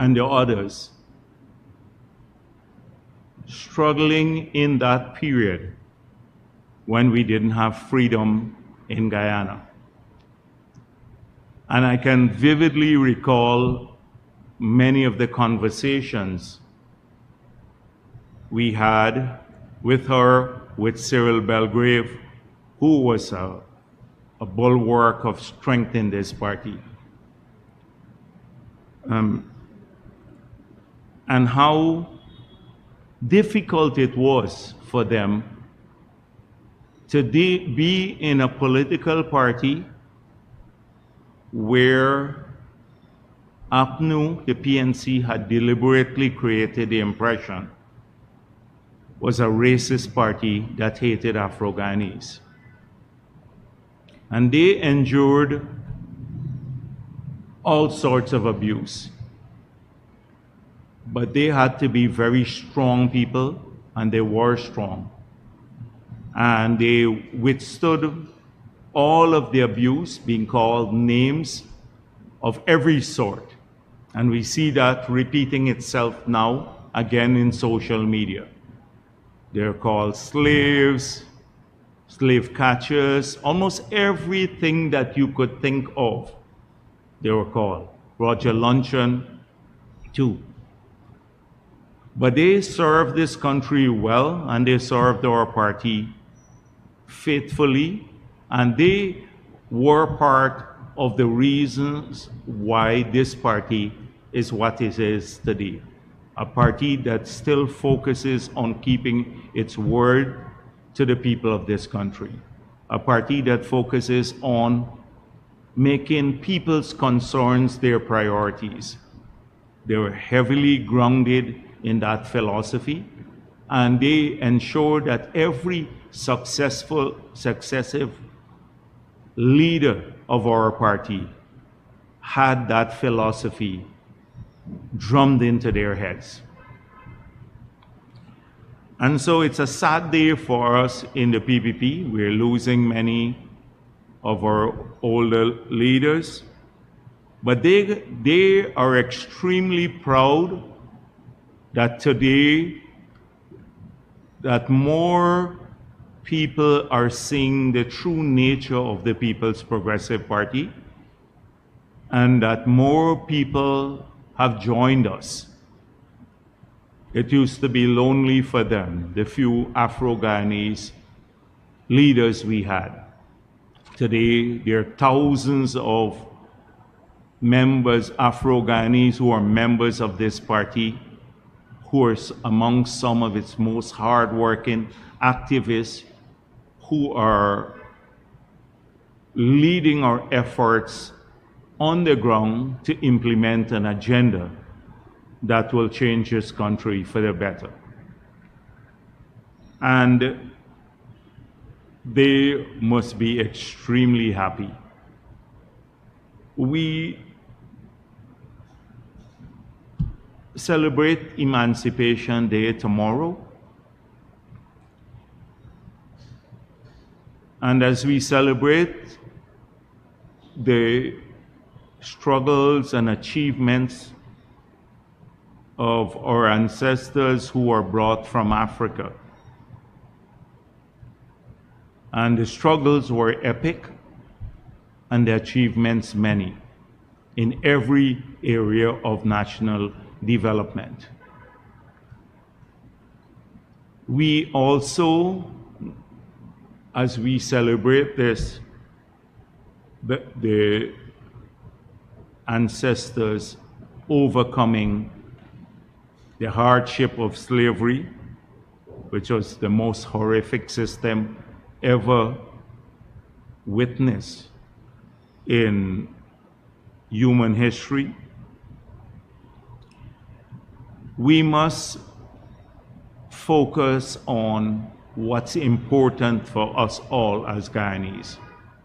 and the others struggling in that period when we didn't have freedom in Guyana. And I can vividly recall many of the conversations we had with her, with Cyril Belgrave, who was a bulwark of strength in this party. And how difficult it was for them to be in a political party where APNU, the PNC, had deliberately created the impression was a racist party that hated Afro-Guyanese. And they endured all sorts of abuse. But they had to be very strong people, and they were strong. And they withstood all of the abuse, being called names of every sort. And we see that repeating itself now, again in social media. They're called slaves, slave catchers, almost everything that you could think of, they were called. Roger Luncheon, too. But they served this country well, and they served our party faithfully, and they were part of the reasons why this party is what it is today. A party that still focuses on keeping its word to the people of this country. A party that focuses on making people's concerns their priorities. They were heavily grounded in that philosophy, and they ensure that every successive leader of our party had that philosophy drummed into their heads. And so it's a sad day for us in the PPP. We're losing many of our older leaders, but they are extremely proud that today that more people are seeing the true nature of the People's Progressive Party, and that more people have joined us. It used to be lonely for them, the few Afro-Guyanese leaders we had. Today, there are thousands of members, Afro-Guyanese, who are members of this party, who are among some of its most hardworking activists, who are leading our efforts on the ground to implement an agenda that will change this country for the better. And they must be extremely happy. We celebrate Emancipation Day tomorrow. And as we celebrate the struggles and achievements of our ancestors who were brought from Africa, and the struggles were epic, and the achievements many, in every area of national development. We also, as we celebrate this, the ancestors overcoming the hardship of slavery, which was the most horrific system ever witnessed in human history. We must focus on what's important for us all as Guyanese,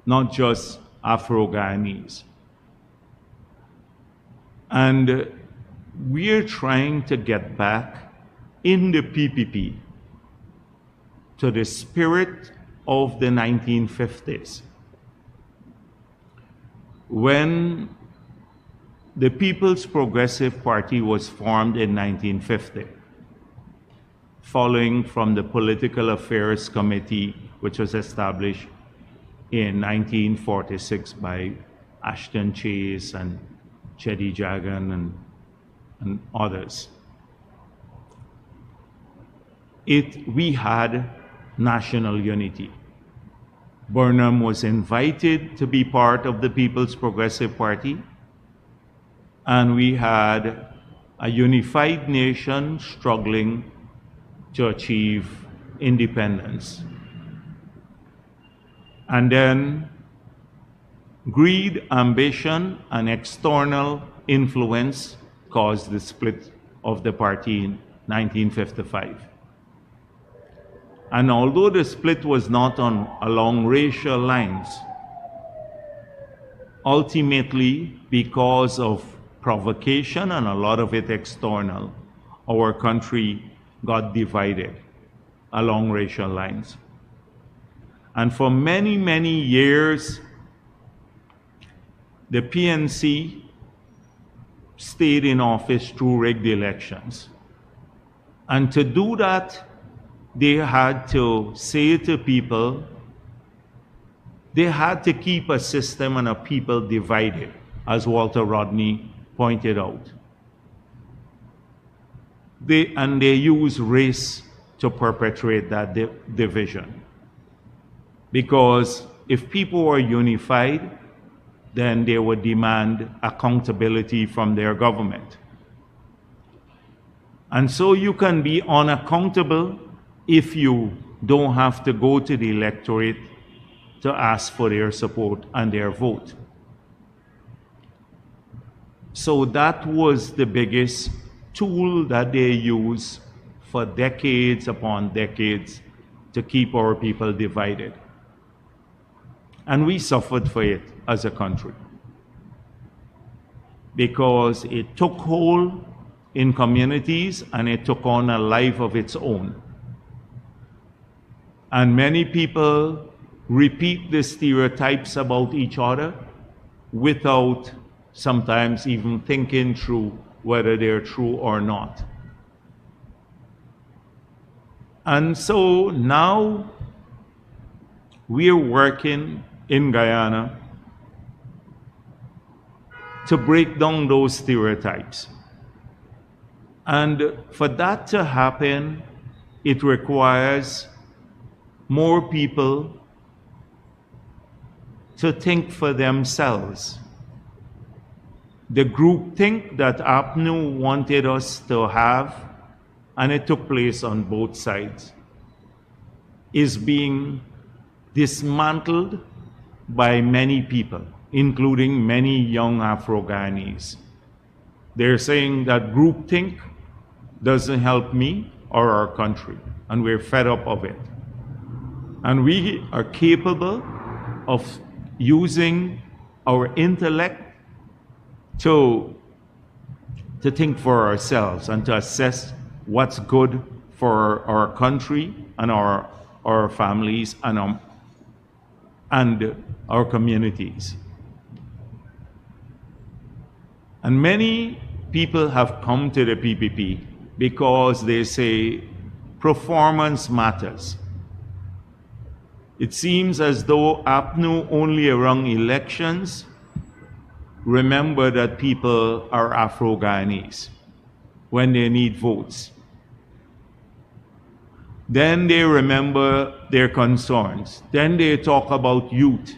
not just Afro-Guyanese. And we're trying to get back in the PPP to the spirit of the 1950s, when the People's Progressive Party was formed in 1950, following from the Political Affairs Committee, which was established in 1946 by Ashton Chase and Cheddi Jagan and others. We had national unity. Burnham was invited to be part of the People's Progressive Party, and we had a unified nation struggling to achieve independence. And then greed, ambition, and external influence caused the split of the party in 1955. And although the split was not along racial lines, ultimately, because of provocation and a lot of it external, our country got divided along racial lines. And for many, many years, the PNC stayed in office through rigged elections. And to do that, they had to say to people, they had to keep a system and a people divided, as Walter Rodney pointed out. They use race to perpetrate that division. Because if people were unified, then they would demand accountability from their government. And so you can be unaccountable if you don't have to go to the electorate to ask for their support and their vote. So that was the biggest tool that they used for decades upon decades to keep our people divided. And we suffered for it as a country, because it took hold in communities and it took on a life of its own. And many people repeat the stereotypes about each other without sometimes even thinking through whether they're true or not. And so now we're working in Guyana to break down those stereotypes. And for that to happen, it requires more people to think for themselves. The groupthink that APNU wanted us to have, and it took place on both sides, is being dismantled by many people, including many young Afro-Guyanese. They're saying that groupthink doesn't help me or our country, and we're fed up of it. And we are capable of using our intellect to think for ourselves and to assess what's good for our country and our families and our communities. And many people have come to the PPP because they say performance matters. It seems as though APNU only around elections remember that people are Afro-Guyanese when they need votes. Then they remember their concerns. Then they talk about youth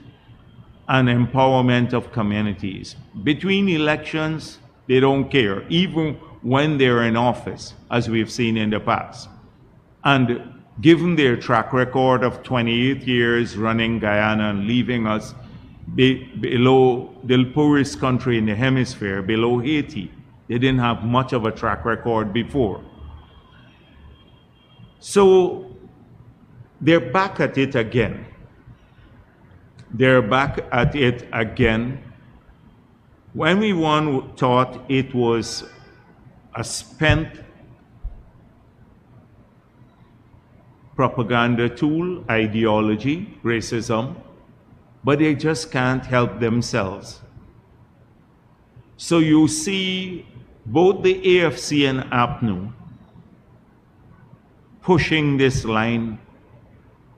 and empowerment of communities. Between elections, they don't care, even when they're in office, as we've seen in the past. And given their track record of 28 years running Guyana and leaving us below the poorest country in the hemisphere, below Haiti, they didn't have much of a track record before. So they're back at it again. They're back at it again. When we thought it was a spent propaganda tool, ideology, racism, but they just can't help themselves. So you see both the AFC and APNU pushing this line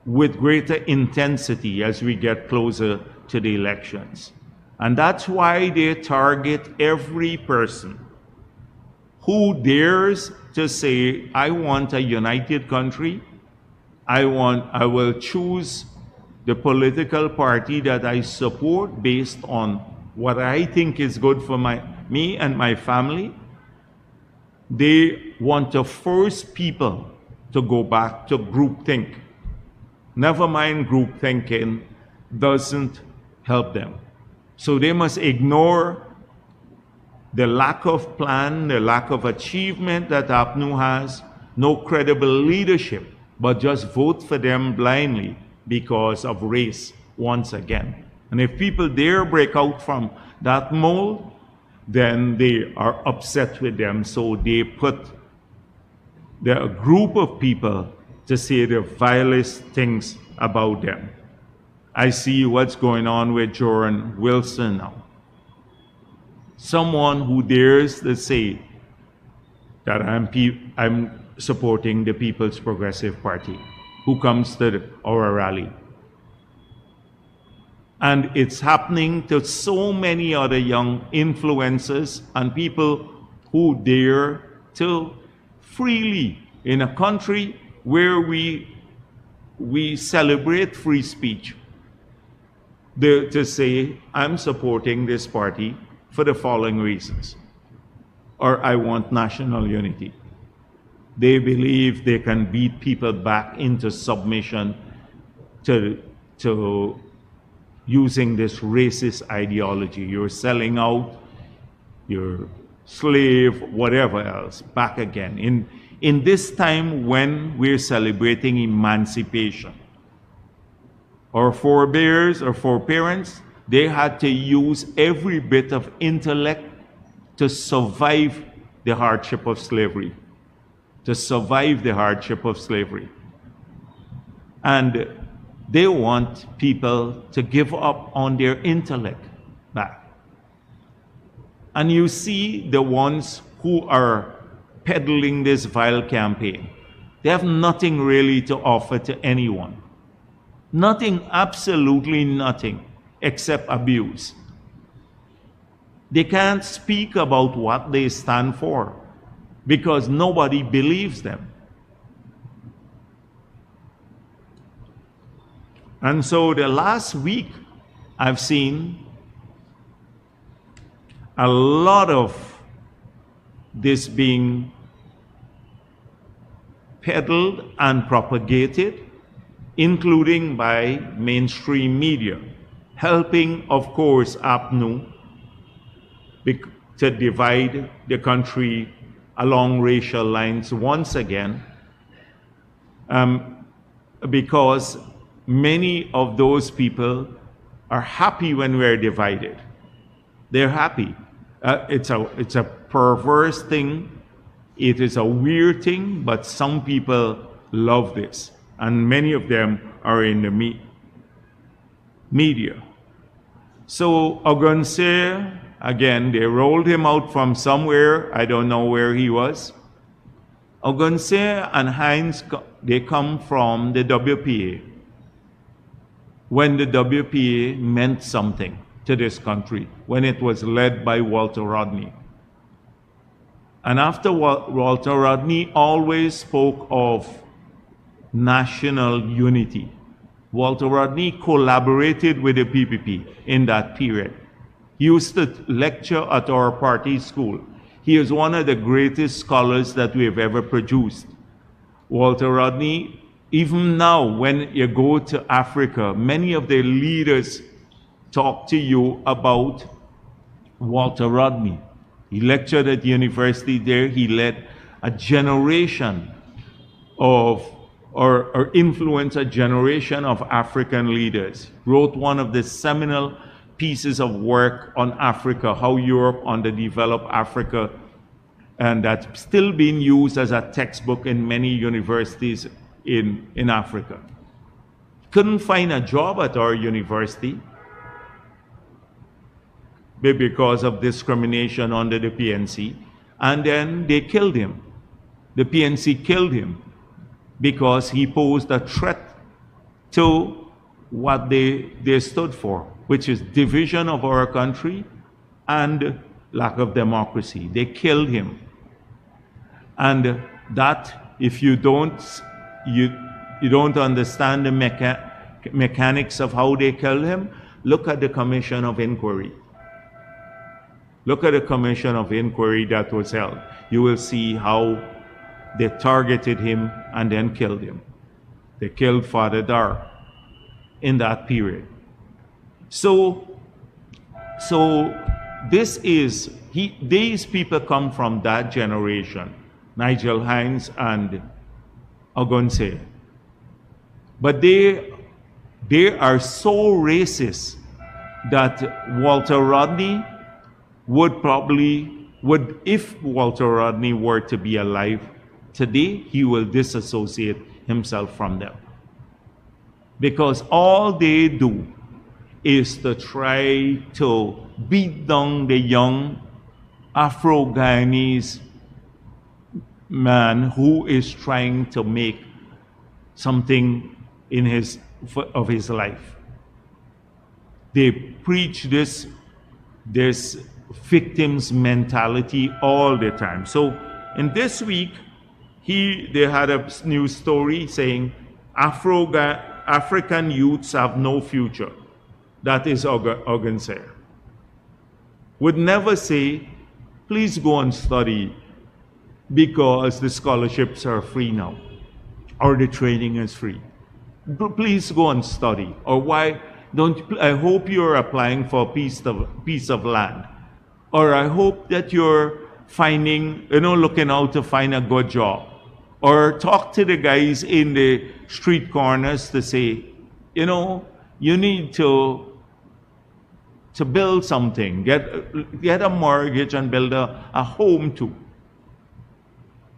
with greater intensity as we get closer to the elections. And that's why they target every person who dares to say, I want a united country. I will choose the political party that I support based on what I think is good for me and my family. They want to force people to go back to groupthink. Never mind, group thinking doesn't help them. So they must ignore the lack of plan, the lack of achievement that APNU has, no credible leadership, but just vote for them blindly because of race once again. And if people dare break out from that mold, then they are upset with them. So they put a group of people to say the vilest things about them. I see what's going on with Jordan Wilson now. Someone who dares to say that I'm supporting the People's Progressive Party, who comes to our rally. And it's happening to so many other young influencers and people who dare to freely, in a country where we celebrate free speech, to say, I'm supporting this party for the following reasons, or I want national unity. They believe they can beat people back into submission to using this racist ideology. You're selling out, you're slave, whatever else, back again. In this time when we're celebrating emancipation, our forebears or foreparents, they had to use every bit of intellect to survive the hardship of slavery. To survive the hardship of slavery. And they want people to give up on their intellect back. And you see the ones who are peddling this vile campaign. They have nothing really to offer to anyone. Nothing, absolutely nothing, except abuse. They can't speak about what they stand for because nobody believes them. And so the last week, I've seen a lot of this being peddled and propagated, including by mainstream media, helping, of course, APNU to divide the country along racial lines once again, because many of those people are happy when we're divided. They're happy. It's a perverse thing. It is a weird thing, but some people love this. And many of them are in the media. So Ogunse, again, they rolled him out from somewhere. I don't know where he was. Ogunse and Hines, they come from the WPA. When the WPA meant something to this country, when it was led by Walter Rodney. And after Walter Rodney always spoke of national unity. Walter Rodney collaborated with the PPP in that period. He used to lecture at our party school. He is one of the greatest scholars that we have ever produced. Walter Rodney, even now when you go to Africa, many of the leaders talk to you about Walter Rodney. He lectured at the university there. He led a generation of or influenced a generation of African leaders, wrote one of the seminal pieces of work on Africa, how Europe underdeveloped Africa, and that's still being used as a textbook in many universities in Africa. Couldn't find a job at our university. because of discrimination under the PNC, and then they killed him. The PNC killed him because he posed a threat to what they stood for, which is division of our country and lack of democracy. They killed him. And that, if you don't understand the mechanics of how they killed him, look at the Commission of Inquiry. Look at the Commission of Inquiry that was held. You will see how they targeted him and then killed him. They killed Father Dar in that period. So these people come from that generation, Nigel Hines and Ogunse. But they are so racist that Walter Rodney if Walter Rodney were to be alive today, he will disassociate himself from them. Because all they do is to try to beat down the young Afro-Guyanese man who is trying to make something of his life. They preach this victim's mentality all the time. So in this week, they had a news story saying African youths have no future. That is Ogunse. Would never say, please go and study because the scholarships are free now, or the training is free. Please go and study. Or why don't I hope you're applying for a piece of land. Or I hope that you're looking out to find a good job. Or talk to the guys in the street corners to say, you need to build something, get a mortgage and build a home too.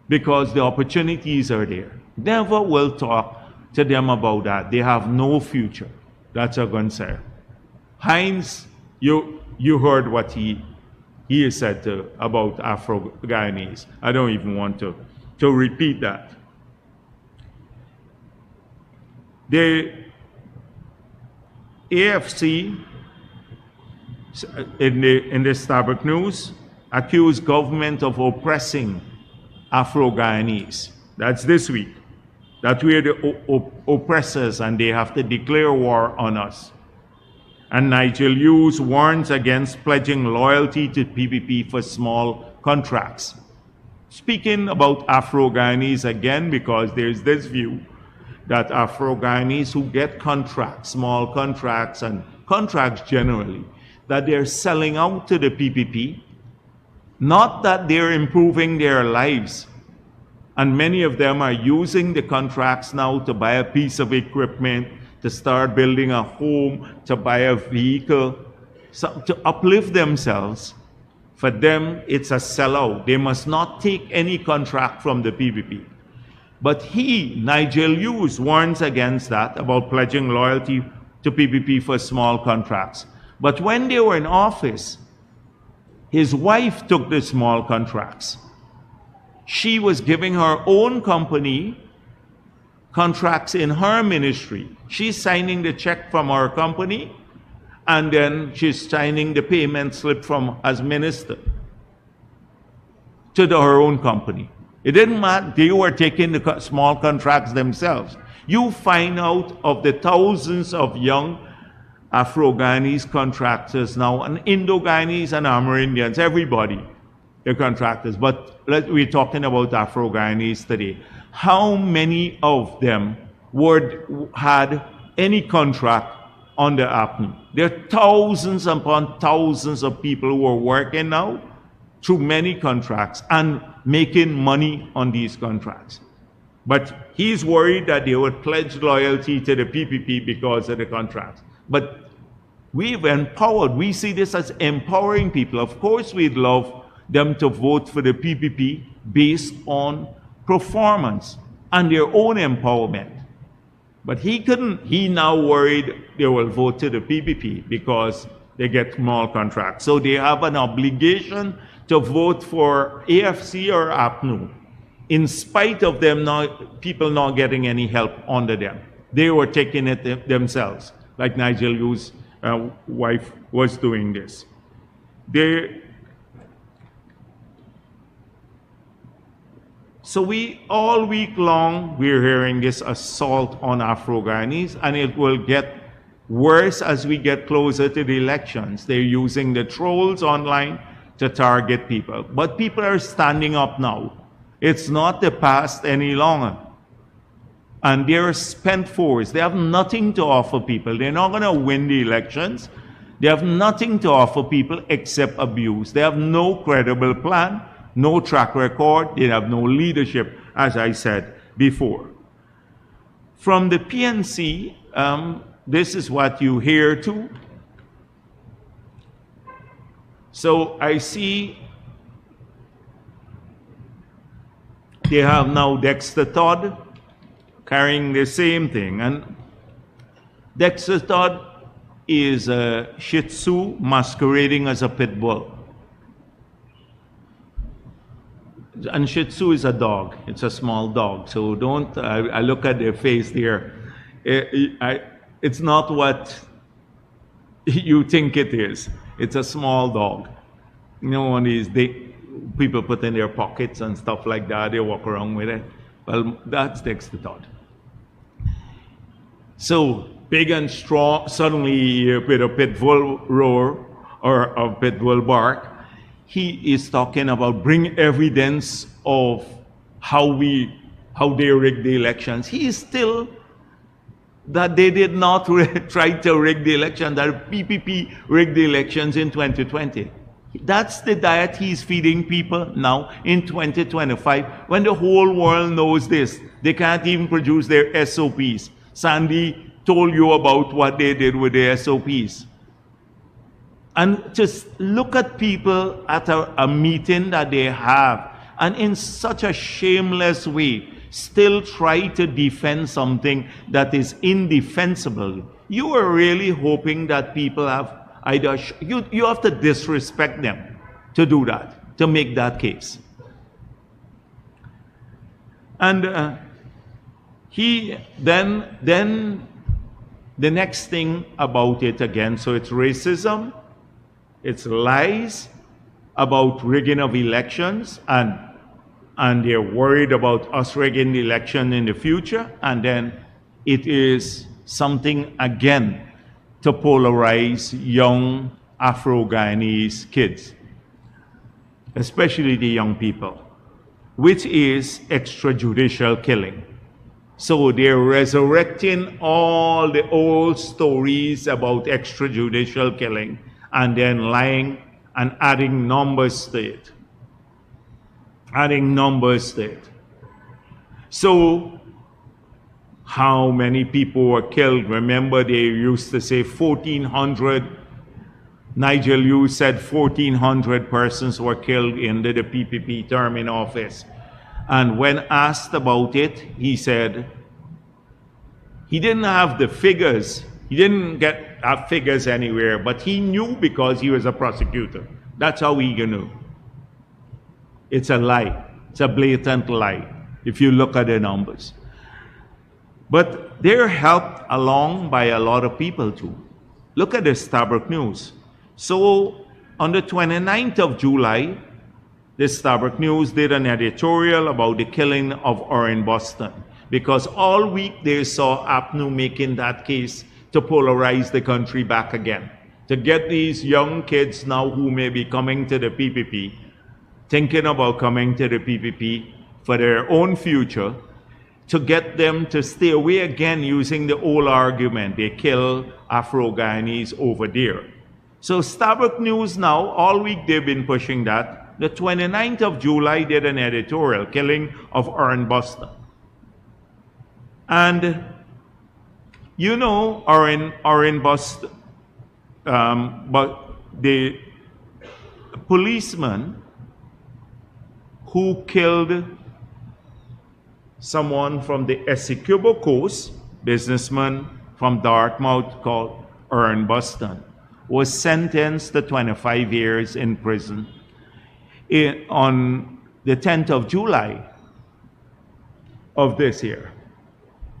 Because the opportunities are there. Never will talk to them about that. They have no future. That's a concern. Hines, you heard what he said about Afro-Guyanese. I don't even want to repeat that. The AFC in the Starbuck News accused government of oppressing Afro-Guyanese. That's this week. That we're the oppressors and they have to declare war on us. And Nigel Hughes warns against pledging loyalty to PPP for small contracts. Speaking about Afro-Guyanese again, because there's this view that Afro-Guyanese who get contracts, small contracts and contracts generally, that they're selling out to the PPP, not that they're improving their lives. And many of them are using the contracts now to buy a piece of equipment, to start building a home, to buy a vehicle, to uplift themselves. For them, it's a sellout. They must not take any contract from the PPP. But Nigel Hughes, warns against that, about pledging loyalty to PPP for small contracts. But when they were in office, his wife took the small contracts. She was giving her own company contracts in her ministry. She's signing the check from her company, and then she's signing the payment slip as minister to her own company. It didn't matter. They were taking the small contracts themselves. You find out of the thousands of young Afro-Guyanese contractors now, and Indo-Guyanese and Amerindians, everybody, they're contractors. But we're talking about Afro-Guyanese today. How many of them had any contract on the APN? There are thousands upon thousands of people who are working now through many contracts and making money on these contracts. But he's worried that they would pledge loyalty to the PPP because of the contracts. But we've empowered. We see this as empowering people. Of course, we'd love them to vote for the PPP based on performance and their own empowerment. But he now worried they will vote to the PPP because they get small contracts. So they have an obligation to vote for AFC or APNU, in spite of them people not getting any help under them. They were taking it themselves, like Nigel Yu's wife was doing this. So all week long, we're hearing this assault on Afro-Guyanese, and it will get worse as we get closer to the elections. They're using the trolls online to target people. But people are standing up now. It's not the past any longer. And they're spent force. They have nothing to offer people. They're not going to win the elections. They have nothing to offer people except abuse. They have no credible plan, no track record. They have no leadership, as I said before. From the PNC, this is what you hear too. So I see they have now Dexter Todd carrying the same thing. And Dexter Todd is a Shih Tzu masquerading as a pit bull. And Shih Tzu is a dog. It's a small dog. So don't, I look at their face there. It's not what you think it is. It's a small dog. You know, one of these people put in their pockets and stuff like that. They walk around with it. Well, that's Dexter Todd. So big and strong, suddenly with a pit bull roar or a pit bull bark, he is talking about bring evidence of how they rigged the elections. He is still that they did not try to rig the election, that PPP rigged the elections in 2020. That's the diet he's feeding people now in 2025, when the whole world knows this. They can't even produce their SOPs. Sandy told you about what they did with their SOPs. And just look at people at a meeting that they have, and in such a shameless way, still try to defend something that is indefensible. You are really hoping that people have either, you have to disrespect them to do that, to make that case. And then the next thing about it again, so it's racism, it's lies about rigging of elections, and they're worried about us rigging the election in the future, and then it is something again to polarize young Afro-Guyanese kids, especially the young people, which is extrajudicial killing. So they're resurrecting all the old stories about extrajudicial killing and then lying and adding numbers to it. Adding numbers to it. So, how many people were killed? Remember, they used to say 1,400. Nigel Yu said 1,400 persons were killed in the PPP term in office. And when asked about it, he said he didn't have the figures. He didn't have figures anywhere, but he knew because he was a prosecutor. That's how he knew. It's a lie. It's a blatant lie if you look at the numbers. But they're helped along by a lot of people too. Look at the Starbuck News. So on the 29th of July, the Starbuck News did an editorial about the killing of Orrin Boston, because all week they saw APNU making that case to polarize the country back again, to get these young kids now who may be coming to the PPP, thinking about coming to the PPP for their own future, to get them to stay away again using the old argument, they kill Afro-Guyanese over there. So Starbuck News now, all week they've been pushing that. The 29th of July did an editorial, killing of Orrin Boston. And you know Orrin Boston, but the policeman who killed someone from the Essequibo Coast, businessman from Dartmouth called Orrin Boston, was sentenced to 25 years in prison on the 10th of July of this year.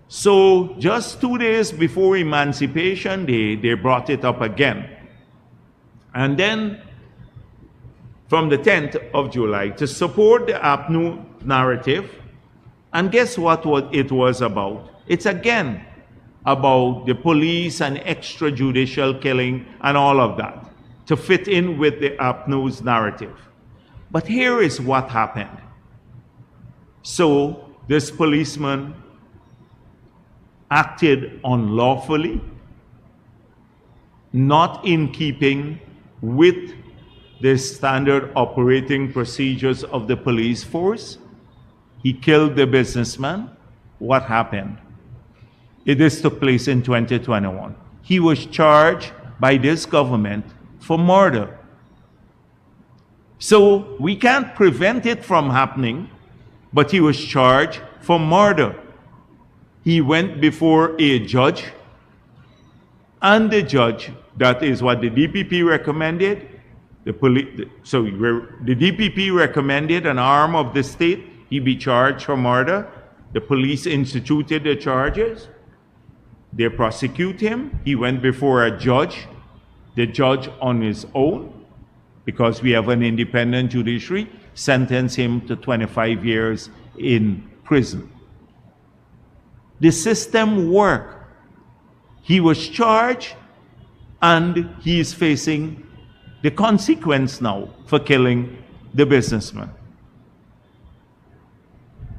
So just 2 days before Emancipation Day, they brought it up again. And then from the 10th of July to support the APNU narrative, and guess what it was about? It's again about the police and extrajudicial killing and all of that to fit in with the APNU's narrative. But here is what happened. So this policeman acted unlawfully, not in keeping with the standard operating procedures of the police force. He killed the businessman. What happened? This took place in 2021. He was charged by this government for murder. So we can't prevent it from happening, but he was charged for murder. He went before a judge, and the judge, that is what the DPP recommended, the DPP recommended an arm of the state, he be charged for murder. The police instituted the charges. They prosecute him. He went before a judge. The judge on his own, because we have an independent judiciary, sentenced him to 25 years in prison. The system worked. He was charged, and he is facing the consequence now for killing the businessman.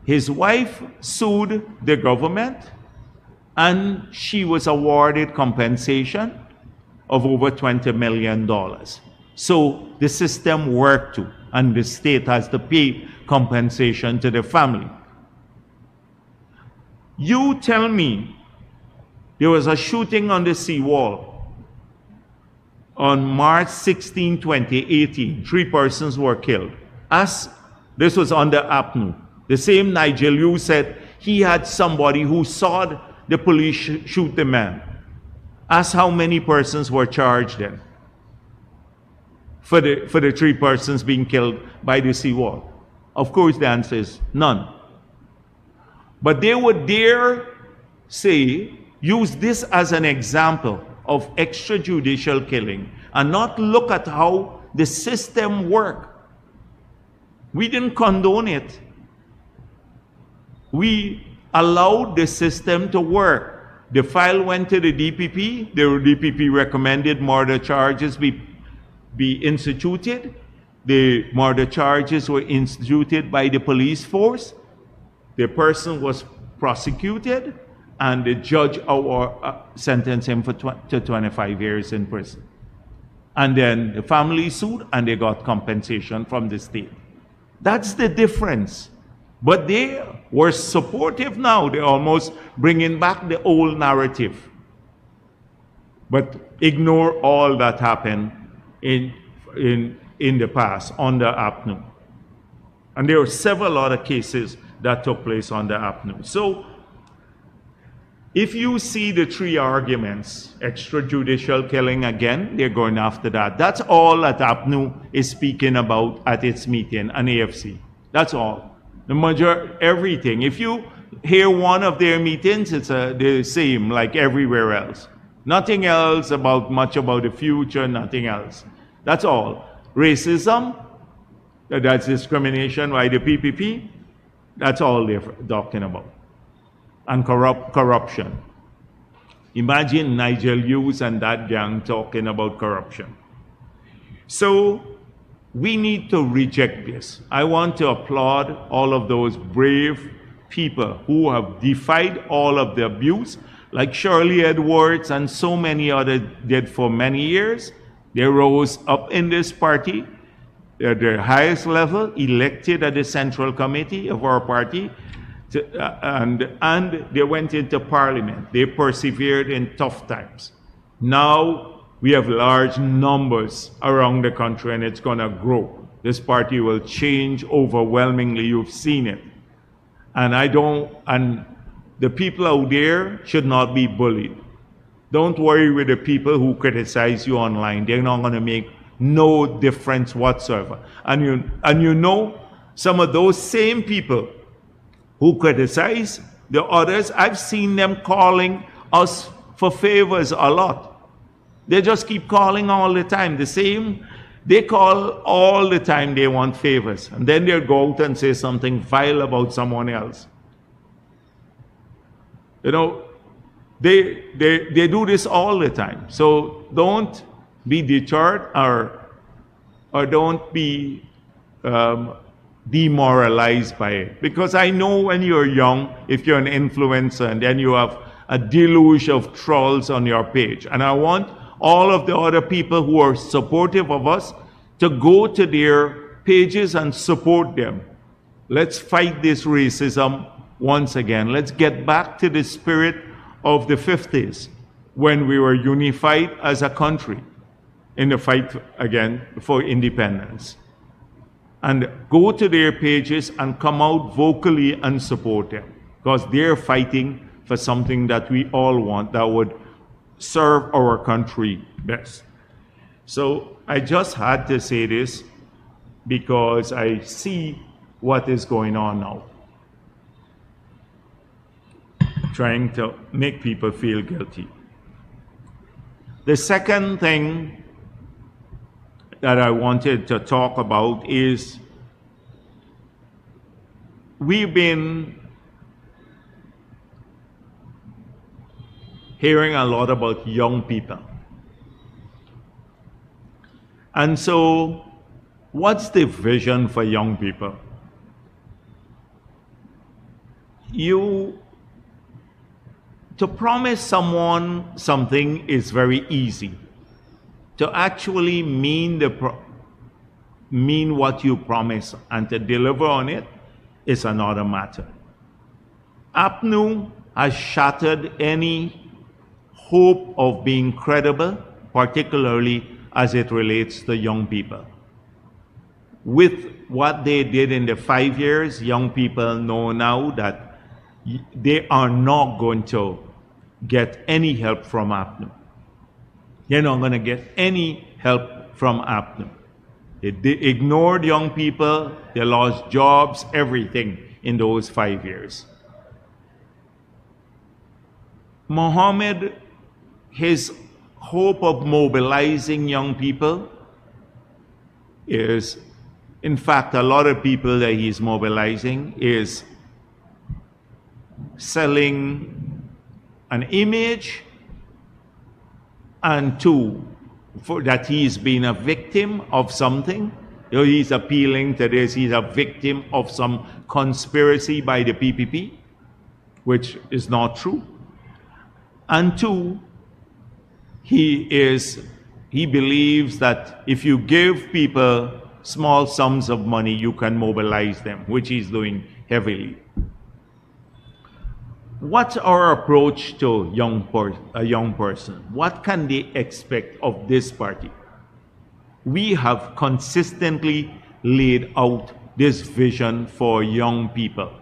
His wife sued the government, and she was awarded compensation of over $20 million. So the system worked too, and the state has to pay compensation to the family. You tell me there was a shooting on the seawall on March 16, 2018. 3 persons were killed. This was under APNU. The same Nigel Yu said he had somebody who saw the police shoot the man. Ask how many persons were charged then for the 3 persons being killed by the seawall. Of course, the answer is none. But they would dare say, use this as an example of extrajudicial killing and not look at how the system worked. We didn't condone it. We allowed the system to work. The file went to the DPP. The DPP recommended murder charges be instituted. The murder charges were instituted by the police force. The person was prosecuted, and the judge sentenced him to 25 years in prison. And then the family sued, and they got compensation from the state. That's the difference. But they were supportive now. They're almost bringing back the old narrative. But ignore all that happened in the past under APNU. And there were several other cases that took place under APNU. So if you see the 3 arguments, extrajudicial killing again, they're going after that. That's all that APNU is speaking about at its meeting, an AFC. That's all. Everything. If you hear one of their meetings, it's the same like everywhere else. Nothing else much about the future, nothing else. That's all. Racism, that's discrimination by the PPP, that's all they're talking about. And corruption. Imagine Nigel Hughes and that gang talking about corruption. So we need to reject this. I want to applaud all of those brave people who have defied all of the abuse, like Shirley Edwards and so many others did for many years. They rose up in this party at the highest level, elected at the central committee of our party, and they went into parliament. They persevered in tough times. Now we have large numbers around the country, and it's going to grow. This party will change overwhelmingly. You've seen it. And the people out there should not be bullied. Don't worry with the people who criticize you online. They're not going to make no difference whatsoever. And you know, some of those same people who criticize the others, I've seen them calling us for favors a lot. They just keep calling all the time. The same, they call all the time they want favors. And then they'll go out and say something vile about someone else. You know, they do this all the time. So don't be deterred or don't be demoralized by it. Because I know when you're young, if you're an influencer and then you have a deluge of trolls on your page. And I want all of the other people who are supportive of us to go to their pages and support them. Let's fight this racism once again. Let's get back to the spirit of the 50s when we were unified as a country in the fight again for independence. And go to their pages and come out vocally and support them, because they're fighting for something that we all want that would serve our country best. So I just had to say this because I see what is going on now. Trying to make people feel guilty. The second thing that I wanted to talk about is we've been hearing a lot about young people. And so, what's the vision for young people? To promise someone something is very easy. To actually mean what you promise and to deliver on it is another matter. APNU has shattered any hope of being credible, particularly as it relates to young people. With what they did in the 5 years, young people know now that they are not going to get any help from APNU. They're not going to get any help from APNU. They ignored young people, they lost jobs, everything in those 5 years. Mohammed, his hope of mobilizing young people is, in fact, a lot of people that he's mobilizing is selling an image, and two, that he's been a victim of something. You know, he's appealing to this, he's a victim of some conspiracy by the PPP, which is not true. And two, he believes that if you give people small sums of money, you can mobilize them, which he's doing heavily. What's our approach to a young person? What can they expect of this party? We have consistently laid out this vision for young people,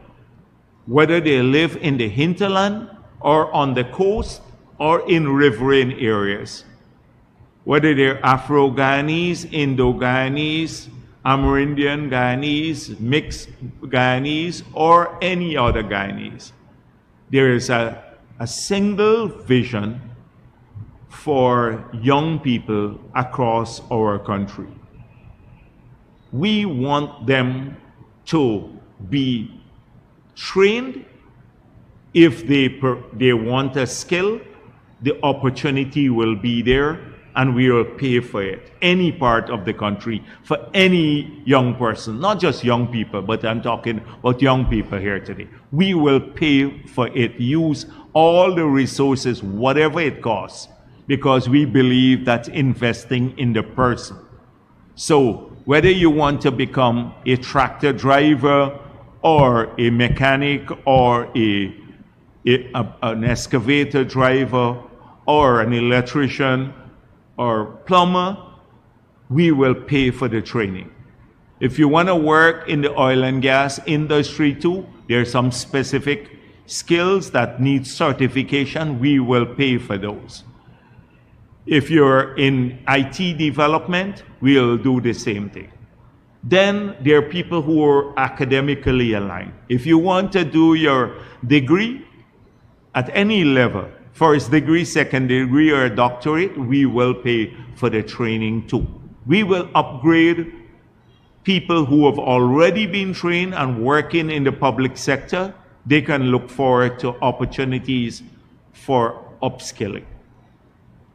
whether they live in the hinterland or on the coast or in riverine areas, whether they're Afro-Guyanese, Indo-Guyanese, Amerindian Guyanese, mixed Guyanese, or any other Guyanese. There is a single vision for young people across our country. We want them to be trained. If they want a skill, the opportunity will be there, and we will pay for it. Any part of the country, for any young person, not just young people, but I'm talking about young people here today. We will pay for it, use all the resources, whatever it costs, because we believe that's investing in the person. So whether you want to become a tractor driver or a mechanic or an excavator driver or an electrician or plumber, we will pay for the training. If you want to work in the oil and gas industry too, there are some specific skills that need certification, we will pay for those. If you're in IT development, we'll do the same thing. Then there are people who are academically aligned. If you want to do your degree at any level, first degree, second degree, or a doctorate, we will pay for the training too. We will upgrade people who have already been trained and working in the public sector. They can look forward to opportunities for upskilling.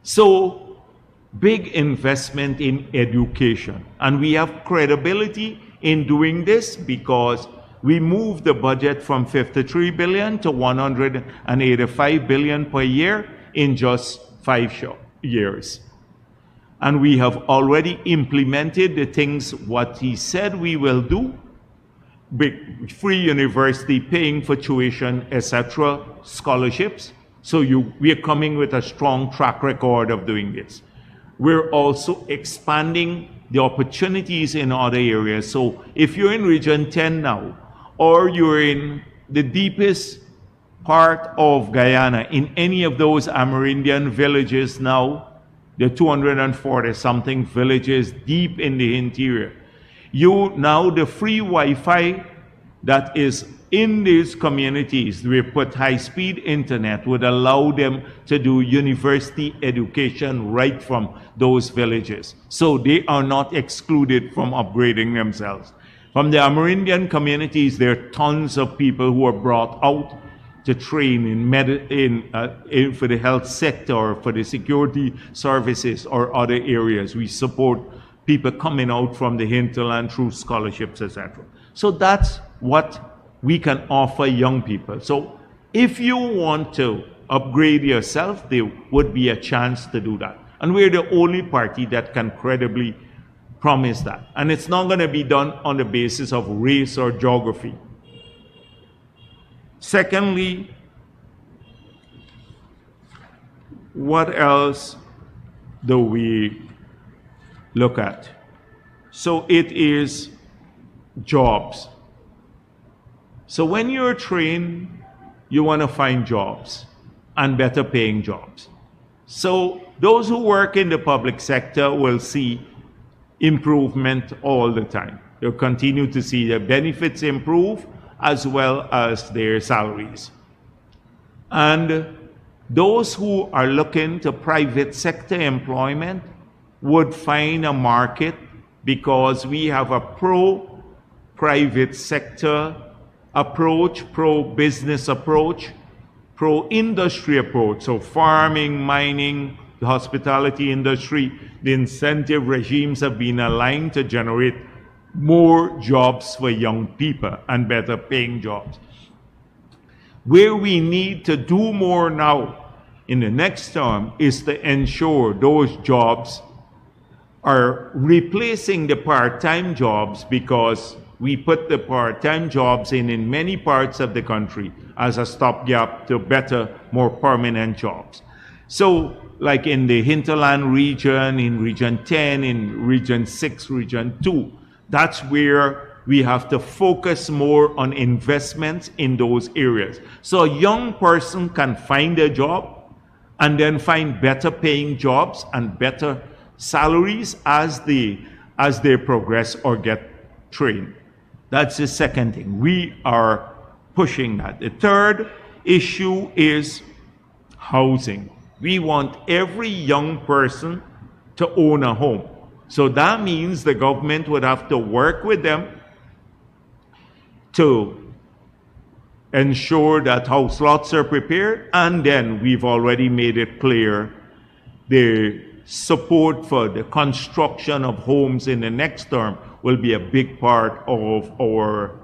So, big investment in education. And we have credibility in doing this because we moved the budget from 53 billion to 185 billion per year in just 5 years. And we have already implemented the things what he said we will do, free university, paying for tuition, etc., scholarships. So we are coming with a strong track record of doing this. We're also expanding the opportunities in other areas. So if you're in Region 10 now, or you're in the deepest part of Guyana, in any of those Amerindian villages now, the 240-something villages deep in the interior, now the free Wi-Fi that is in these communities, we put high-speed internet, would allow them to do university education right from those villages. So they are not excluded from upgrading themselves. From the Amerindian communities, there are tons of people who are brought out to train for the health sector, or for the security services, or other areas. We support people coming out from the hinterland through scholarships, etc. So that's what we can offer young people. So if you want to upgrade yourself, there would be a chance to do that. And we're the only party that can credibly promise that. And it's not going to be done on the basis of race or geography. Secondly, what else do we look at? So it is jobs. So when you're trained, you want to find jobs, and better paying jobs. So those who work in the public sector will see improvement all the time. You'll continue to see their benefits improve as well as their salaries. And those who are looking to private sector employment would find a market, because we have a pro-private sector approach, pro-business approach, pro-industry approach. So farming, mining, the hospitality industry, the incentive regimes have been aligned to generate more jobs for young people and better paying jobs. Where we need to do more now in the next term is to ensure those jobs are replacing the part-time jobs, because we put the part-time jobs in many parts of the country as a stopgap to better, more permanent jobs. So like in the hinterland region, in Region 10, in Region 6, Region 2, that's where we have to focus more on investments in those areas. So a young person can find a job and then find better paying jobs and better salaries as they progress or get trained. That's the second thing. We are pushing that. The third issue is housing. We want every young person to own a home. So that means the government would have to work with them to ensure that house lots are prepared, and then we've already made it clear the support for the construction of homes in the next term will be a big part of our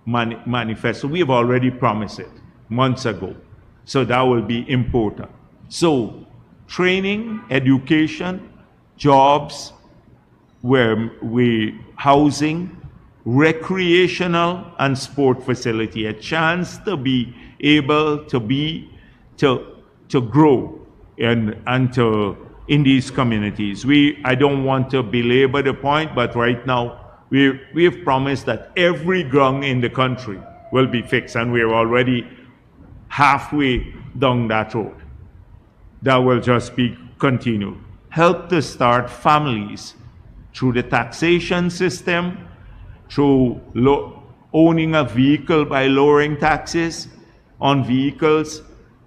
manifesto. We have already promised it months ago. So that will be important. So training, education, jobs, housing, recreational and sport facility, a chance to be able to grow and to in these communities. I don't want to belabor the point, but right now we have promised that every ground in the country will be fixed, and we're already halfway down that road. That will just be continued. help to start families through the taxation system, through owning a vehicle by lowering taxes on vehicles.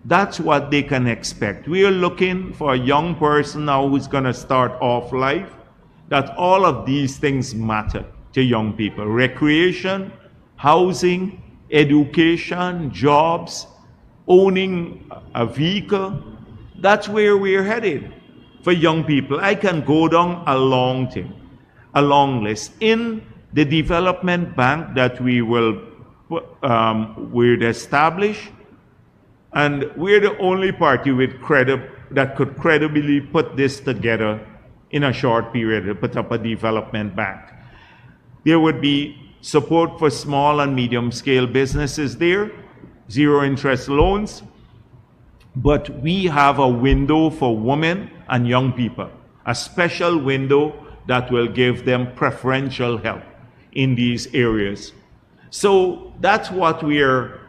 That's what they can expect. We are looking for a young person now who's going to start off life, that all of these things matter to young people. Recreation, housing, education, jobs, owning a vehicle. That's where we're headed for young people. I can go down a long list. In the development bank that we'll establish, and we're the only party with that could credibly put this together in a short period to put up a development bank. There would be support for small and medium scale businesses there, zero interest loans, but we have a window for women and young people, a special window that will give them preferential help in these areas. So that's what we're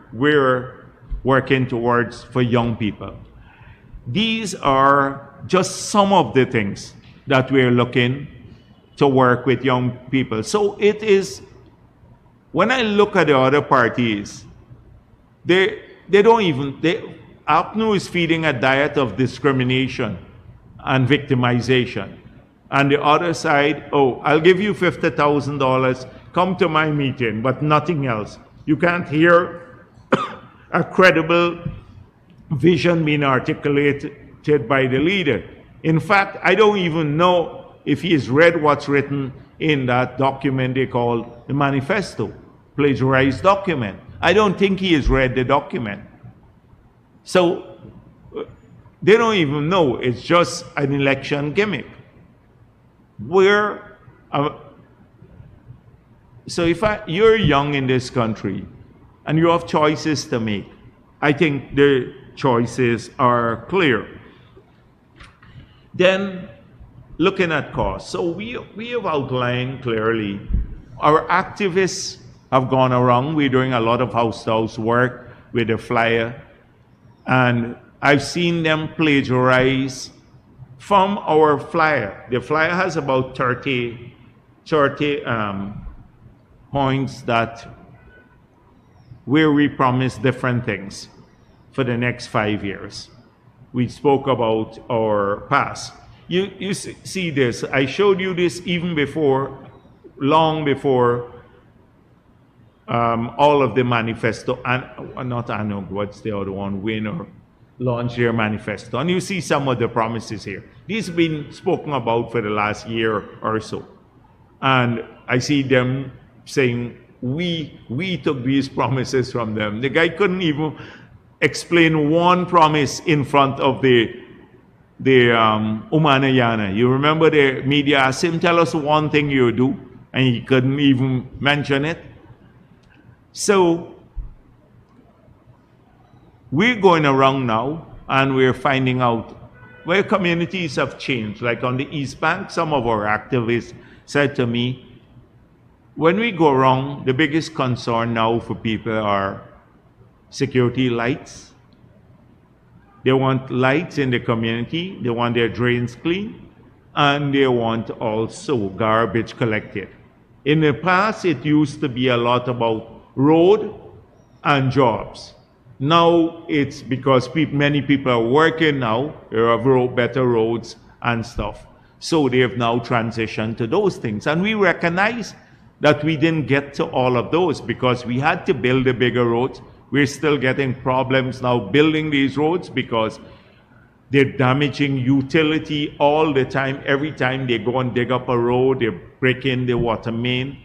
working towards for young people. These are just some of the things that we're looking to work with young people. So it is, when I look at the other parties, APNU is feeding a diet of discrimination and victimization. And the other side, oh, I'll give you $50,000, come to my meeting, but nothing else. You can't hear a credible vision being articulated by the leader. In fact, I don't even know if he has read what's written in that document they call the manifesto, plagiarized document. I don't think he has read the document. So they don't even know. It's just an election gimmick. So if you're young in this country and you have choices to make, I think the choices are clear. Then looking at costs. So we have outlined clearly, our activists have gone around. We're doing a lot of house-to-house work with the flyer, and I've seen them plagiarize from our flyer. The flyer has about 30 points where we promise different things for the next 5 years. We spoke about our past. You see this. I showed you this even before, long before all of the manifesto, and not ANOG, what's the other one, WIN, or launch their manifesto. And you see some of the promises here. These have been spoken about for the last year or so. And I see them saying, we took these promises from them. The guy couldn't even explain one promise in front of the Umanayana. You remember the media asked him, tell us one thing you do, and he couldn't even mention it. So we're going around now and we're finding out where communities have changed. Like on the East Bank, some of our activists said to me, when we go around, the biggest concern now for people are security lights. They want lights in the community, they want their drains clean, and they want also garbage collected. In the past, it used to be a lot about road and jobs. Now it's because many people are working now, there are better roads and stuff. So they have now transitioned to those things. And we recognize that we didn't get to all of those because we had to build the bigger roads. We're still getting problems now building these roads because they're damaging utility all the time. Every time they go and dig up a road, they break in the water main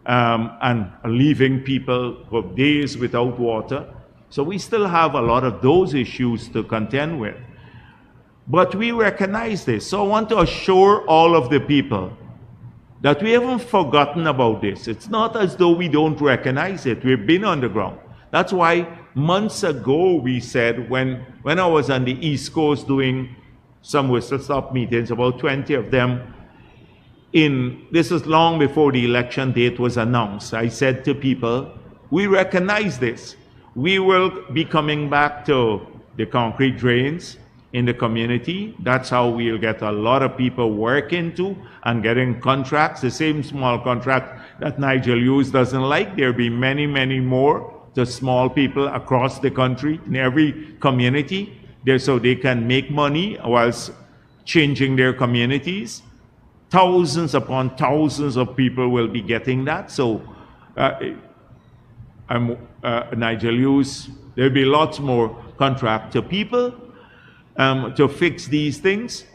and leaving people for days without water. So we still have a lot of those issues to contend with. But we recognize this. So I want to assure all of the people that we haven't forgotten about this. It's not as though we don't recognize it. We've been on the ground. That's why months ago we said, when I was on the East Coast doing some whistle-stop meetings, about 20 of them, this is long before the election date was announced. I said to people, we recognize this. We will be coming back to the concrete drains in the community. That's how we'll get a lot of people working too and getting contracts, the same small contract that Nigel Hughes doesn't like. There'll be many, many more to small people across the country, in every community, so they can make money whilst changing their communities. Thousands upon thousands of people will be getting that. So Nigel Hughes, there'll be lots more contract to people to fix these things.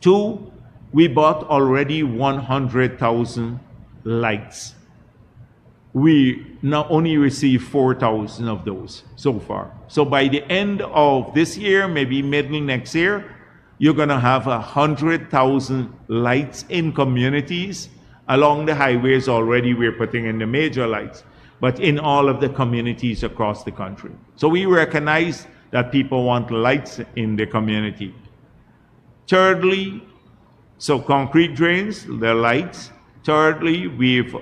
2, we bought already 100,000 lights. We now only receive 4,000 of those so far. So by the end of this year, maybe middle next year, you're going to have 100,000 lights in communities. Along the highways already we're putting in the major lights, but in all of the communities across the country. So we recognize that people want lights in the community. Thirdly, so concrete drains, the lights. Thirdly, we've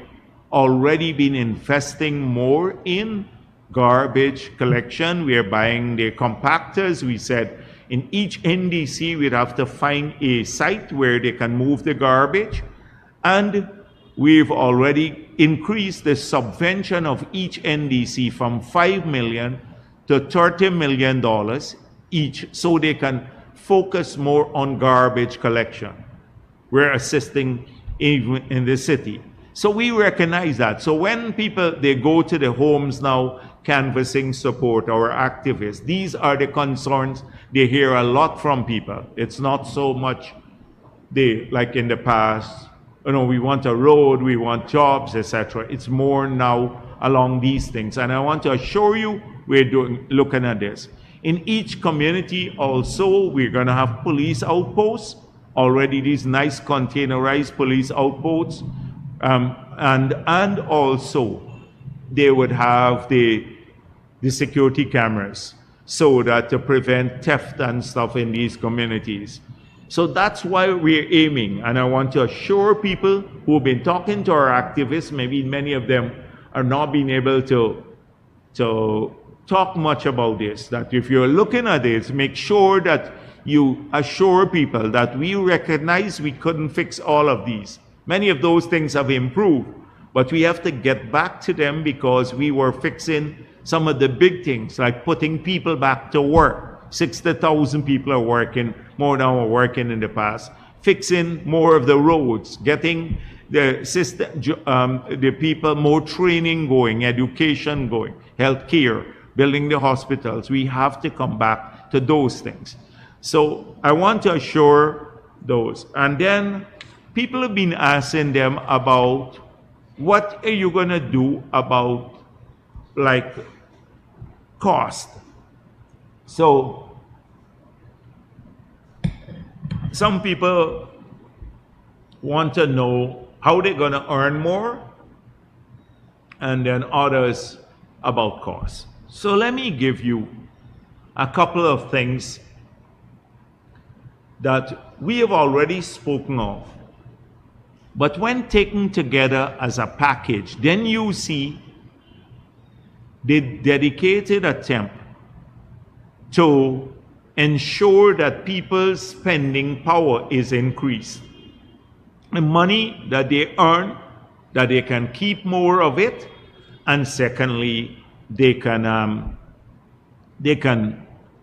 already been investing more in garbage collection. We are buying the compactors. We said in each NDC we'd have to find a site where they can move the garbage. And we've already increased the subvention of each NDC from $5 million to $30 million each, so they can focus more on garbage collection. We're assisting even in the city. So we recognize that. So when people, they go to the homes now, canvassing support, our activists, these are the concerns they hear a lot from people. It's not so much like in the past, we want a road, we want jobs, etc. It's more now along these things. And I want to assure you, we're looking at this. In each community also, we're going to have police outposts, already these nice containerized police outposts. And also they would have the security cameras so that to prevent theft and stuff in these communities. So that's why we're aiming, and I want to assure people who've been talking to our activists, maybe many of them are not being able to talk much about this, that if you're looking at this, make sure that you assure people that we recognize we couldn't fix all of these. Many of those things have improved, but we have to get back to them because we were fixing some of the big things, like putting people back to work. 60,000 people are working, more than were working in the past. Fixing more of the roads, getting the system, the people, more training going, education going, healthcare, building the hospitals. We have to come back to those things. So I want to assure those. And then people have been asking them about what are you going to do about like cost. So some people want to know how they're going to earn more, and then others about cost. So let me give you a couple of things that we have already spoken of. But when taken together as a package, then you see the dedicated attempt to ensure that people's spending power is increased. The money that they earn, that they can keep more of it, and secondly, they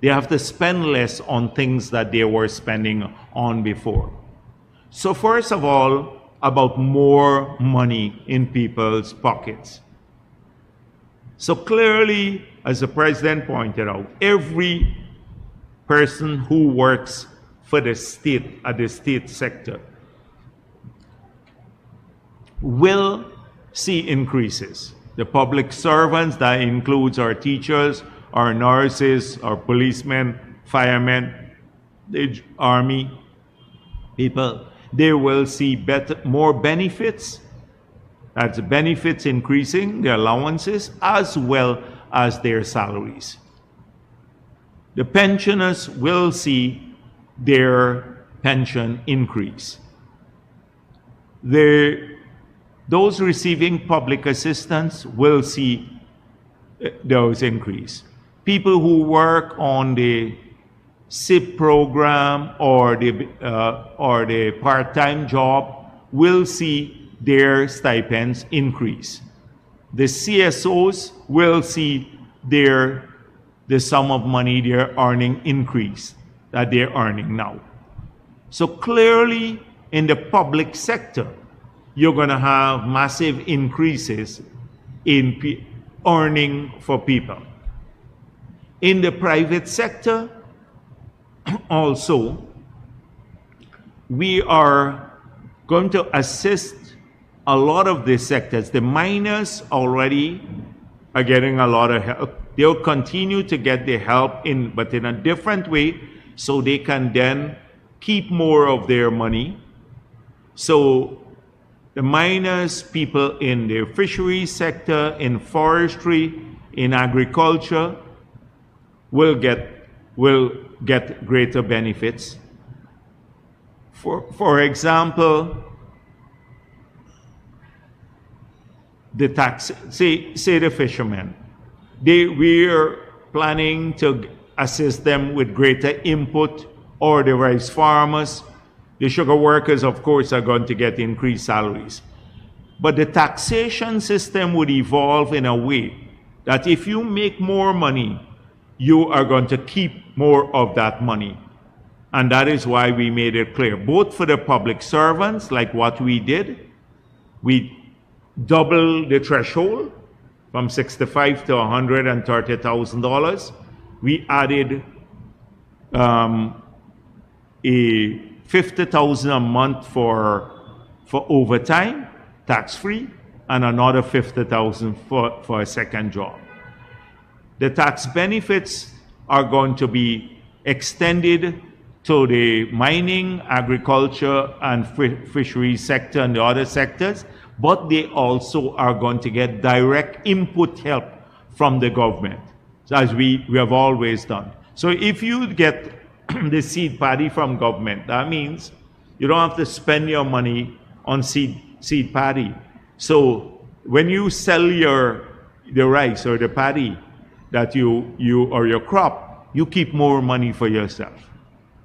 have to spend less on things that they were spending on before. So first of all, about more money in people's pockets. So clearly, as the president pointed out, every person who works for the state, at the state sector, will see increases. The public servants, that includes our teachers, our nurses, our policemen, firemen, the army people, they will see more benefits. That's benefits increasing, their allowances, as well as their salaries. The pensioners will see their pension increase. Those receiving public assistance will see those increase. People who work on the SIP program or the part-time job will see their stipends increase. The CSOs will see the sum of money they're earning increase that they're earning now. So clearly in the public sector, you're going to have massive increases in earning for people. In the private sector, also, we are going to assist a lot of the sectors. The miners already are getting a lot of help. They'll continue to get the help but in a different way, so they can then keep more of their money. So the miners, people in the fisheries sector, in forestry, in agriculture, will get greater benefits. For example, the tax, say the fishermen, we're planning to assist them with greater input, or the rice farmers. The sugar workers, of course, are going to get increased salaries. But the taxation system would evolve in a way that if you make more money, you are going to keep more of that money. And that is why we made it clear, both for the public servants, like what we did, we doubled the threshold from $65,000 to $130,000. We added a $50,000 a month for overtime, tax-free, and another $50,000 for a second job. The tax benefits are going to be extended to the mining, agriculture, and fisheries sector and the other sectors, but they also are going to get direct input help from the government, as we have always done. So if you get the seed paddy from government, that means you don't have to spend your money on seed paddy. So when you sell the rice or the paddy that you or your crop, you keep more money for yourself.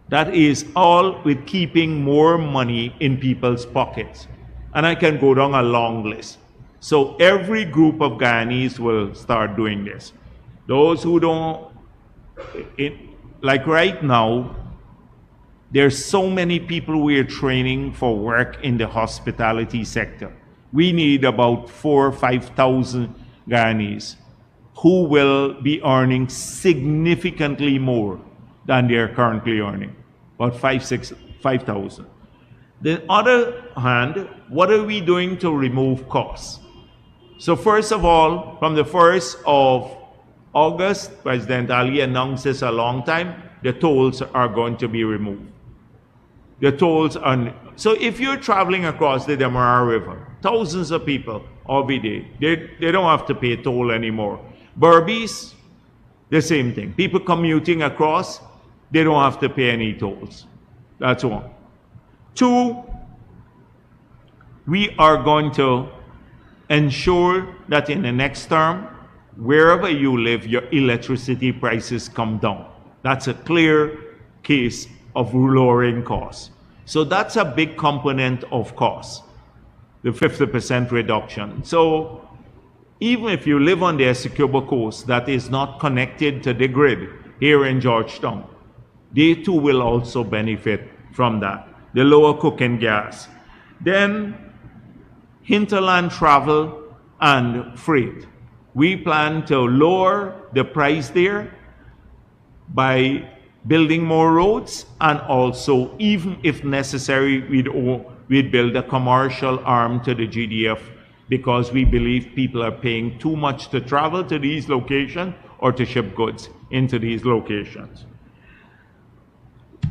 That is all with keeping more money in people's pockets. And I can go down a long list. So every group of Guyanese will start doing this. Those who don't, like right now, there's so many people we are training for work in the hospitality sector. We need about 4,000 or 5,000 Guyanese who will be earning significantly more than they're currently earning, about 5,000. The other hand, what are we doing to remove costs? So first of all, from the 1st of August, President Ali announced this a long time, the tolls are going to be removed. The tolls are, so if you're traveling across the Demerara River, thousands of people every day, they don't have to pay a toll anymore. Berbice, the same thing. People commuting across, they don't have to pay any tolls. That's one. Two, we are going to ensure that in the next term, wherever you live, your electricity prices come down. That's a clear case of lowering costs. So that's a big component of cost, the 50% reduction. So even if you live on the Essequibo coast that is not connected to the grid here in Georgetown, they too will also benefit from that, the lower cooking gas. Then hinterland travel and freight. We plan to lower the price there by building more roads, and also, even if necessary, we'd build a commercial arm to the GDF, because we believe people are paying too much to travel to these locations or to ship goods into these locations.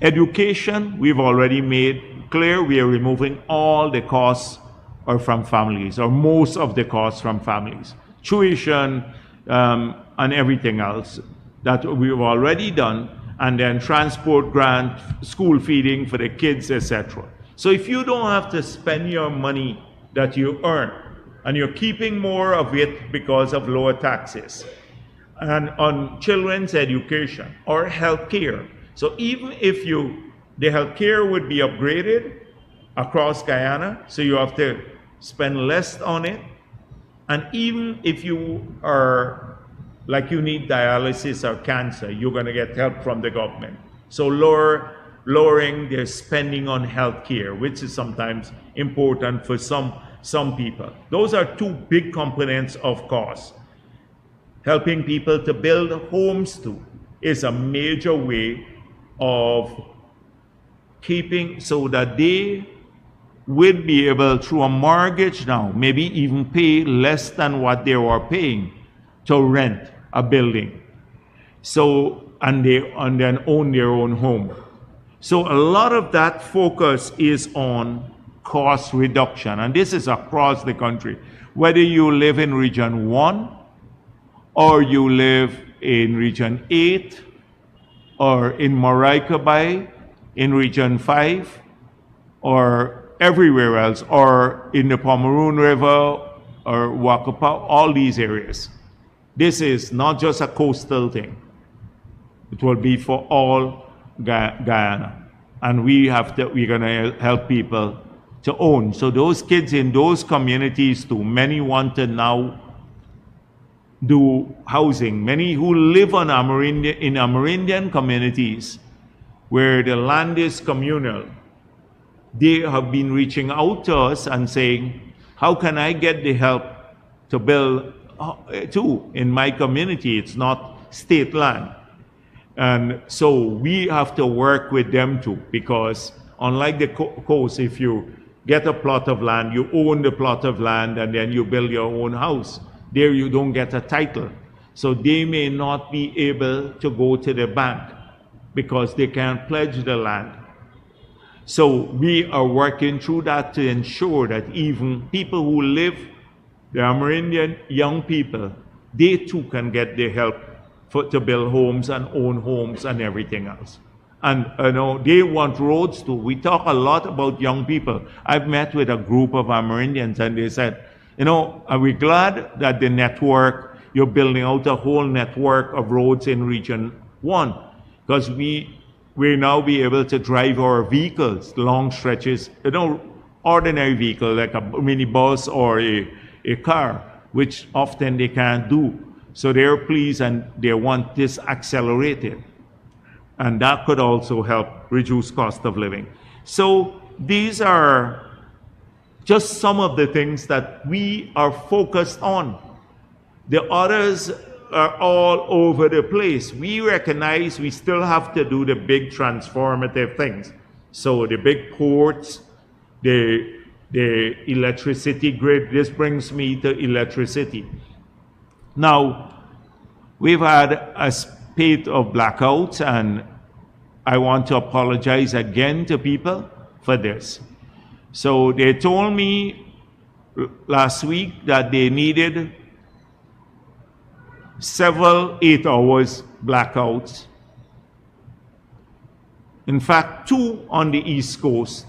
Education, we've already made clear we are removing all the costs are from families, or most of the costs from families. Tuition and everything else that we've already done, and then transport grant, school feeding for the kids, etc. So if you don't have to spend your money that you earn, and you're keeping more of it because of lower taxes, and on children's education or health care. So even if the healthcare would be upgraded across Guyana, so you have to spend less on it. And even if you are, like you need dialysis or cancer, you're going to get help from the government. So lowering their spending on healthcare, which is sometimes important for some people. Those are two big components of cost. Helping people to build homes too is a major way of keeping so that they would be able, through a mortgage now, maybe even pay less than what they were paying to rent a building. So, and then own their own home. So a lot of that focus is on cost reduction, and this is across the country. Whether you live in Region 1, or you live in Region 8, or in Maracaibo, in Region 5, or everywhere else, or in the Pomeroon River, or Wakapa, all these areas. This is not just a coastal thing. It will be for all Guyana. And we're going to help people to own. So those kids in those communities too, many want to now do housing. Many who live on in Amerindian communities where the land is communal, they have been reaching out to us and saying, how can I get the help to build too in my community? It's not state land. And so we have to work with them too, because unlike the coast, if you get a plot of land, you own the plot of land and then you build your own house. There you don't get a title. So they may not be able to go to the bank because they can't pledge the land. So we are working through that to ensure that even people who live, the Amerindian young people, they too can get the help to build homes and own homes and everything else. And they want roads too. We talk a lot about young people. I've met with a group of Amerindians and they said, are we glad that the network, you're building out a whole network of roads in Region 1? Because we now be able to drive our vehicles long stretches, ordinary vehicle like a minibus or a car, which often they can't do. So they're pleased and they want this accelerated. And that could also help reduce cost of living. So these are just some of the things that we are focused on. The others are all over the place. We recognize we still have to do the big transformative things. So the big ports, the electricity grid. This brings me to electricity. Now, we've had a spate of blackouts, and I want to apologize again to people for this. So they told me last week that they needed several 8 hours blackouts. In fact, 2 on the East Coast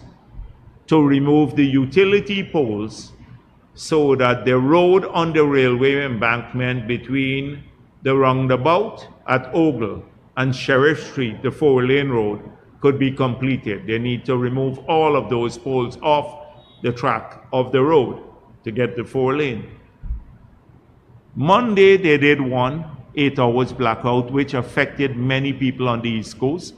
to remove the utility poles so that the road on the railway embankment between the roundabout at Ogle and Sheriff Street, the 4-lane road, could be completed. They need to remove all of those poles off the track of the road to get the 4-lane. Monday, they did 1 8 hours blackout, which affected many people on the East Coast.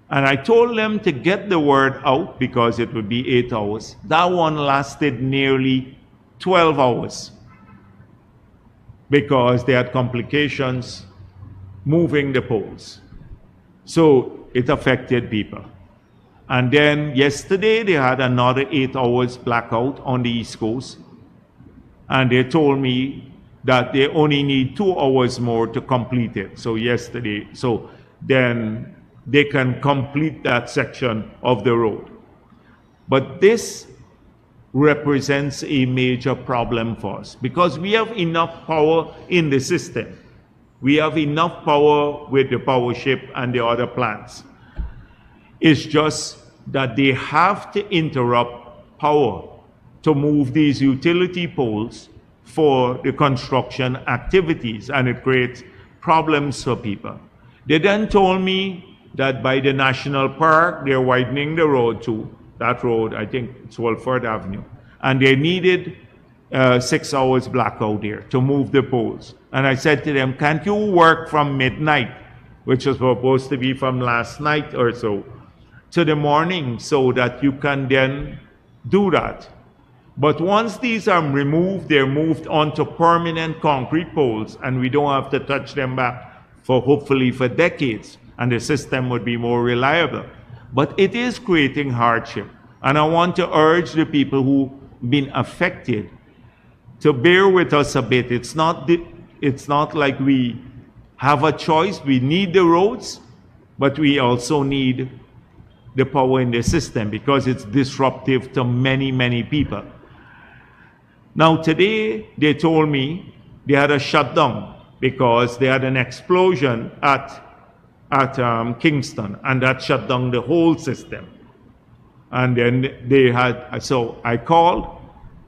And I told them to get the word out because it would be 8 hours. That one lasted nearly 12 hours because they had complications moving the poles. So it affected people. And then yesterday they had another 8 hours blackout on the East Coast. And they told me that they only need 2 hours more to complete it. So yesterday, so then they can complete that section of the road. But this represents a major problem for us because we have enough power in the system. We have enough power with the power ship and the other plants. It's just that they have to interrupt power to move these utility poles for the construction activities, and it creates problems for people. They then told me that by the national park, they're widening the road to that road, I think it's Wolford Avenue. And they needed 6 hours blackout there to move the poles. And I said to them, can't you work from midnight, which was supposed to be from last night or so, to the morning so that you can then do that? But once these are removed, they're moved onto permanent concrete poles, and we don't have to touch them back for hopefully for decades, and the system would be more reliable. But it is creating hardship, and I want to urge the people who've been affected to bear with us a bit. It's not like we have a choice. We need the roads, but we also need the power in the system because it's disruptive to many, many people. Now today, they told me they had a shutdown because they had an explosion at Kingston, and that shut down the whole system. And then they had, so I called,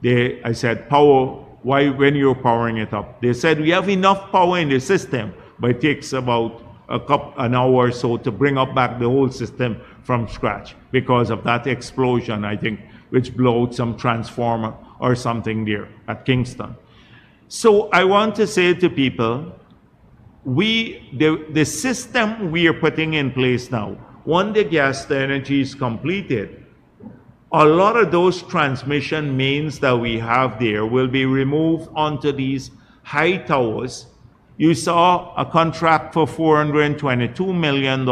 I said, power, why when you're powering it up? They said, we have enough power in the system, but it takes about an hour or so to bring up back the whole system from scratch because of that explosion, I think, which blew out some transformer or something there at Kingston. So I want to say to people, the system we are putting in place now, when the gas to energy is completed, a lot of those transmission mains that we have there will be removed onto these high towers. You saw a contract for $422 million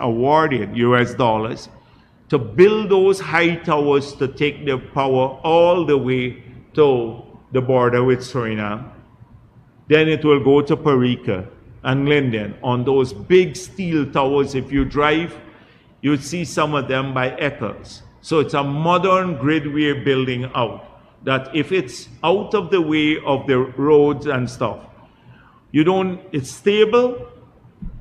awarded, US dollars, to build those high towers to take the power all the way to the border with Suriname. Then it will go to Parika and Linden on those big steel towers. If you drive, you'd see some of them by Eccles. So it's a modern grid we're building out, that if it's out of the way of the roads and stuff, it's stable,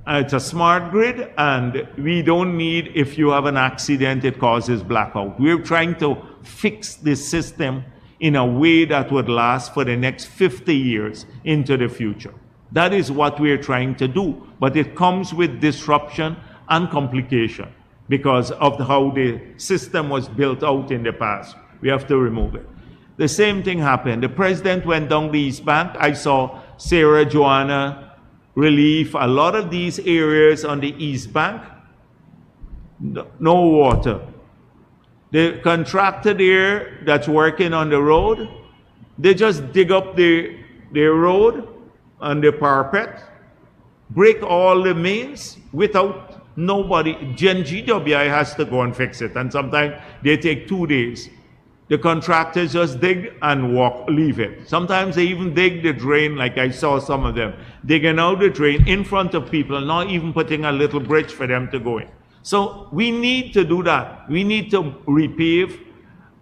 it's a smart grid, and we don't need, if you have an accident, it causes blackout. We're trying to fix this system in a way that would last for the next 50 years into the future. That is what we're trying to do, but it comes with disruption and complication because of how the system was built out in the past. We have to remove it. The same thing happened. The president went down the East Bank. I saw Sarah Joanna Relief, a lot of these areas on the East Bank, no water. The contractor there that's working on the road, they just dig up the road and the parapet, break all the mains without nobody. GWI has to go and fix it, and sometimes they take 2 days. The contractors just dig and leave it. Sometimes they even dig the drain, like I saw some of them, digging out the drain in front of people, not even putting a little bridge for them to go in. So we need to do that. We need to repave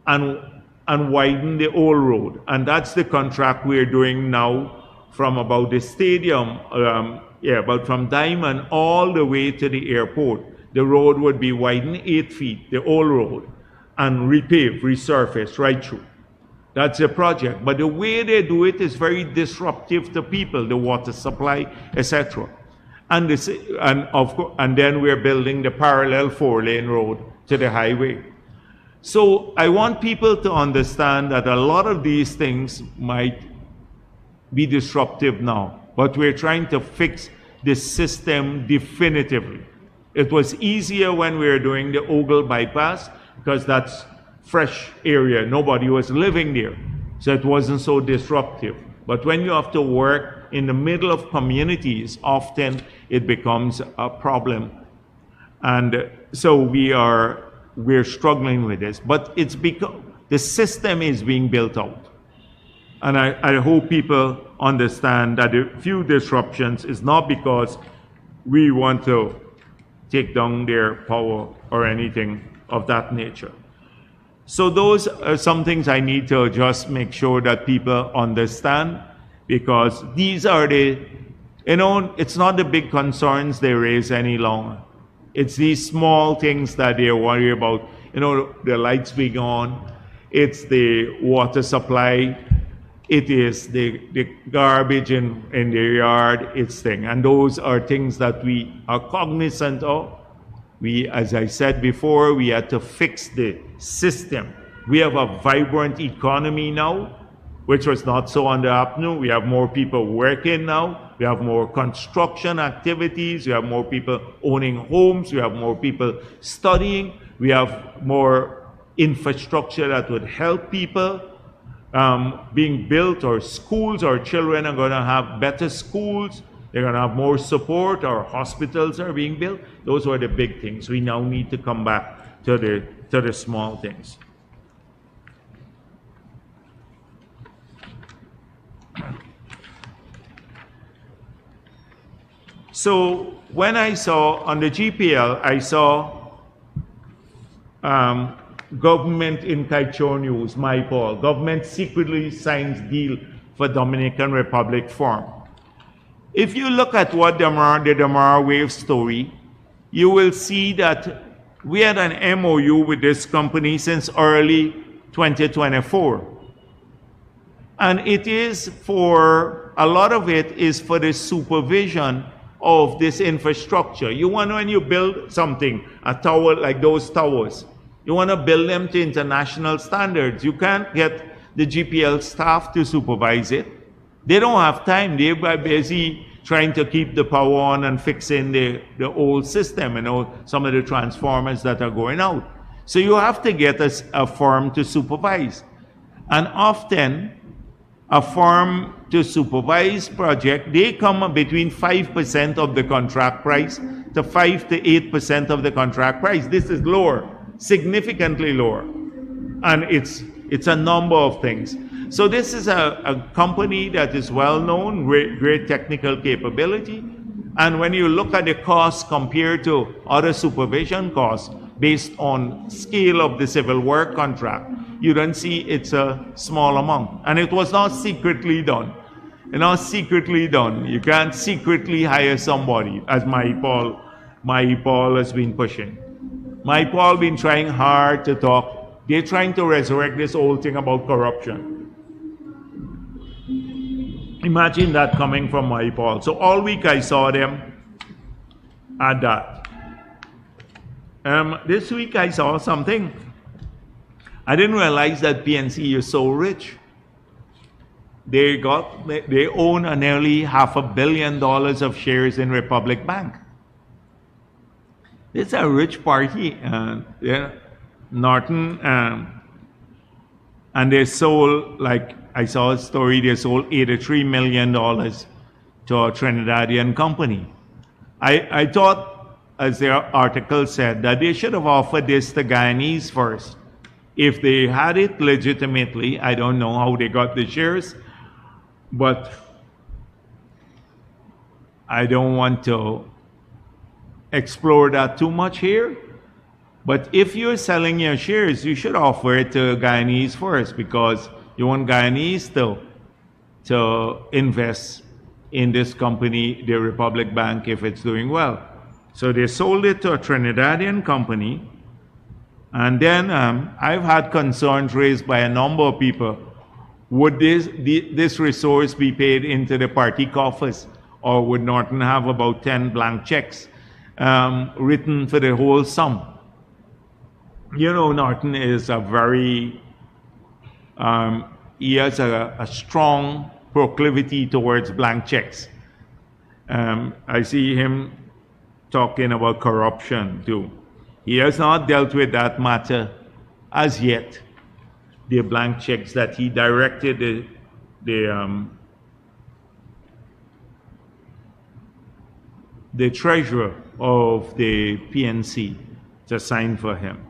and widen the old road. And that's the contract we're doing now from about the stadium, but from Diamond all the way to the airport. The road would be widened 8 feet, the old road, and repave, resurface right through. That's a project. But the way they do it is very disruptive to people, the water supply, etc. And then we're building the parallel 4-lane road to the highway. So I want people to understand that a lot of these things might be disruptive now, but we're trying to fix this system definitively. It was easier when we were doing the Ogle bypass because that's fresh area. Nobody was living there, so it wasn't so disruptive. But when you have to work in the middle of communities, often it becomes a problem. And so we're struggling with this, but it's because the system is being built out. And I hope people understand that a few disruptions is not because we want to take down their power or anything of that nature. So those are some things I need to just make sure that people understand, because these are it's not the big concerns they raise any longer. It's these small things that they worry about. The lights being on, it's the water supply, it is the garbage in the yard, it's thing. And those are things that we are cognizant of, We, as I said before, we had to fix the system. We have a vibrant economy now, which was not so under APNU. We have more people working now. We have more construction activities. We have more people owning homes. We have more people studying. We have more infrastructure that would help people being built, or schools. Our children are going to have better schools. They're going to have more support. Our hospitals are being built. Those were the big things. We now need to come back to the small things. So when I saw on the GPL, I saw government in Kaichor News, MyPaul, government secretly signs deal for Dominican Republic farm. If you look at what the Damara Wave story, you will see that we had an MOU with this company since early 2024. And it is for, a lot of it is for the supervision of this infrastructure. You want to, when you build something, a tower like those towers, you want to build them to international standards. You can't get the GPL staff to supervise it. They don't have time. They're busy trying to keep the power on and fixing the old system and some of the transformers that are going out. So you have to get a firm to supervise. And often, a firm to supervise project, they come between 5% of the contract price to 5 to 8% of the contract price. This is lower, significantly lower. And it's a number of things. So this is a company that is well known, great technical capability. And when you look at the cost compared to other supervision costs based on scale of the civil work contract, you don't see it's a small amount. And it was not secretly done. It's not secretly done. You can't secretly hire somebody, as MyPaul has been pushing. MyPaul been trying hard to talk. They're trying to resurrect this whole thing about corruption. Imagine that coming from MyPaul. So all week I saw them at that. This week I saw something. I didn't realize that PNC is so rich. They own nearly $500 million of shares in Republic Bank. It's a rich party. Norton, and they sold, like I saw a story, they sold $83 million to a Trinidadian company. I thought, as their article said, that they should have offered this to Guyanese first. If they had it legitimately, I don't know how they got the shares, but I don't want to explore that too much here. But if you're selling your shares, you should offer it to Guyanese first, because you want Guyanese to invest in this company, the Republic Bank, if it's doing well. So they sold it to a Trinidadian company. And then I've had concerns raised by a number of people. Would this resource be paid into the party coffers, or would Norton have about 10 blank checks written for the whole sum? You know, Norton is a very, he has a strong proclivity towards blank checks. I see him talking about corruption too. He has not dealt with that matter as yet. The blank checks that he directed the treasurer of the PNC to sign for him.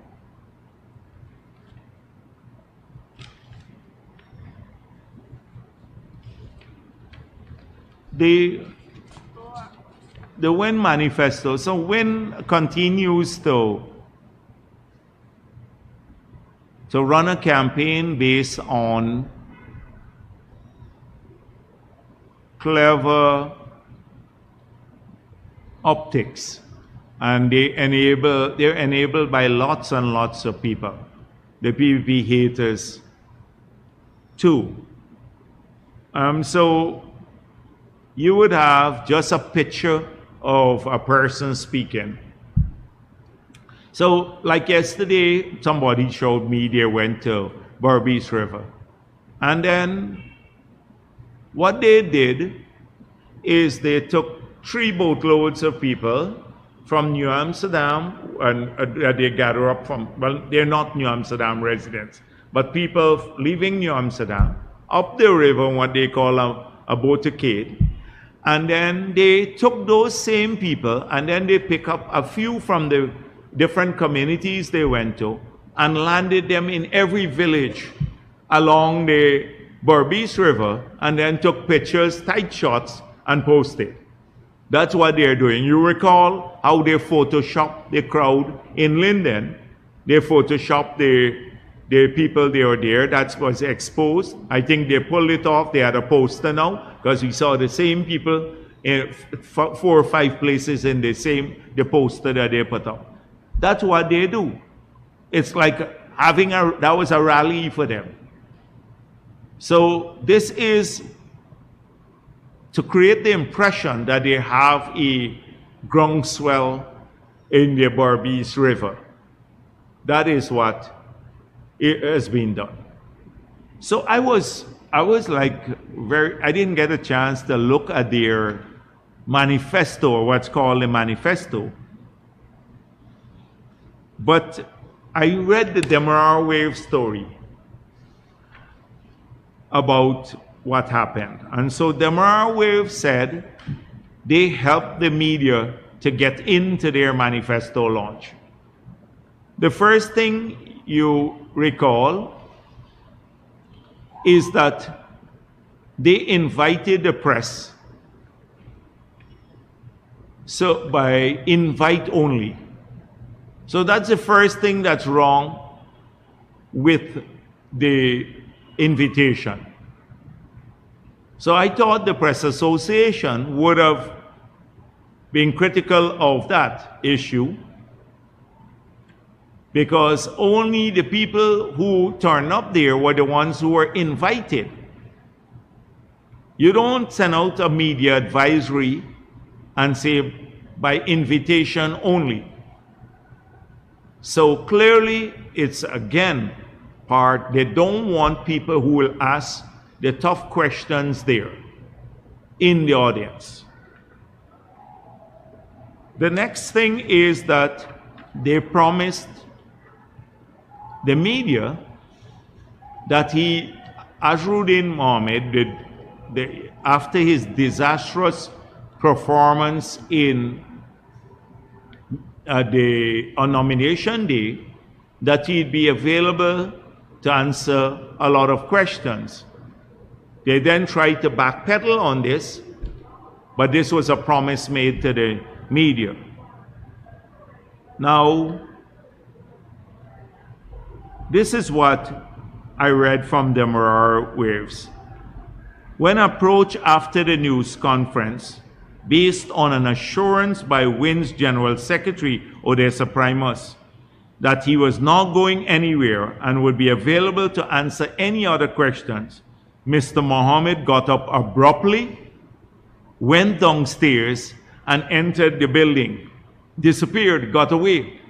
The WIN manifesto. So WIN continues to run a campaign based on clever optics, and they're enabled by lots and lots of people. The PPP haters too. So you would have just a picture of a person speaking, So, like yesterday, somebody showed me they went to Berbice River. And then what they did is they took 3 boatloads of people from New Amsterdam, and they gather up from, well, they're not New Amsterdam residents, but people leaving New Amsterdam, up the river, what they call a motorcade. And then they took those same people, and then they pick up a few from the different communities they went to, and landed them in every village along the Berbice River, and then took pictures, tight shots, and posted. That's what they're doing. You recall how they photoshopped the crowd in Linden. They photoshopped the people they were there. That was exposed. I think they pulled it off. They had a poster now, because we saw the same people in 4 or 5 places in the poster that they put up. That's what they do. It's like that was a rally for them. So this is to create the impression that they have a groundswell in the Berbice River. That is what has been done. So I was like I didn't get a chance to look at their manifesto, or what's called a manifesto. But I read the Demerara Wave story about what happened. And so Demerara Wave said they helped the media to get into their manifesto launch. The first thing you recall is that they invited the press. So by invite only. So that's the first thing that's wrong with the invitation. So I thought the Press Association would have been critical of that issue, because only the people who turned up there were the ones who were invited. You don't send out a media advisory and say by invitation only. So clearly it's again they don't want people who will ask the tough questions there in the audience. The next thing is that they promised the media that Azharuddin Mohammed, after his disastrous performance on nomination day, that he'd be available to answer a lot of questions. They then tried to backpedal on this, but this was a promise made to the media. Now, this is what I read from Demerara Waves. When approached after the news conference, based on an assurance by WIN's General Secretary, Odessa Primus, that he was not going anywhere and would be available to answer any other questions, Mr. Mohammed got up abruptly, went downstairs, and entered the building, disappeared, got away.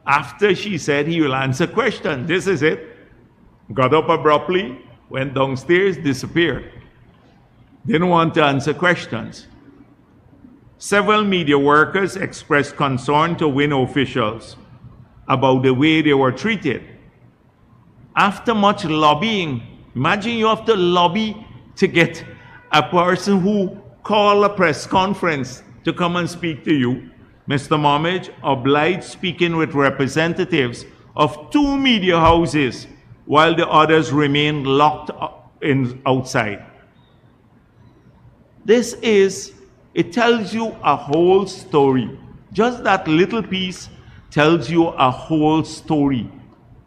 After she said he will answer questions, this is it. Got up abruptly, went downstairs, disappeared. Didn't want to answer questions. Several media workers expressed concern to WIN officials about the way they were treated. After much lobbying, imagine you have to lobby to get a person who called a press conference to come and speak to you. Mr. Mohammed obliged speaking with representatives of 2 media houses while the others remained locked outside. It tells you a whole story. Just that little piece tells you a whole story.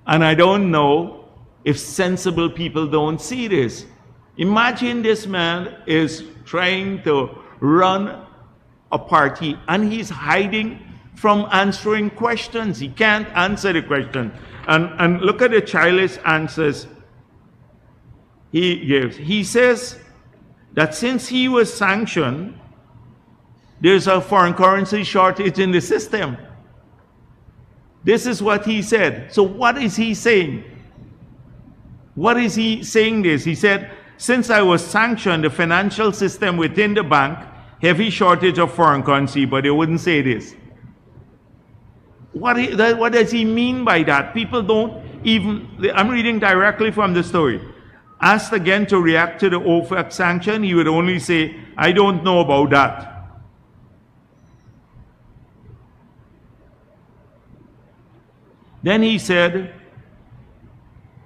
And I don't know if sensible people don't see this. Imagine this man is trying to run a party and he's hiding from answering questions. He can't answer the question. And look at the childish answers he gives. He says that since he was sanctioned, there's a foreign currency shortage in the system. This is what he said. So what is he saying? What is he saying this? He said, since I was sanctioned, the financial system within the bank, heavy shortage of foreign currency, but they wouldn't say this. What does he mean by that? People don't even, I'm reading directly from the story. Asked again to react to the OFAC sanction, he would only say, I don't know about that. Then he said,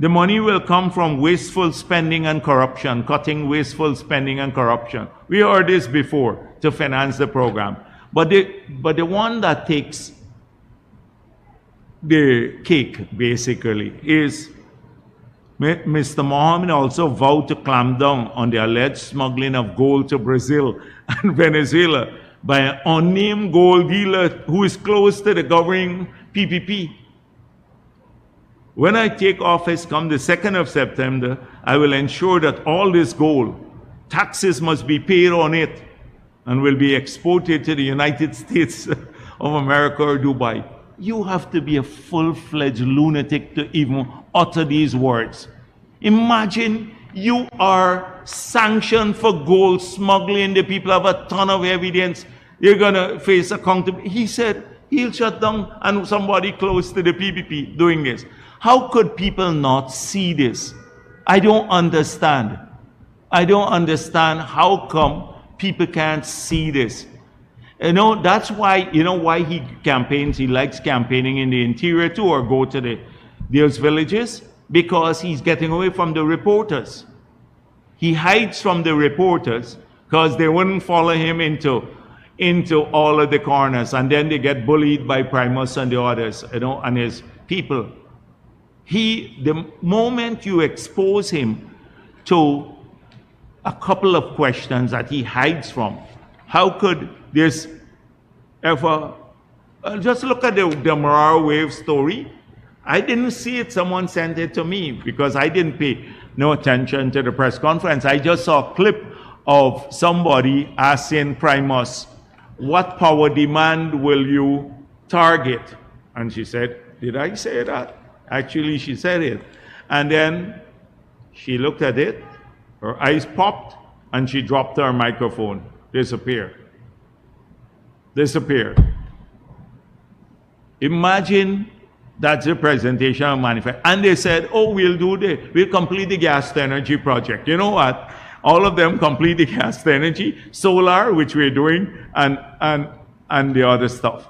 the money will come from wasteful spending and corruption, cutting wasteful spending and corruption. We heard this before to finance the program. But the one that takes the cake, basically, is Mr. Mohammed also vowed to clamp down on the alleged smuggling of gold to Brazil and Venezuela by an unnamed gold dealer who is close to the governing PPP. When I take office come the 2nd of September, I will ensure that all this gold, taxes must be paid on it and will be exported to the United States of America or Dubai. You have to be a full-fledged lunatic to even utter these words. Imagine you are sanctioned for gold smuggling. The people have a ton of evidence. You're going to face accountability. He said he'll shut down and somebody close to the PPP doing this. How could people not see this? I don't understand. I don't understand how come people can't see this. You know, that's why, why he campaigns. He likes campaigning in the interior too, or go to those villages, because he's getting away from the reporters. He hides from the reporters because they wouldn't follow him into all of the corners, and then they get bullied by Primus and the others, and his people. The moment you expose him to a couple of questions that he hides from, how could this ever, just look at the Morale Wave story. I didn't see it, someone sent it to me because I didn't pay no attention to the press conference. I just saw a clip of somebody asking Primus, what power demand will you target? And she said, did I say that? Actually, she said it. And then she looked at it, her eyes popped, and she dropped her microphone. Disappeared. Imagine that's a presentation of manifest. And they said, oh, we'll complete the gas to energy project. You know what? All of them complete the gas to energy, solar, which we're doing, and the other stuff.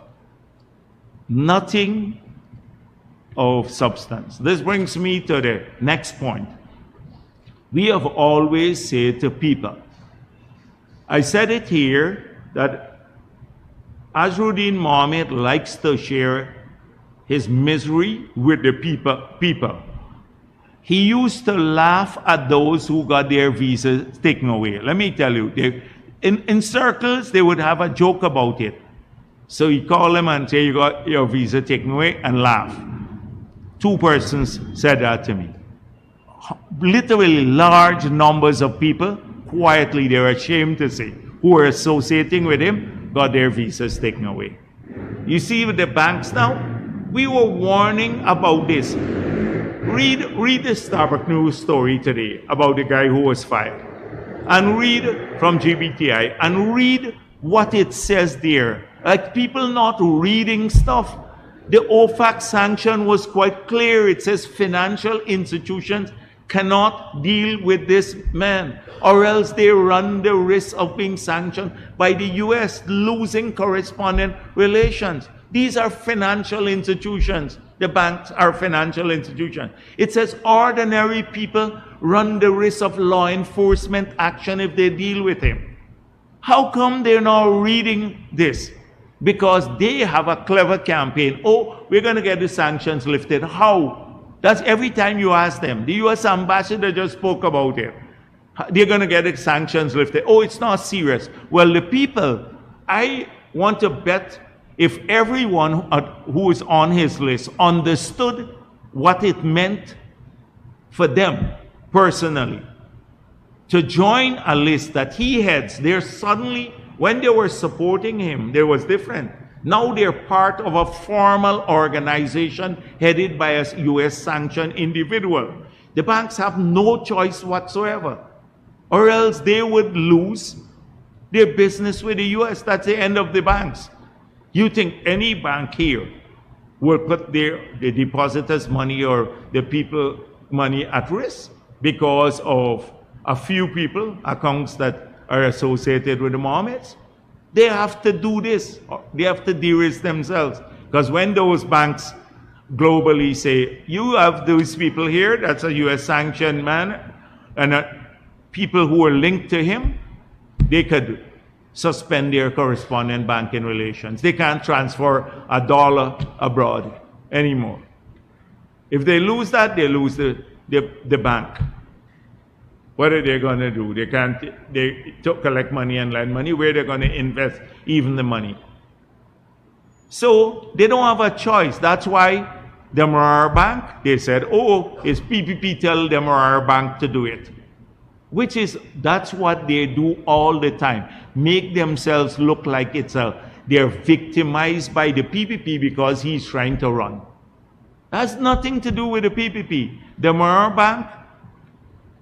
Nothing of substance. This brings me to the next point. We have always said to people, I said it here, that Azruddin Mohammed likes to share his misery with the people. He used to laugh at those who got their visas taken away. Let me tell you, in circles, they would have a joke about it. So he called them and say, you got your visa taken away, and laugh. 2 persons said that to me. Literally large numbers of people, quietly, they're ashamed to say, who were associating with him, got their visas taken away. You see with the banks now, we were warning about this. Read the Starbucks News story today about the guy who was fired. And read from GBTI, and read what it says there. Like, people not reading stuff. The OFAC sanction was quite clear. It says financial institutions cannot deal with this man, or else they run the risk of being sanctioned by the US, losing correspondent relations. These are financial institutions. The banks are financial institutions. It says ordinary people run the risk of law enforcement action if they deal with him. How come they're not reading this? Because they have a clever campaign. Oh, we're going to get the sanctions lifted. How? That's every time you ask them. The US ambassador just spoke about it. They're going to get the sanctions lifted. Oh, it's not serious. Well, the people, I want to bet if everyone who is on his list understood what it meant for them personally to join a list that he heads, there suddenly, when they were supporting him, there was different. Now they're part of a formal organization headed by a US sanctioned individual. The banks have no choice whatsoever, or else they would lose their business with the US. That's the end of the banks. You think any bank here will put the depositors' money or the people money at risk because of a few people, accounts that are associated with the Mohammeds? They have to do this. They have to de-risk themselves. Because when those banks globally say, you have those people here, that's a US sanctioned man, and people who are linked to him, they could suspend their correspondent banking relations. They can't transfer a dollar abroad anymore. If they lose that, they lose the bank. What are they going to do? They can't collect money and lend money. Where they're going to invest even the money? So they don't have a choice. That's why the Marar Bank, they said, oh, it's PPP tell the Marar Bank to do it. That's what they do all the time. Make themselves look like they're victimized by the PPP because he's trying to run. That's nothing to do with the PPP. The Marar Bank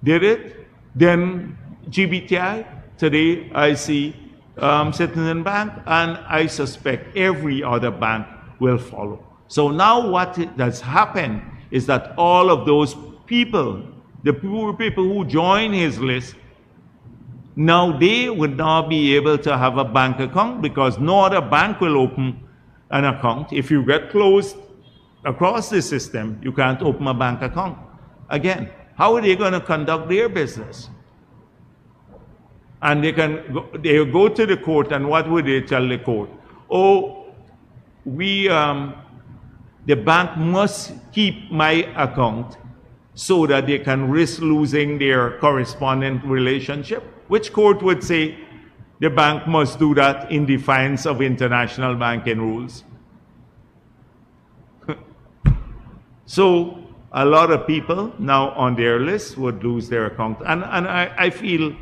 did it. Then GBTI, today I see Citizen Bank, and I suspect every other bank will follow. So now what has happened is that all of those people, the poor people who join his list, now they would not be able to have a bank account because no other bank will open an account. If you get closed across the system, you can't open a bank account again. How are they going to conduct their business? And they go to the court, and what would they tell the court? Oh, the bank must keep my account so that they can risk losing their correspondent relationship. Which court would say the bank must do that in defiance of international banking rules? So a lot of people now on their list would lose their account. And I feel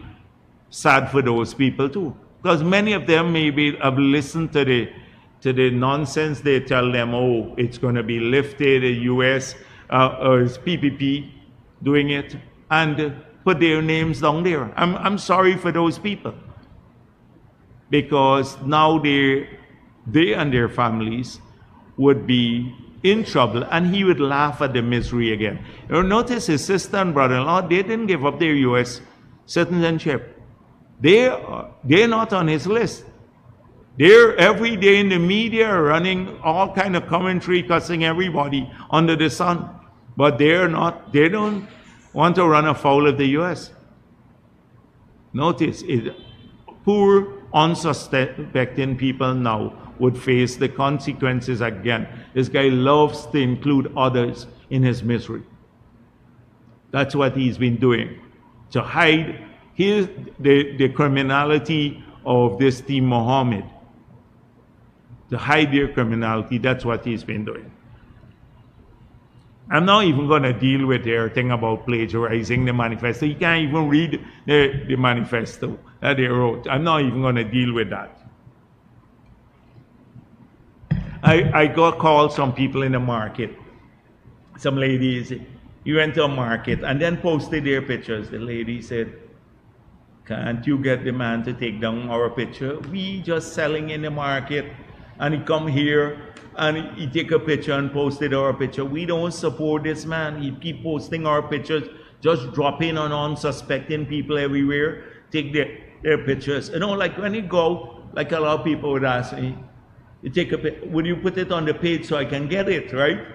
sad for those people too. Because many of them maybe have listened to the nonsense they tell them, oh, it's going to be lifted, the US or it's PPP doing it, and put their names down there. I'm sorry for those people. Because now they and their families would be in trouble, and he would laugh at the misery again. You notice his sister and brother-in-law, they didn't give up their US citizenship. They're not on his list. They're every day in the media running all kind of commentary, cussing everybody under the sun. But they don't want to run afoul of the US. Notice, poor, unsuspecting people now would face the consequences again. This guy loves to include others in his misery. That's what he's been doing, to hide the criminality of this team Mohammed. To hide their criminality, that's what he's been doing. I'm not even going to deal with their thing about plagiarizing the manifesto. You can't even read the manifesto that they wrote. I'm not even going to deal with that. I got called some people in the market. Some ladies, you went to a market and then posted their pictures. The lady said, can't you get the man to take down our picture? We just selling in the market, and he come here and he take a picture and posted our picture. We don't support this man. He keep posting our pictures, just dropping on unsuspecting people everywhere, take their pictures. You know, like when you go, like a lot of people would ask me, you take a would you put it on the page so I can get it, right?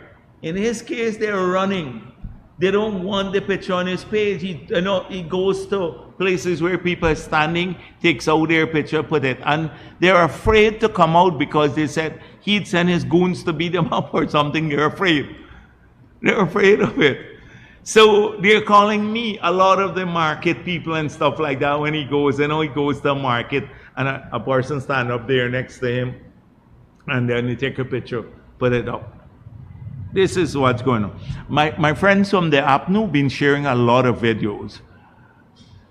In his case, they're running. They don't want the picture on his page. He goes to places where people are standing, takes out their picture, put it. And they're afraid to come out because they said he'd send his goons to beat them up or something. They're afraid. They're afraid of it. So they're calling me, a lot of the market people and stuff like that, when he goes, he goes to the market and a person stand up there next to him and then they take a picture, put it up. This is what's going on. My friends from the APNU been sharing a lot of videos.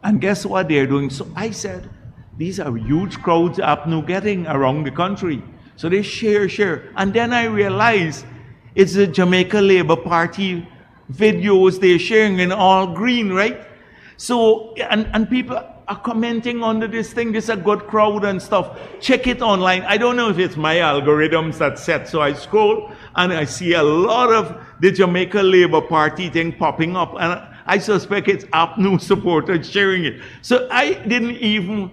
And guess what they're doing? So I said, these are huge crowds APNU getting around the country. So they share. And then I realized it's the Jamaica Labour Party videos they're sharing in all green, right? So, and people are commenting under this thing, this is a good crowd and stuff. Check it online. I don't know if it's my algorithms that set, so I scroll and I see a lot of the Jamaica Labour Party thing popping up, and I suspect it's APNU supporters sharing it. So I didn't even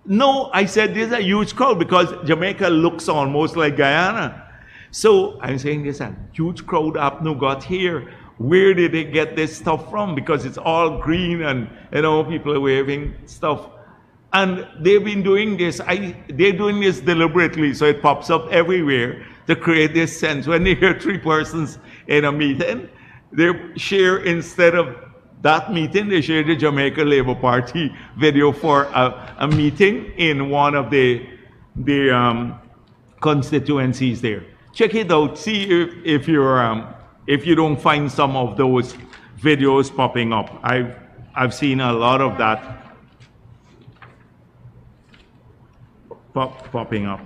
know. I said there's a huge crowd because Jamaica looks almost like Guyana. So I'm saying there's a huge crowd APNU got here. Where did they get this stuff from? Because it's all green and, you know, people are waving stuff. And they've been doing this. They're doing this deliberately, so it pops up everywhere to create this sense. When they hear 3 persons in a meeting, they share, instead of that meeting, they share the Jamaica Labour Party video for a meeting in one of the constituencies there. Check it out. See if you don't find some of those videos popping up. I've seen a lot of that popping up.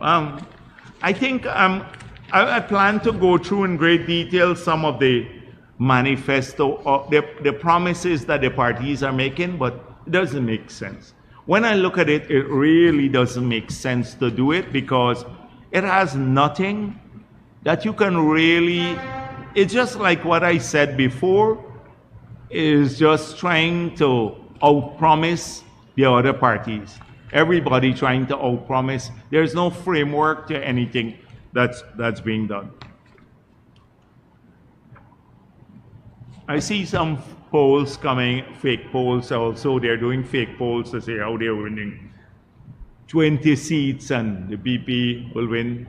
I think I plan to go through in great detail some of the manifesto, or the promises that the parties are making, but it doesn't make sense. When I look at it, it really doesn't make sense to do it because it has nothing that you can really. It's just like what I said before, is just trying to outpromise the other parties. Everybody trying to outpromise. There's no framework to anything that's being done. I see some polls coming, fake polls also. They're doing fake polls to say how they're winning 20 seats and the BP will win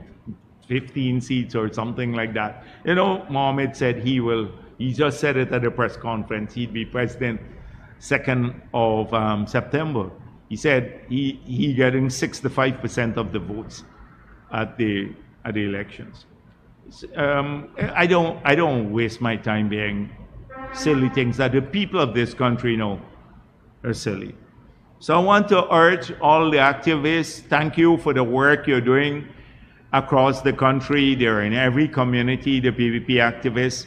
15 seats or something like that. You know, Mohammed said he just said it at a press conference, he'd be president 2nd of September. He said he getting 65% of the votes at the elections. I don't waste my time being silly things that the people of this country know are silly. So I want to urge all the activists, thank you for the work you're doing across the country. They're in every community, the PVP activists.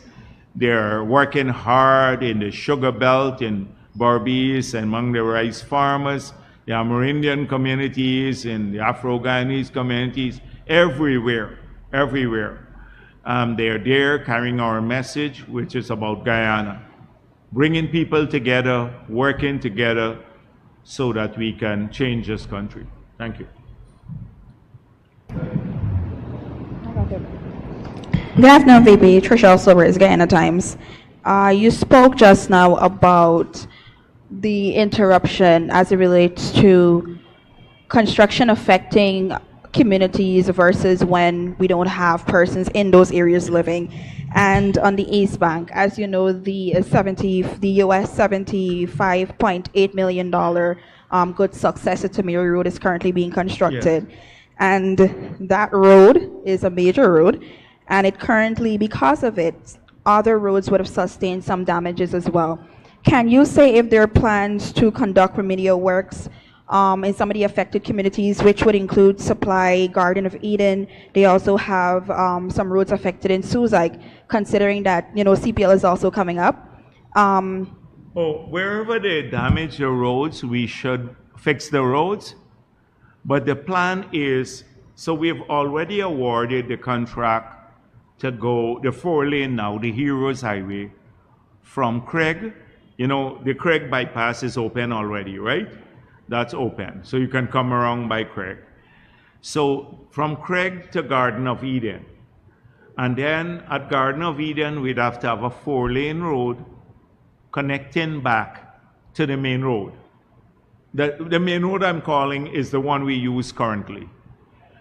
They're working hard in the sugar belt, in Barbies, and among the rice farmers, the Amerindian communities, and the Afro-Guyanese communities, everywhere. They're there carrying our message, which is about Guyana. Bringing people together, working together, so that we can change this country. Thank you. Good afternoon, VP. Tricia Silvers, Guyana Times. You spoke just now about the interruption as it relates to construction affecting communities versus when we don't have persons in those areas living. And on the East Bank, as you know, the US $75.8 million good successor to Mary Road is currently being constructed. Yes. And that road is a major road. And it currently, because of it, other roads would have sustained some damages as well. Can you say if there are plans to conduct remedial works in some of the affected communities, which would include Supply, Garden of Eden? They also have some roads affected in Suzaik, considering that, you know, CPL is also coming up. Wherever they damage the roads, we should fix the roads. But the plan is, so we've already awarded the contract to go the 4-lane now, the Heroes Highway, from Craig. You know, the Craig bypass is open already, right? That's open. So you can come around by Craig. So from Craig to Garden of Eden. And then at Garden of Eden, we'd have to have a 4-lane road connecting back to the main road. The main road I'm calling is the one we use currently.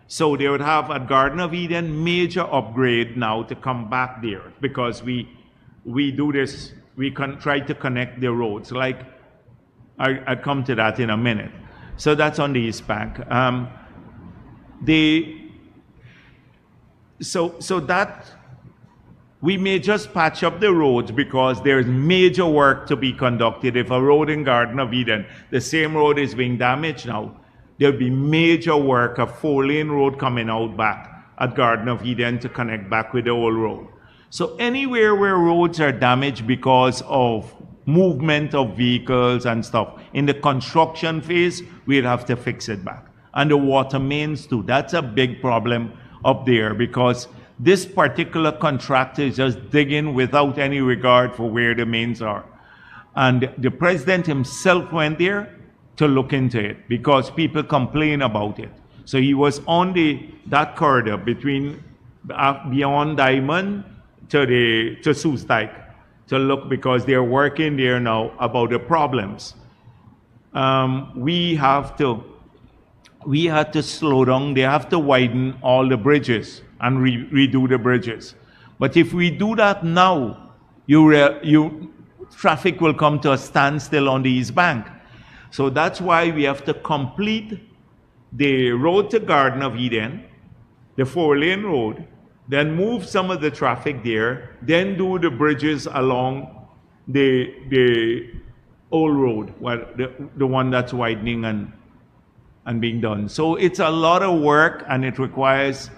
So they would have at Garden of Eden major upgrade now to come back there, because we do this, we can try to connect the roads. Like I'll come to that in a minute. So that's on the East Bank. So that we may just patch up the roads because there's major work to be conducted. If a road in Garden of Eden, the same road is being damaged now, there'll be major work, a 4-lane road coming out back at Garden of Eden to connect back with the old road. So anywhere where roads are damaged because of movement of vehicles and stuff, in the construction phase, we'll have to fix it back. And the water mains too. That's a big problem up there because this particular contractor is just digging without any regard for where the mains are. And the president himself went there to look into it because people complain about it. So he was on that corridor between beyond Diamond to Soesdijk to look because they're working there now about the problems. We had to slow down. They have to widen all the bridges and redo the bridges. But if we do that now, traffic will come to a standstill on the East Bank. So that's why we have to complete the road to Garden of Eden, the 4-lane road, then move some of the traffic there, then do the bridges along the old road, the one that's widening and being done. So it's a lot of work and it requires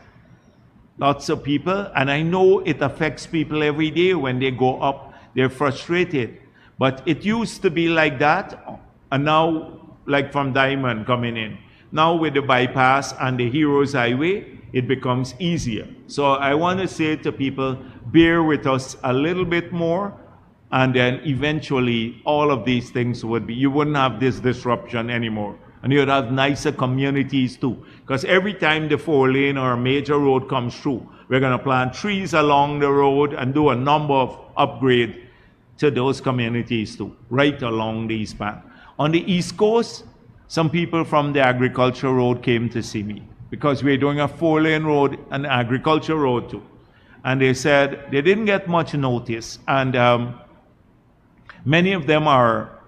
lots of people. And I know it affects people every day when they go up, they're frustrated. But it used to be like that, and now, like from Diamond coming in. Now with the bypass and the Heroes Highway, it becomes easier. So I want to say to people, bear with us a little bit more, and then eventually all of these things you wouldn't have this disruption anymore. And you'd have nicer communities too. Because every time the 4-lane or a major road comes through, we're going to plant trees along the road and do a number of upgrades to those communities too, right along the East Bank. On the East Coast, some people from the agriculture road came to see me because we're doing a 4-lane road and agriculture road too. And they said they didn't get much notice, and many of them are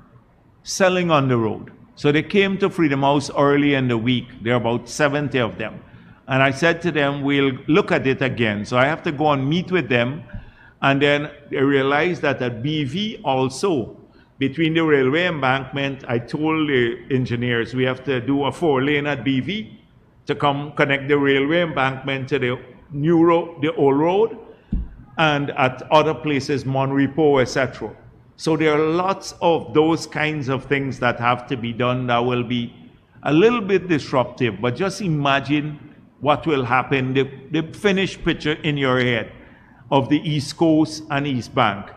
selling on the road. So they came to Freedom House early in the week. There are about 70 of them. And I said to them, we'll look at it again. So I have to go and meet with them. And then they realized that at BV also, between the railway embankment, I told the engineers we have to do a 4-lane at BV to connect the railway embankment to the new road, the old road, and at other places, Monrepo, etc. So there are lots of those kinds of things that have to be done that will be a little bit disruptive, but just imagine what will happen, the finished picture in your head of the East Coast and East Bank.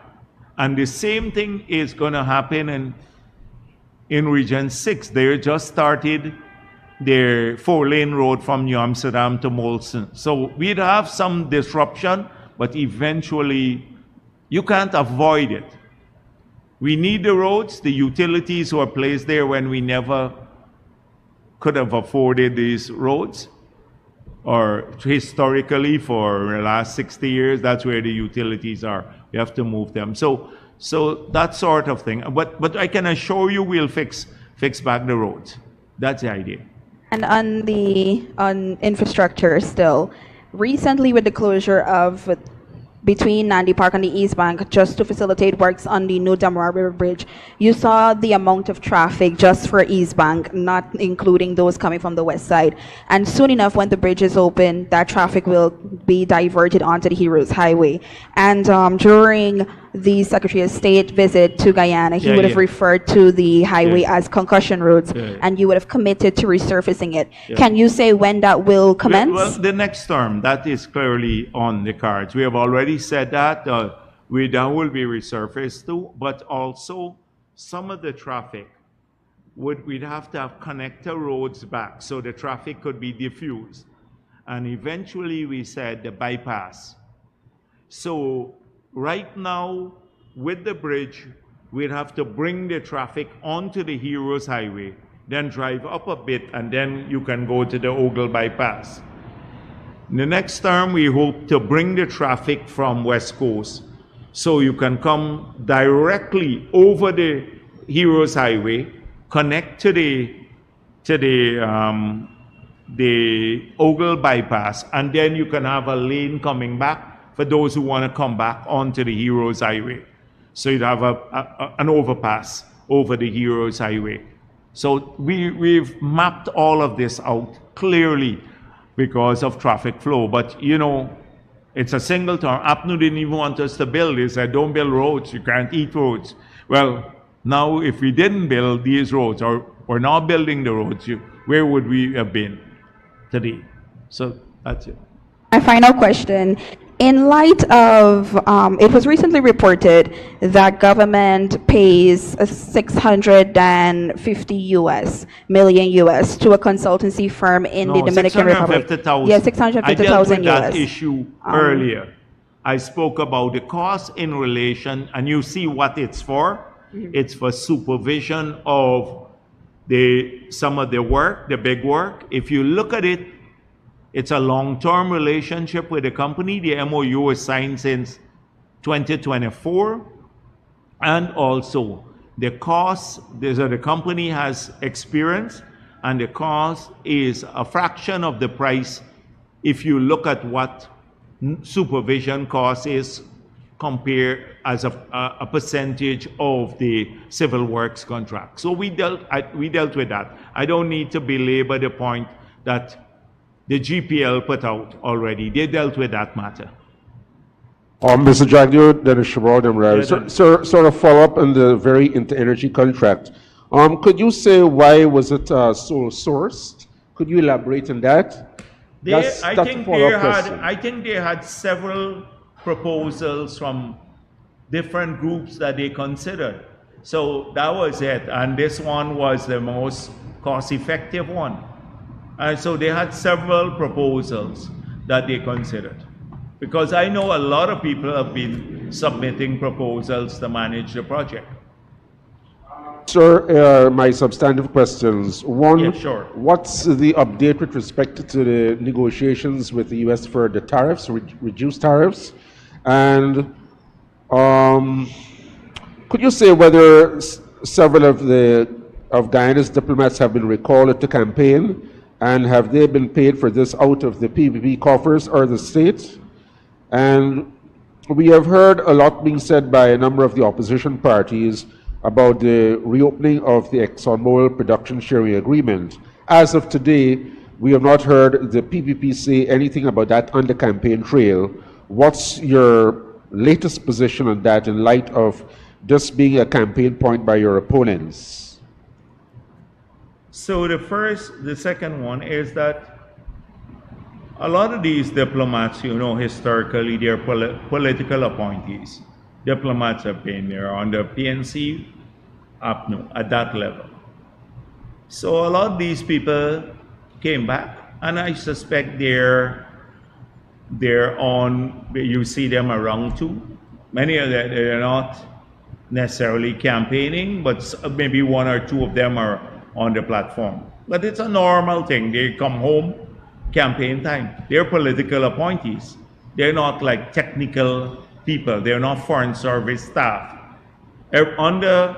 And the same thing is going to happen in Region 6. They just started their 4-lane road from New Amsterdam to Molson. So we'd have some disruption, but eventually you can't avoid it. We need the roads. The utilities were placed there when we never could have afforded these roads. Or historically, for the last 60 years, that's where the utilities are. We have to move them. So that sort of thing. But I can assure you we'll fix back the roads. That's the idea. And on infrastructure still, recently with the closure of between Nandi Park and the East Bank, just to facilitate works on the new Damara River Bridge, you saw the amount of traffic just for East Bank, not including those coming from the west side. And soon enough, when the bridge is open, that traffic will be diverted onto the Heroes Highway. And during the Secretary of State visit to Guyana, he would have referred to the highway as concussion roads, and you would have committed to resurfacing it. Can you say when that will commence? Well, the next term, that is clearly on the cards. We have already said that. That will be resurfaced too, but also some of the traffic we'd have to have connector roads back so the traffic could be diffused. And eventually we said the bypass. So right now, with the bridge, we'd have to bring the traffic onto the Heroes Highway, then drive up a bit, and then you can go to the Ogle bypass. In the next term, we hope to bring the traffic from West Coast, so you can come directly over the Heroes Highway, connect to the Ogle bypass, and then you can have a lane coming back for those who want to come back onto the Heroes Highway. So you'd have an overpass over the Heroes Highway. So we've mapped all of this out clearly. because of traffic flow. But you know, it's a single term. APNU didn't even want us to build. They said, don't build roads, you can't eat roads. Well, now if we didn't build these roads, or we're not building the roads, where would we have been today? So that's it. My final question. In light of, it was recently reported that government pays 650 million US to a consultancy firm in the Dominican Republic. 650,000. Yeah, 650,000 US. I dealt with that issue earlier. I spoke about the cost in relation, and you see what it's for. It's for supervision of some of the work, the big work. If you look at it, it's a long-term relationship with the company. The MOU was signed since 2024. And also, the cost, the company has experience, and the cost is a fraction of the price if you look at what supervision cost is compared as a percentage of the civil works contract. So we dealt with that. I don't need to belabor the point that the GPL put out already. They dealt with that matter. Mr. Jagdeo, Dennis Shabal, sort of follow up on the very inter-energy contract. Could you say why was it sole sourced? Could you elaborate on that? I think they had several proposals from different groups that they considered. So that was it, and this one was the most cost-effective one. And so they had several proposals that they considered. Because I know a lot of people have been submitting proposals to manage the project. Sir, my substantive questions. One, yeah, sure. What's the update with respect to the negotiations with the U.S. for the tariffs, reduced tariffs? And could you say whether several of Guyana's diplomats have been recalled at the campaign? And have they been paid for this out of the PPP coffers or the state? And we have heard a lot being said by a number of the opposition parties about the reopening of the ExxonMobil production sharing agreement. As of today, we have not heard the PPP say anything about that on the campaign trail. What's your latest position on that in light of this being a campaign point by your opponents? So the second one is that a lot of these diplomats, you know, historically, they're political appointees. Diplomats have been there under PNC, APNU, at that level. So a lot of these people came back, and I suspect they're on, you see them around too. Many of them, they're not necessarily campaigning, but maybe one or two of them are on the platform. But it's a normal thing. They come home, campaign time. They're political appointees. They're not like technical people. They're not foreign service staff. Under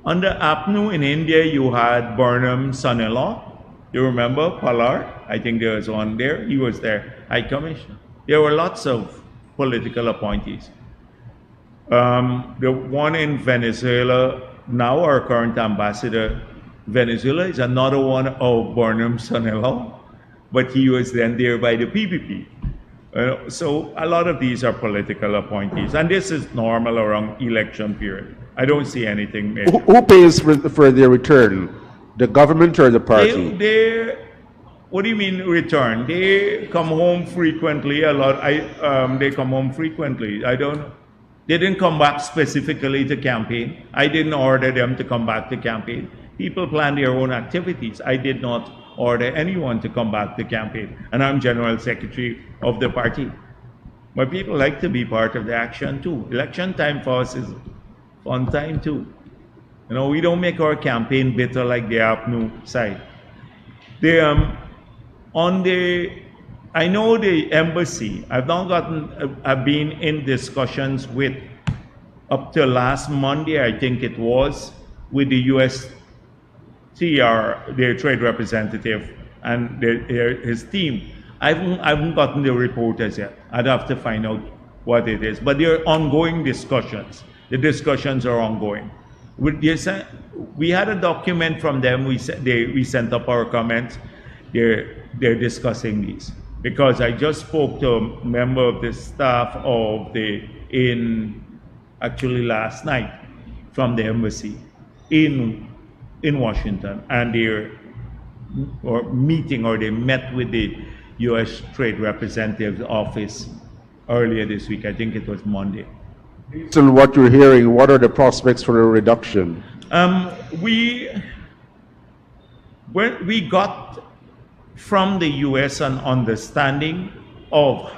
APNU in India, you had Burnham's son-in-law. You remember Palar? I think there was one there. He was there, High Commissioner. There were lots of political appointees. The one in Venezuela, now our current ambassador, Venezuela, is another one of Burnham's son-in-law, but he was then there by the PPP. So a lot of these are political appointees, and this is normal around election period. I don't see anything major. Who pays for their return? The government or the party? What do you mean return? They come home frequently. They come home frequently. They didn't come back specifically to campaign. I didn't order them to come back to campaign. People plan their own activities. I did not order anyone to come back to campaign. And I'm General Secretary of the party. But people like to be part of the action too. Election time for us is fun time too. You know, we don't make our campaign bitter like the APNU side. I know the embassy. I've been in discussions with, up to last Monday, I think it was, with the USTR, their trade representative, and his team. I haven't gotten the report as yet. I'd have to find out what it is. But there are ongoing discussions. The discussions are ongoing. We had a document from them. We sent up our comments. they're discussing these. Because I just spoke to a member of the staff actually last night from the embassy in Washington, and they met with the U.S. Trade Representative's office earlier this week. I think it was Monday. Based on what you're hearing, what are the prospects for a reduction? We got from the U.S. an understanding of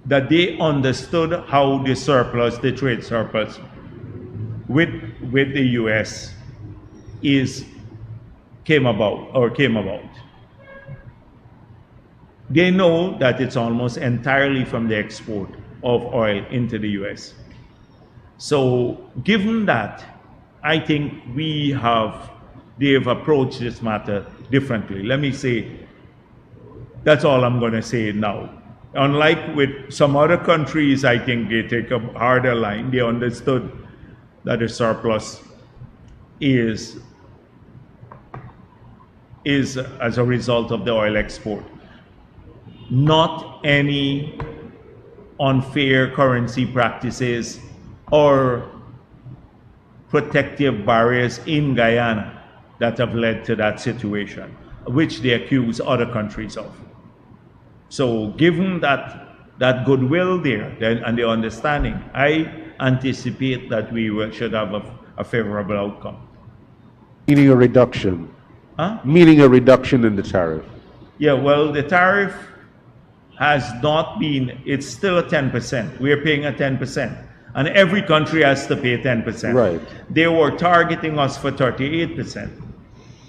that they understood how the trade surplus with the U.S. came about. They know that it's almost entirely from the export of oil into the U.S. So given that, I think they've approached this matter differently. Let me say, that's all I'm going to say now. Unlike with some other countries, I think they take a harder line. They understood that the surplus is as a result of the oil export. Not any unfair currency practices or protective barriers in Guyana that have led to that situation, which they accuse other countries of. So given that goodwill there and the understanding, I anticipate that we should have a favorable outcome. Meaning a reduction. Huh? Meaning a reduction in the tariff. Yeah, well, the tariff has not been, it's still a 10%. We're paying a 10%. And every country has to pay 10%. Right. They were targeting us for 38%,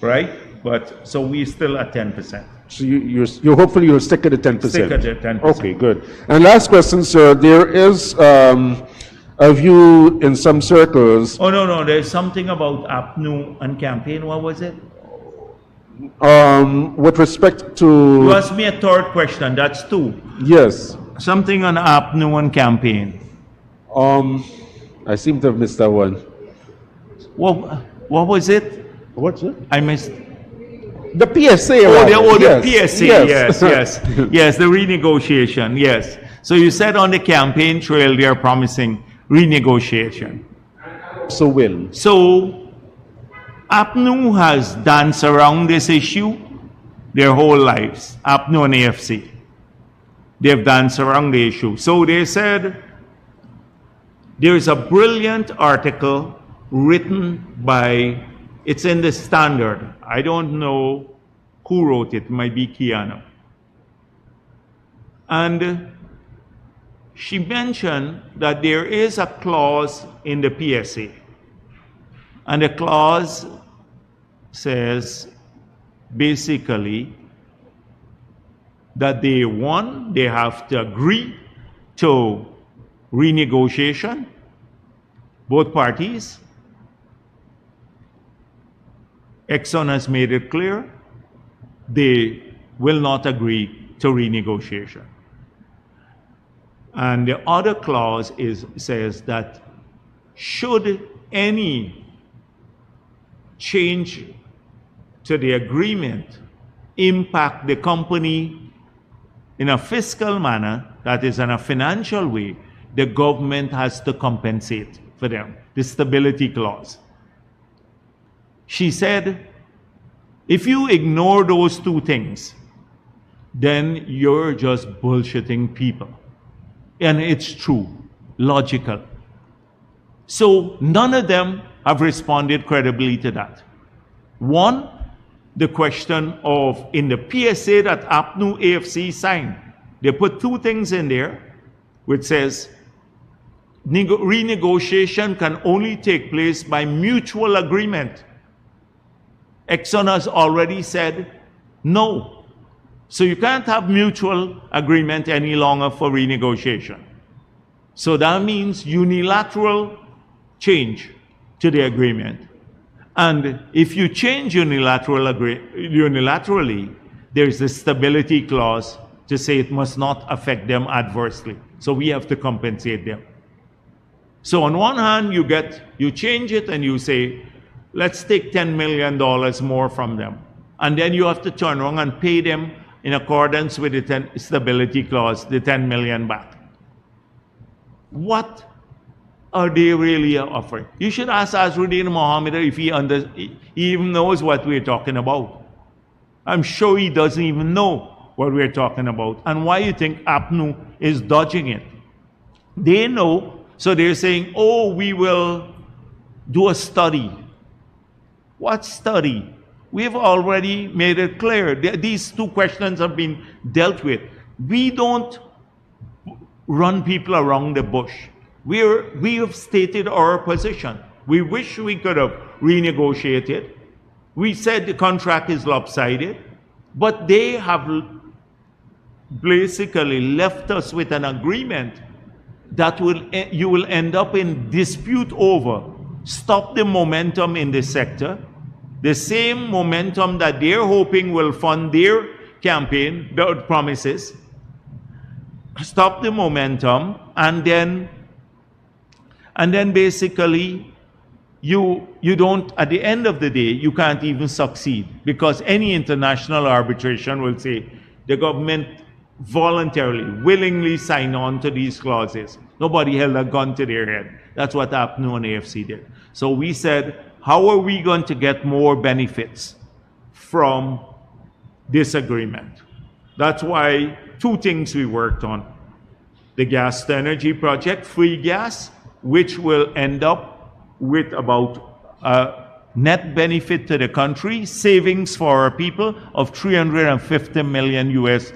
right? But so we're still at 10%. So you're hopefully you'll stick at the 10%. Stick at the 10%. Okay, good. And last question, sir. There is a view in some circles. Oh, no, there's something about APNU and campaign. What was it? With respect to... You asked me a third question. That's two. Yes. Something on APNU and campaign. I seem to have missed that one. What was it? What's it? I missed. The PSA. The PSA. Yes, the renegotiation. Yes. So you said on the campaign trail they are promising renegotiation. So will. So APNU has danced around this issue their whole lives. APNU and AFC. They've danced around the issue. So they said there is a brilliant article written by, it's in the Standard. I don't know who wrote it. It might be Keanu. And she mentioned that there is a clause in the PSA. And the clause says basically that they have to agree to renegotiation, both parties. Exxon has made it clear they will not agree to renegotiation. And the other clause says that should any change to the agreement impact the company in a fiscal manner, that is in a financial way, the government has to compensate for them, the stability clause. She said, if you ignore those two things, then you're just bullshitting people. And it's true, logical. So none of them have responded credibly to that. One, the question of, in the PSA that APNU AFC signed, they put two things in there, which says, renegotiation can only take place by mutual agreement. Exxon has already said no. So you can't have mutual agreement any longer for renegotiation. So that means unilateral change to the agreement. And if you change unilaterally, there's a stability clause to say it must not affect them adversely. So we have to compensate them. So on one hand, you change it and you say, let's take $10 million more from them. and then you have to turn around and pay them in accordance with the stability clause, the 10 million back. What are they really offering? You should ask Azruddin Mohammed if he even knows what we're talking about. I'm sure he doesn't even know what we're talking about. And why you think APNU is dodging it? They know, so they're saying, oh, we will do a study. What study? We've already made it clear. These two questions have been dealt with. We don't run people around the bush. We have stated our position. We wish we could have renegotiated. We said the contract is lopsided, but they have basically left us with an agreement that you will end up in dispute over. Stop the momentum in the sector, the same momentum that they're hoping will fund their campaign, their promises. Stop the momentum, and then basically you don't, at the end of the day, you can't even succeed, because any international arbitration will say the government voluntarily, willingly sign on to these clauses. Nobody held a gun to their head. That's what APNU and AFC did. So we said, how are we going to get more benefits from this agreement? That's why two things we worked on. The gas to energy project, free gas, which will end up with about net benefit to the country, savings for our people of $350 million US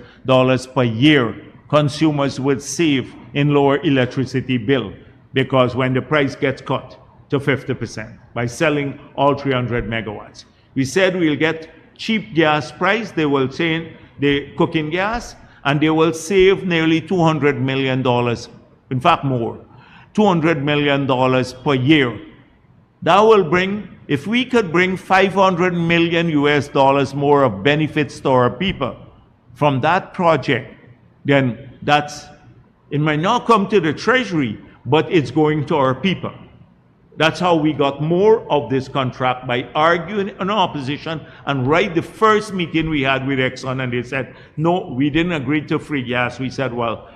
per year. Consumers would save in lower electricity bill, because when the price gets cut to 50% by selling all 300 megawatts. We said we'll get cheap gas price, they will change the cooking gas, and they will save nearly $200 million, in fact more, $200 million per year. That will bring, if we could bring $500 million US more of benefits to our people from that project, then it might not come to the Treasury, but it's going to our people. That's how we got more of this contract, by arguing in opposition. And right the first meeting we had with Exxon, and they said, no, we didn't agree to free gas. We said, well,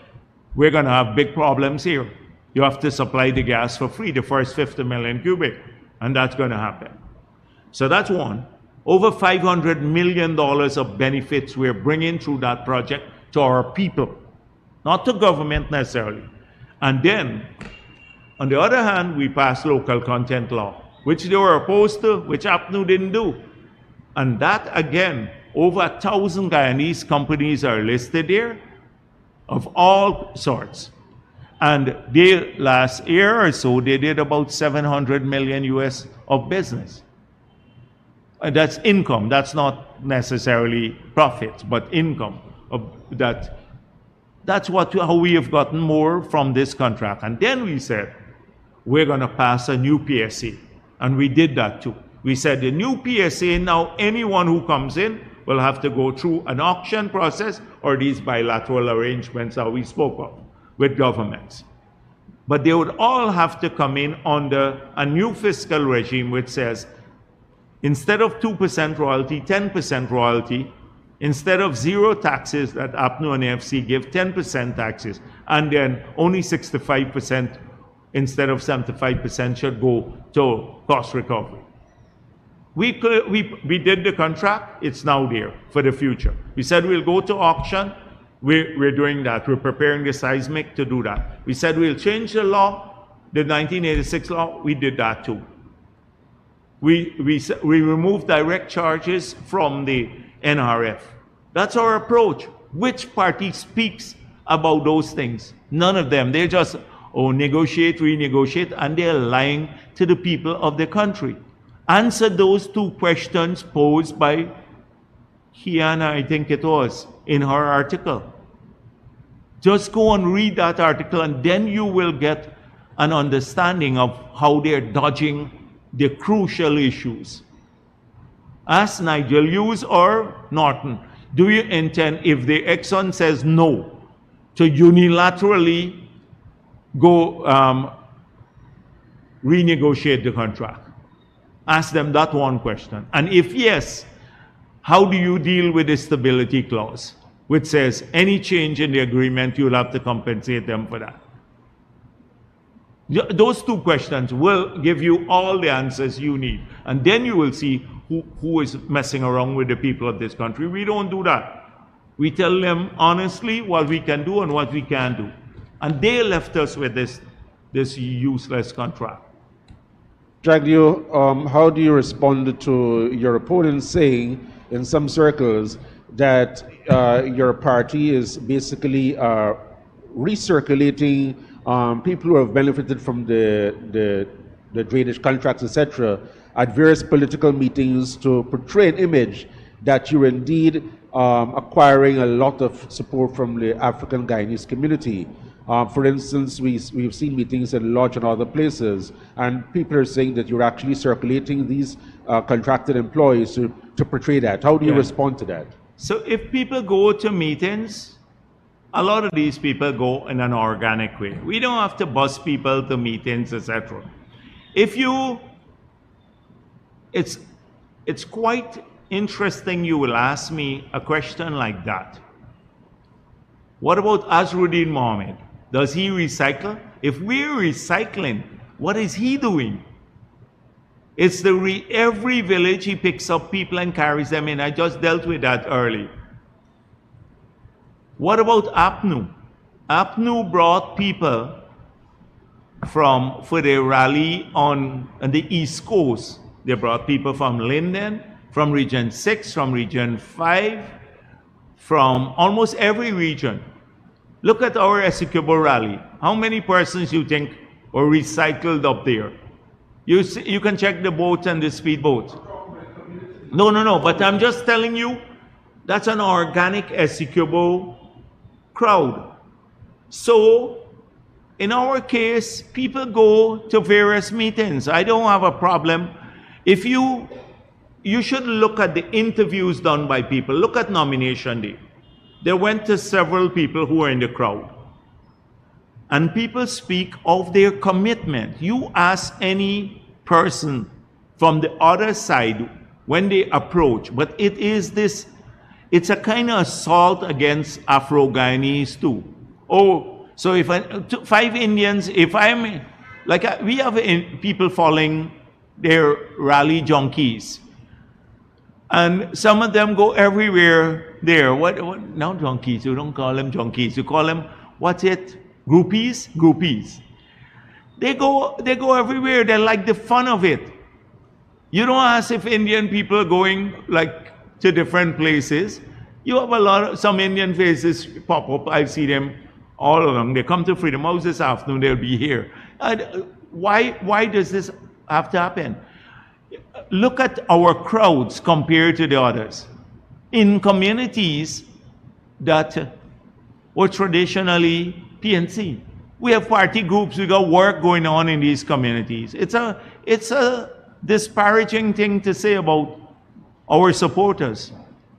we're going to have big problems here. You have to supply the gas for free, the first 50 million cubic, and that's going to happen. So that's one. Over $500 million of benefits we're bringing through that project to our people, not to government necessarily. And then, on the other hand, we passed local content law, which they were opposed to, which APNU didn't do. And that, again, over 1,000 Guyanese companies are listed there, of all sorts. And they, last year or so, they did about 700 million US of business. And that's income. That's not necessarily profits, but income. That's how we have gotten more from this contract. And then we said, we're going to pass a new PSA. And we did that too. We said the new PSA, now anyone who comes in will have to go through an auction process or these bilateral arrangements that we spoke of with governments. But they would all have to come in under a new fiscal regime which says, instead of 2% royalty, 10% royalty, instead of zero taxes that APNU and AFC give, 10% taxes, and then only 65% instead of 75% should go to cost recovery. We did the contract, it's now there for the future. We said we'll go to auction, we're doing that. We're preparing the seismic to do that. We said we'll change the law, the 1986 law, we did that too. We removed direct charges from the NRF. That's our approach. Which party speaks about those things? None of them. They just, negotiate, renegotiate, and they're lying to the people of the country. Answer those two questions posed by Kiana, I think it was, in her article. Just go and read that article, and then you will get an understanding of how they're dodging the crucial issues. Ask Nigel Hughes or Norton, do you intend, if the Exxon says no, to unilaterally go renegotiate the contract? Ask them that one question. And if yes, how do you deal with the stability clause, which says any change in the agreement, you'll have to compensate them for that? Those two questions will give you all the answers you need. And then you will see who is messing around with the people of this country. We don't do that. We tell them honestly what we can do and what we can't do. And they left us with this useless contract. Jagdeo, how do you respond to your opponents saying in some circles that your party is basically recirculating people who have benefited from the drainage contracts, etc., at various political meetings to portray an image that you're indeed acquiring a lot of support from the African Guyanese community? For instance, we've seen meetings in Lodge and other places, and people are saying that you're actually circulating these contracted employees to portray that. How do you respond to that? So if people go to meetings, a lot of these people go in an organic way. We don't have to bus people to meetings, etc. It's quite interesting you will ask me a question like that. What about Azruddin Mohammed? Does he recycle? If we're recycling, what is he doing? It's every village he picks up people and carries them in. I just dealt with that early. What about APNU? APNU brought people for their rally on the East Coast. They brought people from Linden, from Region 6, from Region 5, from almost every region. Look at our Essequibo rally. How many persons you think were recycled up there? You can check the boats and the speedboats. No, but I'm just telling you, that's an organic Essequibo crowd. So, in our case, people go to various meetings. I don't have a problem. If you should look at the interviews done by people. Look at nomination day. They went to several people who were in the crowd. And people speak of their commitment. You ask any person from the other side when they approach, but it's a kind of assault against Afro-Guyanese too. Oh, so if 5 Indians, we have people following their rally junkies. And some of them go everywhere there. What now junkies? You don't call them junkies. You call them, what's it? Groupies? Groupies. They go everywhere. They like the fun of it. You don't ask if Indian people are going to different places. You have some Indian faces pop up. I see them all along. They come to Freedom House this afternoon. They'll be here. Why does this have to happen? Look at our crowds compared to the others. In communities that were traditionally PNC, we have party groups, we got work going on in these communities. It's a disparaging thing to say about our supporters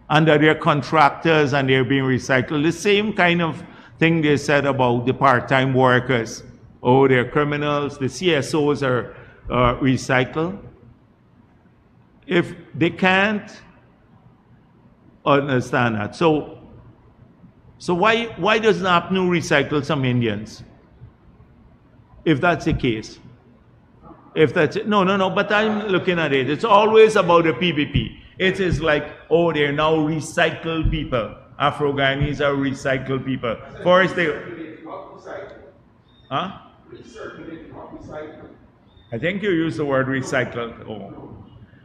and that they're contractors and they're being recycled. The same kind of thing they said about the part-time workers. Oh, they're criminals, the CSOs are recycled. If they can't understand that. So why doesn't APNU recycle some Indians? If that's the case. If that's it. No, but I'm looking at it. It's always about the PPP. It is like, oh, they're now recycled people. Afro-Guyanese are recycled people. First they... Huh? I think you used the word recycled. Oh.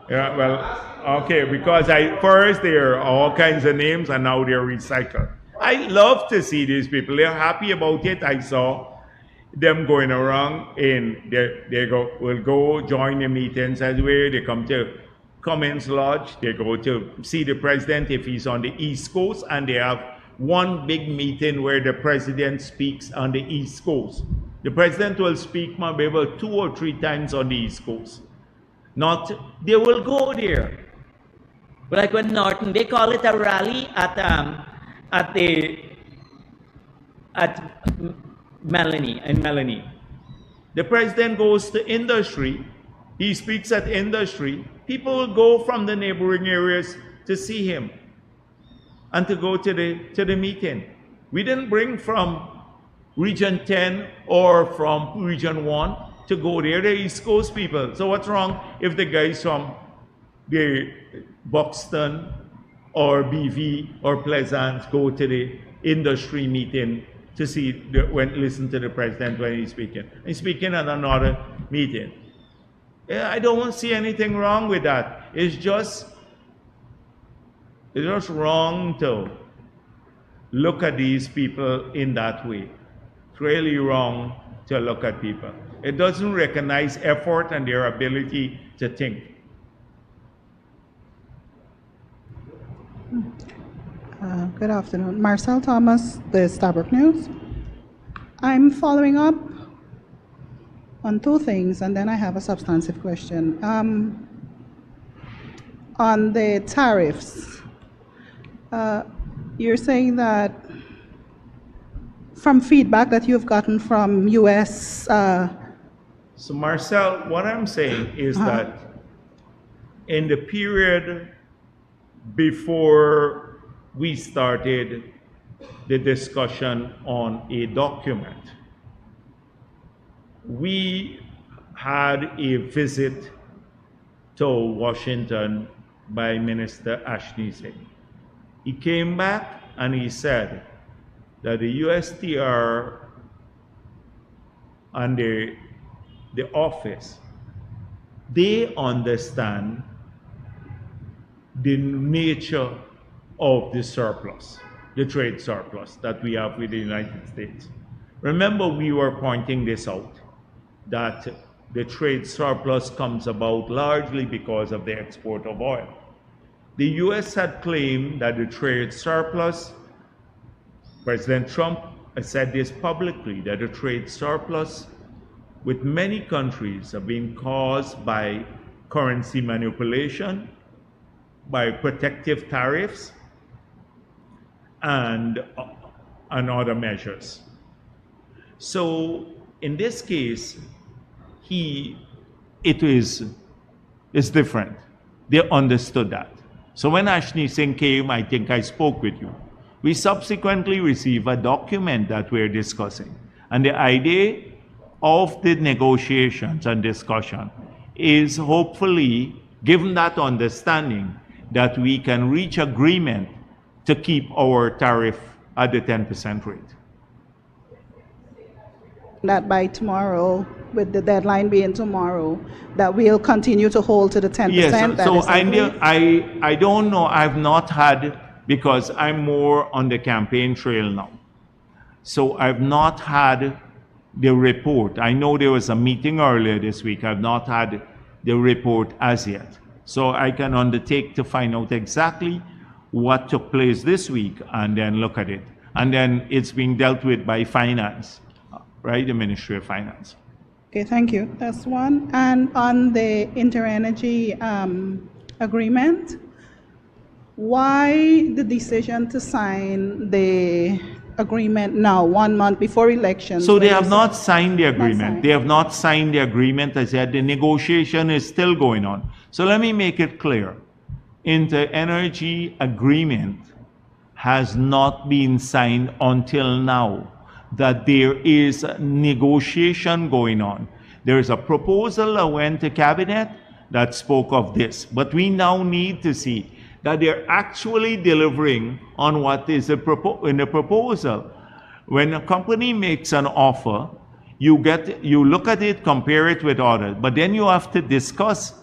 Yeah, well, okay, because first there are all kinds of names and now they're recycled. I love to see these people. They're happy about it. I saw them going around and will go join the meetings as well. They come to Cummins Lodge. They go to see the president if he's on the East Coast, and they have one big meeting where the president speaks on the East Coast. The president will speak maybe about 2 or 3 times on the East Coast. They will go there. But like when Norton, they call it a rally at Melanie. The president goes to industry. He speaks at industry. People will go from the neighboring areas to see him and to go to the meeting. We didn't bring from Region 10 or from Region 1 to go there. They're East Coast people. So what's wrong if the guys from the Buxton or BV or Pleasance go to the industry meeting to listen to the president when he's speaking? He's speaking at another meeting. I don't see anything wrong with that. It's just wrong to look at these people in that way. It's really wrong to look at people. It doesn't recognize effort and their ability to think. Good afternoon. Marcel Thomas, the Starbuck News. I'm following up on two things, and then I have a substantive question. On the tariffs, you're saying that from feedback that you've gotten from U.S. So Marcel, what I'm saying is that in the period before we started the discussion on a document, we had a visit to Washington by Minister Ashley Singh. He came back and he said that the USTR and the office, they understand the nature of the surplus, the trade surplus that we have with the United States. Remember, we were pointing this out, that the trade surplus comes about largely because of the export of oil. The US had claimed that the trade surplus, President Trump has said this publicly, that the trade surplus with many countries have been caused by currency manipulation, by protective tariffs, and other measures. So in this case, it's different. They understood that. So when Ashley Singh came, I think I spoke with you. We subsequently received a document that we're discussing. And the idea of the negotiations and discussion is hopefully, given that understanding, that we can reach agreement to keep our tariff at the 10% rate. That by tomorrow, with the deadline being tomorrow, that we'll continue to hold to the 10%? Yes, so I don't know, I've not had, because I'm more on the campaign trail now. So I've not had the report. I know there was a meeting earlier this week. I've not had the report as yet. So I can undertake to find out exactly what took place this week and then look at it. And then it's being dealt with by finance, right? The Ministry of Finance. Okay, thank you. That's one. And on the interenergy agreement, why the decision to sign the agreement now, 1 month before elections? So they have not signed the agreement. They have not signed the agreement as yet. The negotiation is still going on. So let me make it clear. Inter-energy agreement has not been signed until now. That there is a negotiation going on. There is a proposal that went to cabinet that spoke of this. But we now need to see that they're actually delivering on what is in the proposal. When a company makes an offer, you look at it, compare it with others, but then you have to discuss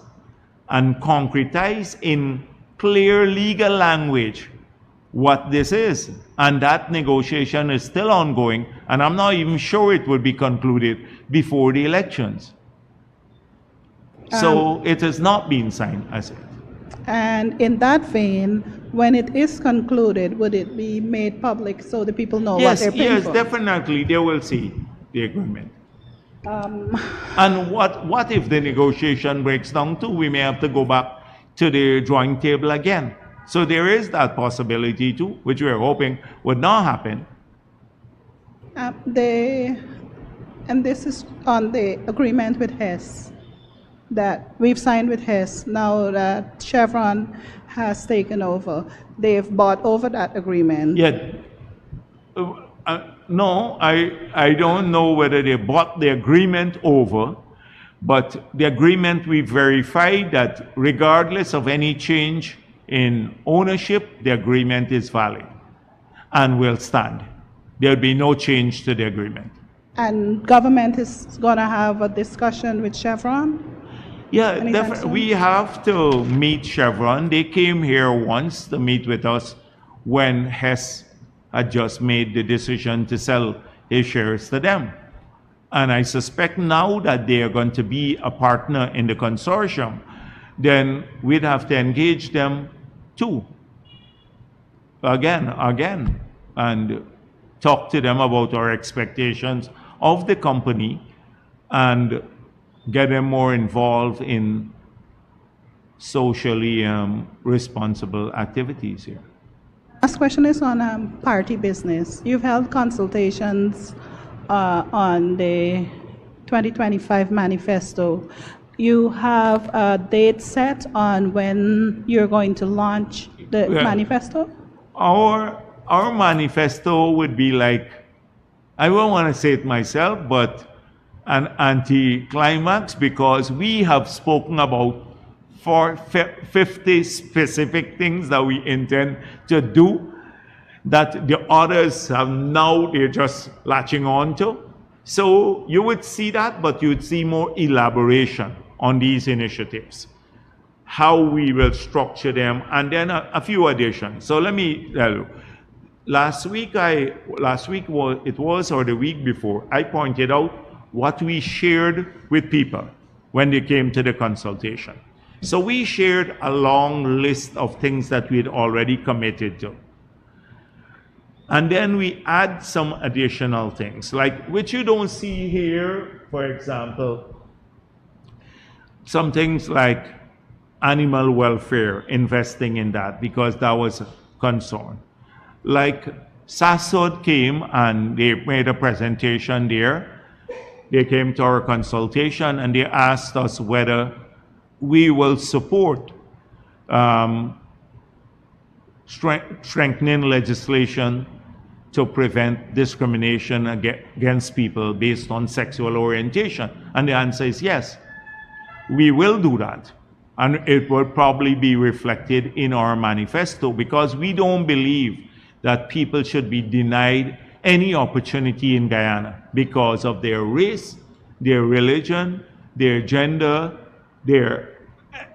and concretize in clear legal language what this is. And that negotiation is still ongoing, and I'm not even sure it will be concluded before the elections. So it has not been signed as yet. And in that vein, when it is concluded, would it be made public so the people know what they're paying for? Yes, definitely. They will see the agreement. And what if the negotiation breaks down too? We may have to go back to the drawing table again. So there is that possibility too, which we are hoping would not happen. And this is on the agreement with Hess that we've signed with Hess. Now that Chevron has taken over. They've bought over that agreement. Yeah. No, I don't know whether they bought the agreement over, but the agreement we verified that regardless of any change in ownership, the agreement is valid and will stand. There'll be no change to the agreement. And government is going to have a discussion with Chevron? Yeah, Anytime definitely. soon? We have to meet Chevron. They came here once to meet with us when Hess had just made the decision to sell his shares to them. And I suspect now that they are going to be a partner in the consortium, then we'd have to engage them too. Again, and talk to them about our expectations of the company and get them more involved in socially responsible activities here. Last question is on party business. You've held consultations on the 2025 manifesto. You have a date set on when you're going to launch the manifesto? Our manifesto would be like, I won't want to say it myself, but an anti-climax, because we have spoken about 50 specific things that we intend to do that the others have now, they're just latching on to. So you would see that, but you would see more elaboration on these initiatives, how we will structure them, and then a few additions. So let me tell you, last week or the week before, I pointed out what we shared with people when they came to the consultation. So we shared a long list of things that we had already committed to. And then we add some additional things, like which you don't see here, for example, some things like animal welfare, investing in that, because that was a concern. Like SASOD came and they made a presentation there. They came to our consultation and they asked us whether we will support strengthening legislation to prevent discrimination against people based on sexual orientation. And the answer is yes, we will do that. And it will probably be reflected in our manifesto, because we don't believe that people should be denied any opportunity in Guyana because of their race, their religion, their gender,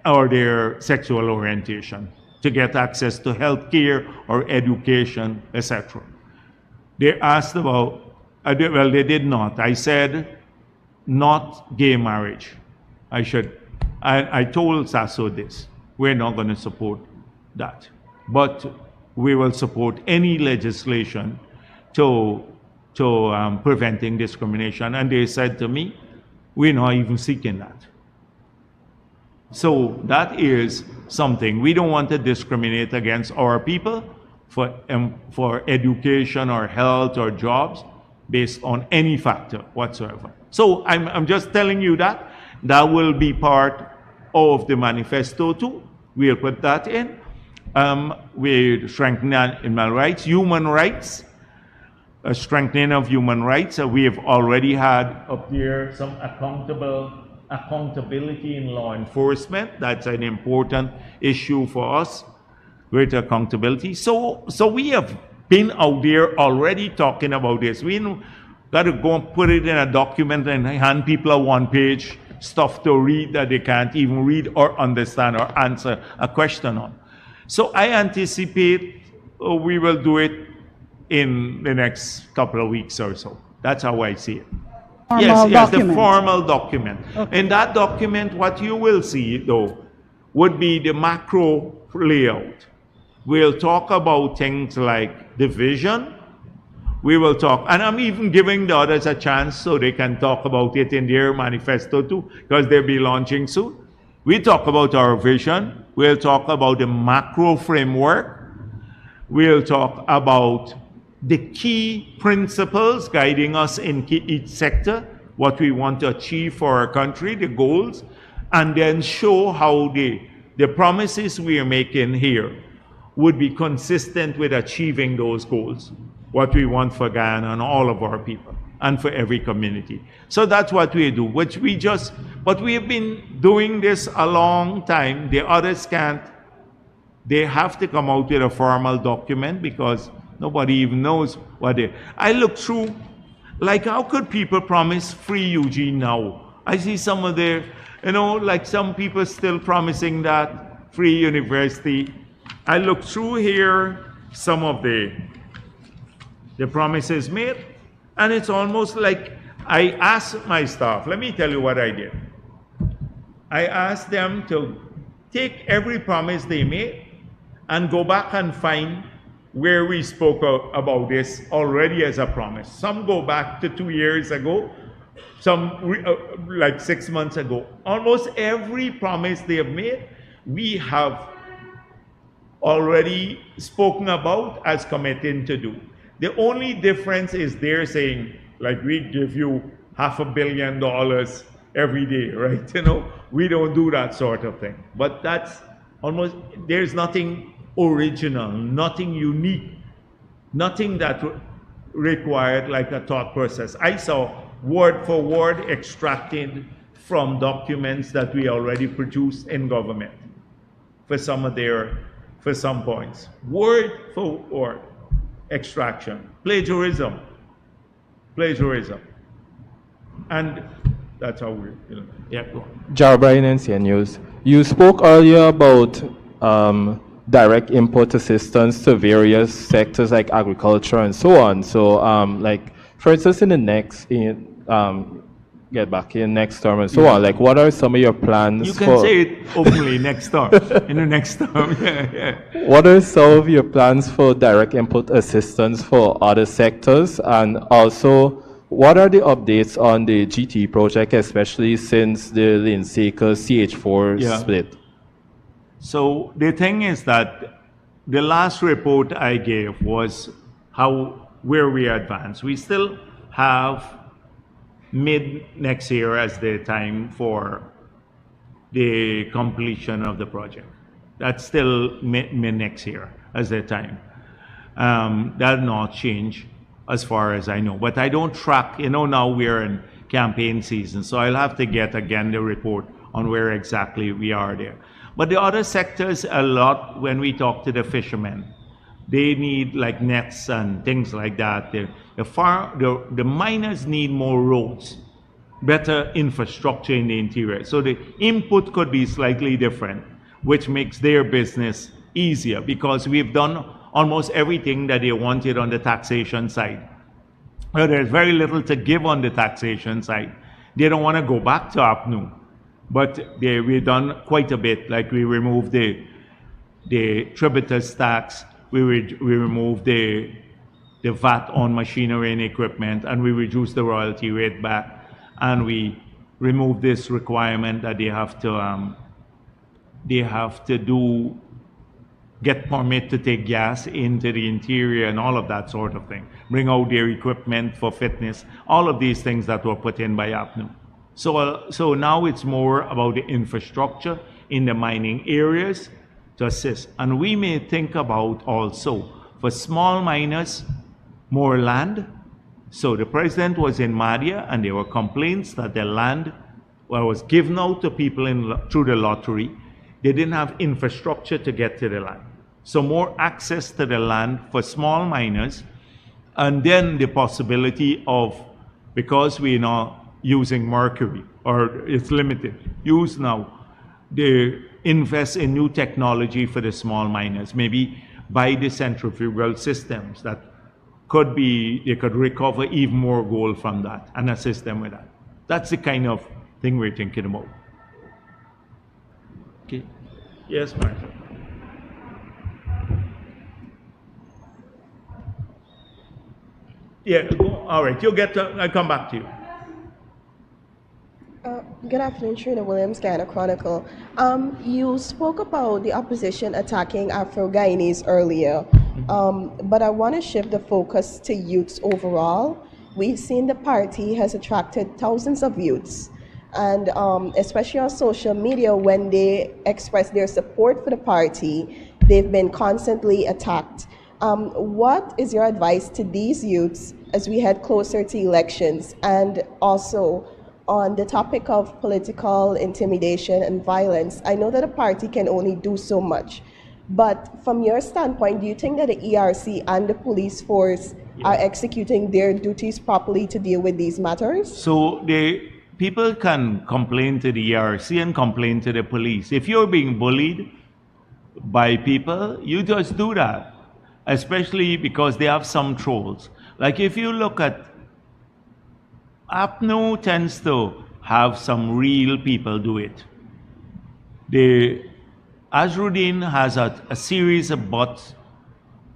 or their sexual orientation, to get access to health care or education, etc. They asked about, well, they did not. I said, not gay marriage. I told SASO this. We're not going to support that. But we will support any legislation to preventing discrimination. And they said to me, we're not even seeking that. So that is something. We don't want to discriminate against our people for education or health or jobs based on any factor whatsoever. So I'm just telling you that. That will be part of the manifesto too. We'll put that in. We strengthen animal rights, human rights, a strengthening of human rights. We have already had up there some accountability in law enforcement. That's an important issue for us, greater accountability. So we have been out there already talking about this. We got to go and put it in a document and hand people a one-page stuff to read that they can't even read or understand or answer a question on. So I anticipate we will do it in the next couple of weeks or so. That's how I see it. Yes, the formal document. Okay. In that document, what you will see, though, would be the macro layout. We'll talk about things like the vision. We will talk, and I'm even giving the others a chance so they can talk about it in their manifesto too, because they'll be launching soon. We talk about our vision. We'll talk about the macro framework. We'll talk about the key principles guiding us in each sector, what we want to achieve for our country, the goals, and then show how the the promises we are making here would be consistent with achieving those goals, what we want for Guyana and all of our people and for every community. So that's what we do, but we have been doing this a long time. The others can't. They have to come out with a formal document because nobody even knows what they... I look through, like, how could people promise free Eugene now? I see some of their, like some people still promising that free university. I look through here some of the promises made, and it's almost like I asked my staff, let me tell you what I did. I asked them to take every promise they made and go back and find where we spoke about this already as a promise. Some go back to 2 years ago, some like 6 months ago. Almost every promise they have made, we have already spoken about as committing to do. The only difference is they're saying, like, we give you $500 million every day, right? We don't do that sort of thing. But that's almost, there's nothing original, nothing unique, nothing that required like a thought process. I saw word for word extracted from documents that we already produced in government for some points. Word for word extraction. Plagiarism. And that's how we, yeah, go on. Jarbrian, NCN News. You spoke earlier about direct import assistance to various sectors like agriculture and so on. So, like, for instance, in the next next term and so on, like, what are some of your plans? You can say it openly next term, in the next term. Yeah. What are some of your plans for direct import assistance for other sectors? And also, what are the updates on the GT project, especially since the Linsaker CH4 split? So the thing is that the last report I gave was where we advance. We still have mid next year as the time for the completion of the project. That's still mid next year as the time. That'll not change as far as I know. But I don't track, now we're in campaign season, so I'll have to get again the report on where exactly we are there. But the other sectors, a lot, when we talk to the fishermen, they need like nets and things like that. The miners need more roads, better infrastructure in the interior. So the input could be slightly different, which makes their business easier because we've done almost everything that they wanted on the taxation side. But there's very little to give on the taxation side. They don't want to go back to APNU. But we've done quite a bit, like we removed the tributous tax, we removed the VAT on machinery and equipment, and we reduced the royalty rate back, and we removed this requirement that they have to get permit to take gas into the interior and all of that sort of thing. Bring out their equipment for fitness, all of these things that were put in by APNU. So now it's more about the infrastructure in the mining areas to assist. And we may think about also, for small miners, more land. So the president was in Madhya, and there were complaints that the land was given out to people through the lottery. They didn't have infrastructure to get to the land. So more access to the land for small miners, and then the possibility of, because we're now using mercury, or it's limited use now, they invest in new technology for the small miners, maybe buy the centrifugal systems that they could recover even more gold from that and assist them with that. That's the kind of thing we're thinking about. Okay. Yes, Martha. Yeah, all right, I'll come back to you. Good afternoon, Trina Williams, Guyana Chronicle. You spoke about the opposition attacking Afro-Guyanese earlier, but I want to shift the focus to youths overall. We've seen the party has attracted thousands of youths And especially on social media, when they express their support for the party, they've been constantly attacked. What is your advice to these youths as we head closer to elections? And also, on the topic of political intimidation and violence, I know that a party can only do so much. But from your standpoint, do you think that the ERC and the police force are executing their duties properly to deal with these matters? So people can complain to the ERC and complain to the police. If you're being bullied by people, you just do that, especially because they have some trolls. Like if you look at APNO tends to have some real people do it. Azruddin has a series of bots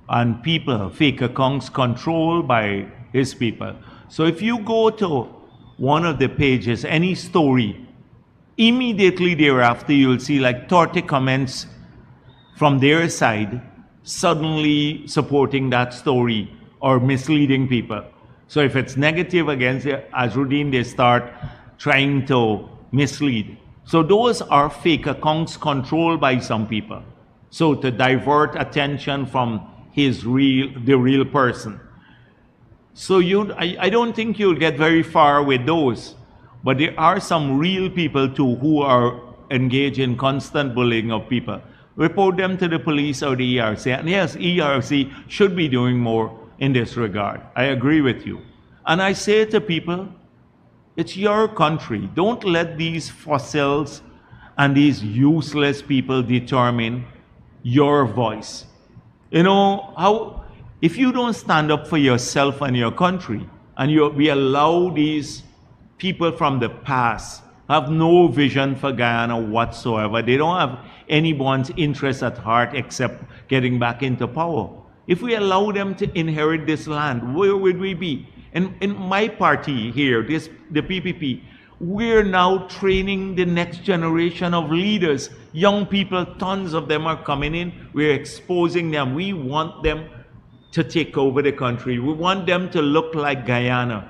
and people, fake accounts controlled by his people. So if you go to one of the pages, any story, immediately thereafter you'll see like 30 comments from their side suddenly supporting that story or misleading people. So if it's negative against Azruddin, they start trying to mislead. So those are fake accounts controlled by some people. So to divert attention from the real person. So I don't think you'll get very far with those. But there are some real people too who are engaged in constant bullying of people. Report them to the police or the ERC. And yes, ERC should be doing more in this regard. I agree with you. And I say to people, it's your country. Don't let these fossils and these useless people determine your voice. You know, if you don't stand up for yourself and your country, and we allow these people from the past have no vision for Guyana whatsoever. They don't have anyone's interest at heart except getting back into power. If we allow them to inherit this land, where would we be? And in my party here, the PPP, we're now training the next generation of leaders. Young people, tons of them are coming in. We're exposing them. We want them to take over the country. We want them to look like Guyana.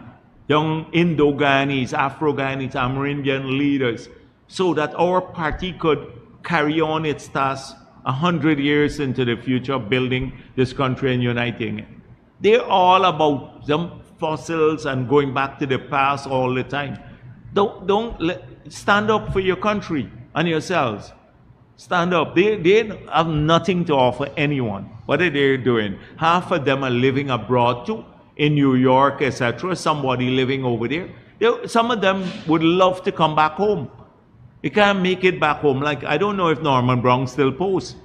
Young Indo-Guyanese, Afro-Guyanese, Amerindian leaders, so that our party could carry on its task 100 years into the future, building this country and uniting it. They're all about some fossils and going back to the past all the time. Stand up for your country and yourselves. Stand up. They have nothing to offer anyone. What are they doing? Half of them are living abroad too, in New York, etc. Somebody living over there. Some of them would love to come back home. They can't make it back home. Like, I don't know if Norman Brown still posts,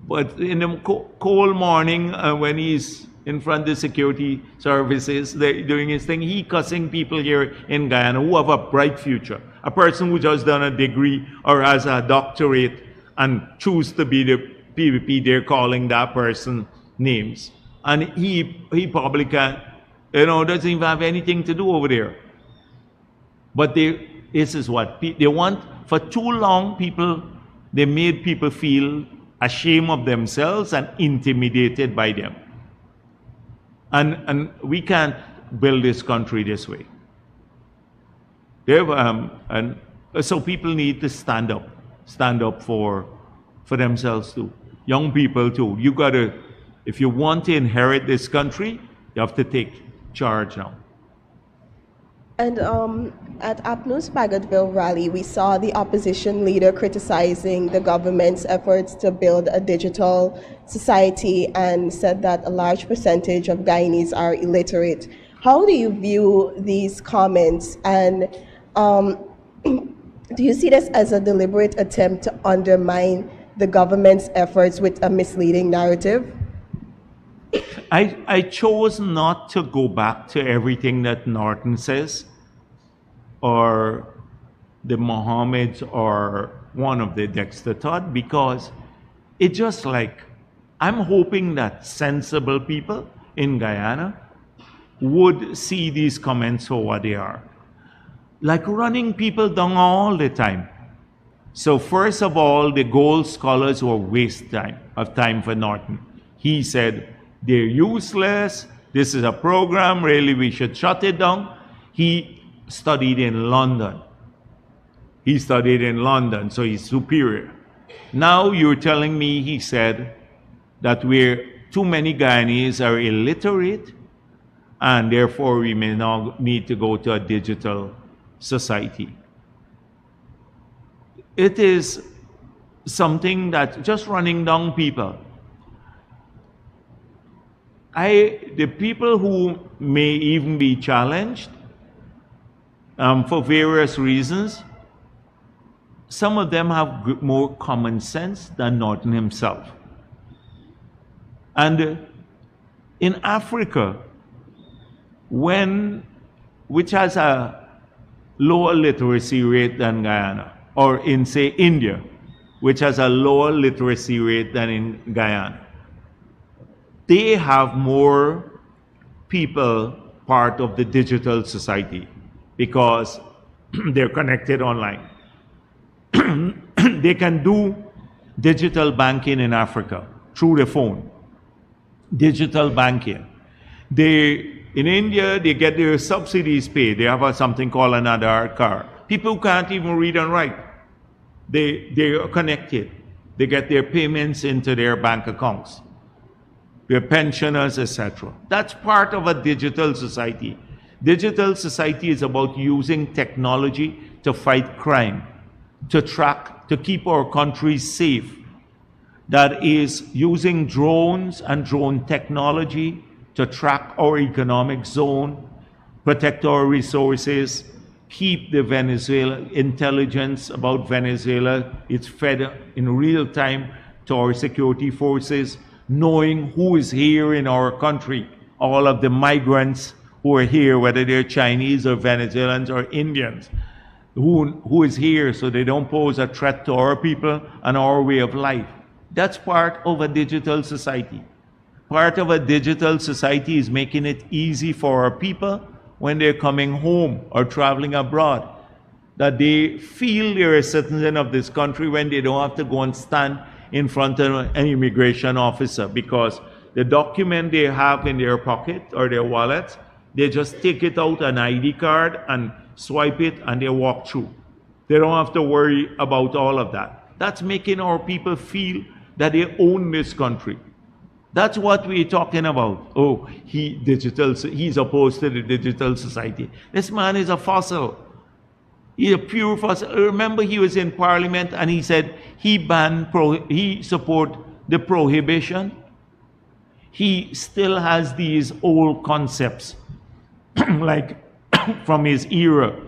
but in the cold morning when he's in front of the security services, doing his thing, he cussing people here in Guyana who have a bright future. A person who just done a degree or has a doctorate and choose to be the PVP, they're calling that person names. And he probably can't, doesn't even have anything to do over there. But this is what they want. For too long, they made people feel ashamed of themselves and intimidated by them. And we can't build this country this way. And so people need to stand up for themselves too. Young people too. If you want to inherit this country, you have to take charge now. And at APNO's Bagotville rally, we saw the opposition leader criticizing the government's efforts to build a digital society and said that a large percentage of Guyanese are illiterate. How do you view these comments? And do you see this as a deliberate attempt to undermine the government's efforts with a misleading narrative? I chose not to go back to everything that Norton says, or the Mohammeds, or one of the Dexter Todd, because it's just like, I'm hoping that sensible people in Guyana would see these comments for what they are. Like running people down all the time. So first of all, the gold scholars were waste of time for Norton. He said, they're useless, this is a program, really we should shut it down. He studied in London. he studied in London, so he's superior. Now you're telling me, he said, that too many Guyanese are illiterate, and therefore we may now need to go to a digital society. It is something that just running down people. The people who may even be challenged for various reasons, some of them have more common sense than Norton himself. And in Africa, which has a lower literacy rate than Guyana, or in, say, India, which has a lower literacy rate than in Guyana, they have more people part of the digital society because they're connected online. They can do digital banking in Africa through the phone. Digital banking. In India, they get their subsidies paid. They have something called an Aadhaar card. People who can't even read and write, they are connected. They get their payments into their bank accounts. Their pensioners, etc. That's part of a digital society. Digital society is about using technology to fight crime, to keep our country safe. That is using drones and drone technology to track our economic zone, protect our resources, keep the Venezuela intelligence about Venezuela. It's fed in real time to our security forces, knowing who is here in our country, all of the migrants who are here, whether they're Chinese or Venezuelans or Indians, who is here so they don't pose a threat to our people and our way of life. That's part of a digital society. Part of a digital society is making it easy for our people when they're coming home or traveling abroad, that they feel they're a citizen of this country when they don't have to go and stand in front of an immigration officer, because the document they have in their pocket or their wallet, they just take it out, an ID card, and swipe it, and they walk through. They don't have to worry about all of that. That's making our people feel that they own this country. That's what we're talking about. Oh, he's opposed to the digital society. This man is a fossil. He's a pure fossil. Remember, he was in Parliament and he said he support the prohibition. He still has these old concepts, like from his era.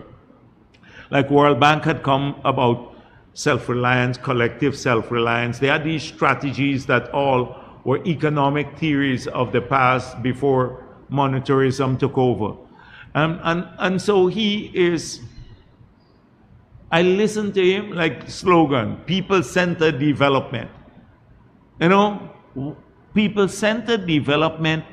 Like World Bank had come about self-reliance, collective self-reliance. They had these strategies that all were economic theories of the past before monetarism took over. And so he is, I listen to him like slogan, people-centered development. You know, people-centered development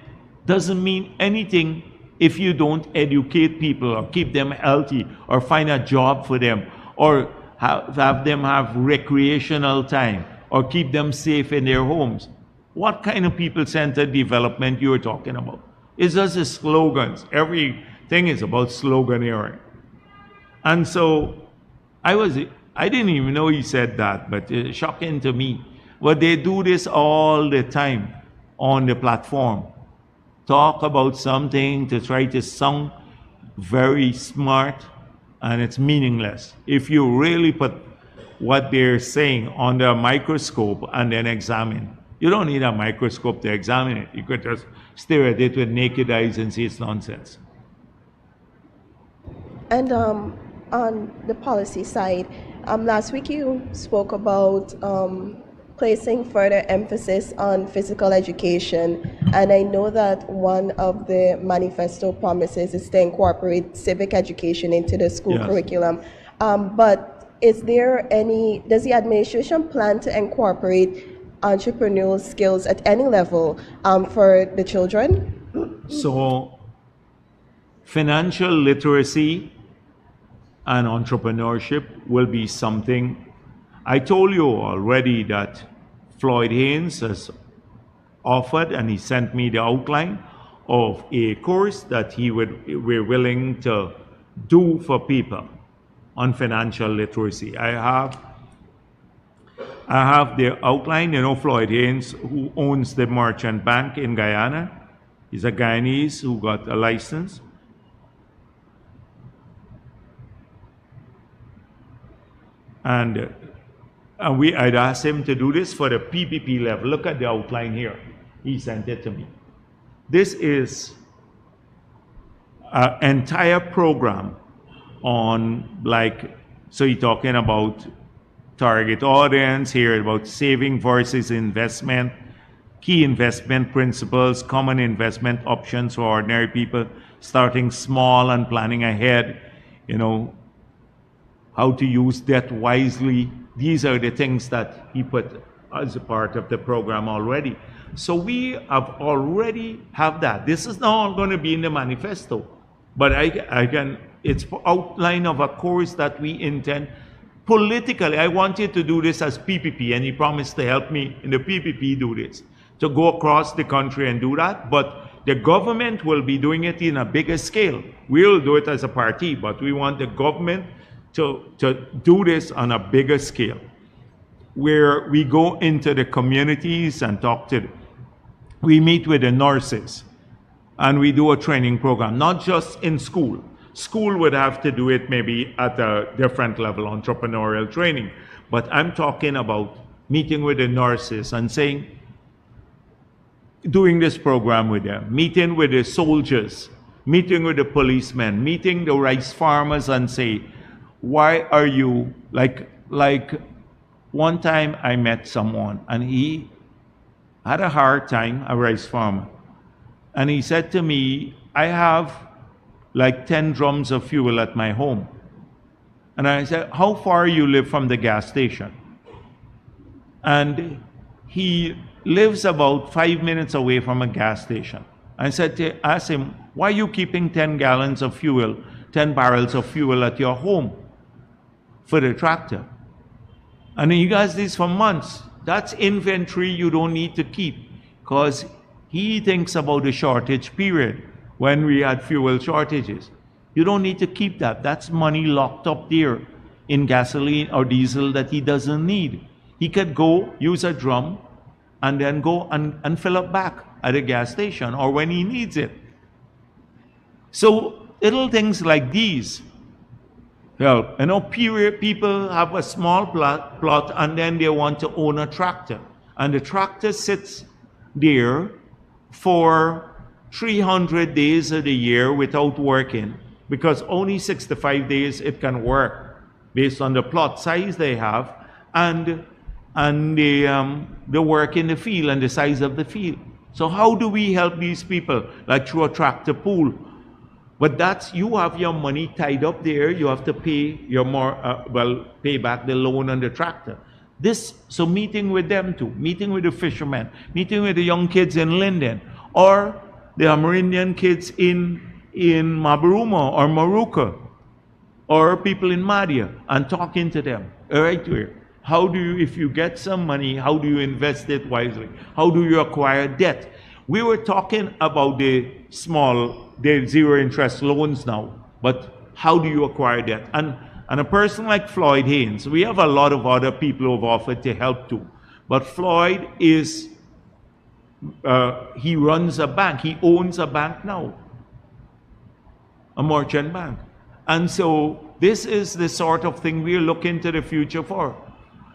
doesn't mean anything if you don't educate people or keep them healthy or find a job for them or have them have recreational time or keep them safe in their homes. What kind of people-centered development you're talking about? It's just the slogans. Everything is about sloganeering. And so I didn't even know he said that, but it's shocking to me. But they do this all the time on the platform. Talk about something to try to sound very smart, and it's meaningless. If you really put what they're saying under a microscope and then examine, you don't need a microscope to examine it. You could just stare at it with naked eyes and see it's nonsense. And on the policy side, last week you spoke about placing further emphasis on physical education, and I know that one of the manifesto promises is to incorporate civic education into the school curriculum. But does the administration plan to incorporate entrepreneurial skills at any level for the children? So, financial literacy and entrepreneurship will be something. I told you already that Floyd Haynes has offered, and he sent me the outline of a course that we're willing to do for people on financial literacy. I have the outline. You know, Floyd Haynes, who owns the merchant bank in Guyana. He's a Guyanese who got a license. And I'd asked him to do this for the PPP level. Look at the outline here. He sent it to me. This is an entire program on, like, so you're talking about target audience here, about saving versus investment, key investment principles, common investment options for ordinary people, starting small and planning ahead, you know, how to use debt wisely. These are the things that he put as a part of the program already. So we have already have that. This is not going to be in the manifesto, but it's outline of a course that we intend. Politically, I wanted to do this as PPP, and he promised to help me in the PPP do this, to go across the country and do that, but the government will be doing it in a bigger scale. We'll do it as a party, but we want the government to do this on a bigger scale, where we go into the communities and we meet with the nurses, and we do a training program, not just in school. School would have to do it maybe at a different level, entrepreneurial training. But I'm talking about meeting with the nurses and doing this program with them, meeting with the soldiers, meeting with the policemen, meeting the rice farmers and say, why are you, like one time I met someone and he had a hard time, a rice farmer. And he said to me, I have like 10 drums of fuel at my home. And I said, how far you live from the gas station? And he lives about 5 minutes away from a gas station. I asked him, why are you keeping 10 gallons of fuel, 10 barrels of fuel at your home for the tractor? And he does this for months. That's inventory you don't need to keep, because he thinks about the shortage period when we had fuel shortages. You don't need to keep that. That's money locked up there in gasoline or diesel that he doesn't need. He could go use a drum and then go and fill up back at a gas station or when he needs it. So little things like these help. You know, people have a small plot and then they want to own a tractor. And the tractor sits there for 300 days of the year without working, because only 65 days it can work based on the plot size they have and the work in the field and the size of the field. So how do we help these people? Like through a tractor pool. But that's, you have your money tied up there, you have to pay pay back the loan on the tractor. So meeting with them too, meeting with the fishermen, meeting with the young kids in Linden, or the Amerindian kids in Mabaruma or Maruka, or people in Madia, and talking to them right there. How do you, if you get some money, how do you invest it wisely? How do you acquire debt? We were talking about the zero interest loans now, but how do you acquire debt? And a person like Floyd Haynes, we have a lot of other people who have offered to help too, but Floyd is, he runs a bank, he owns a bank now, a merchant bank. And so this is the sort of thing we're looking to the future for.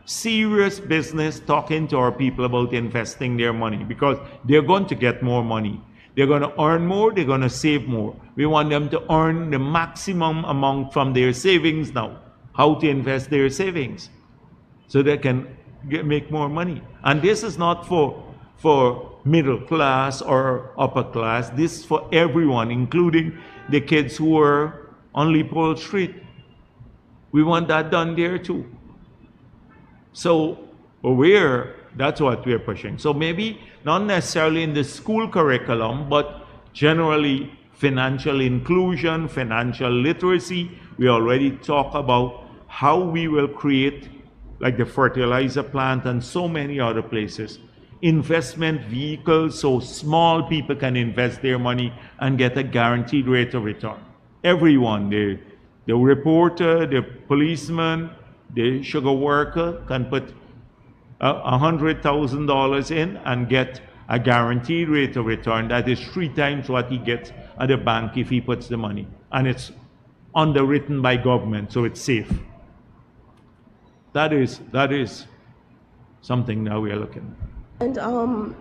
Serious business, talking to our people about investing their money, because they're going to get more money. They're going to earn more, they're going to save more. We want them to earn the maximum amount from their savings now. How to invest their savings so they can make more money. And this is not for middle class or upper class. This is for everyone, including the kids who are on Leopold Street. We want that done there too. So that's what we're pushing. So maybe not necessarily in the school curriculum, but generally financial inclusion, financial literacy. We already talk about how we will create, like the fertilizer plant and so many other places, investment vehicles so small people can invest their money and get a guaranteed rate of return. Everyone, The reporter, the policeman, the sugar worker can put $100,000 in and get a guaranteed rate of return that is 3 times what he gets at the bank if he puts the money. And it's underwritten by government, so it's safe. That is something that we are looking at. And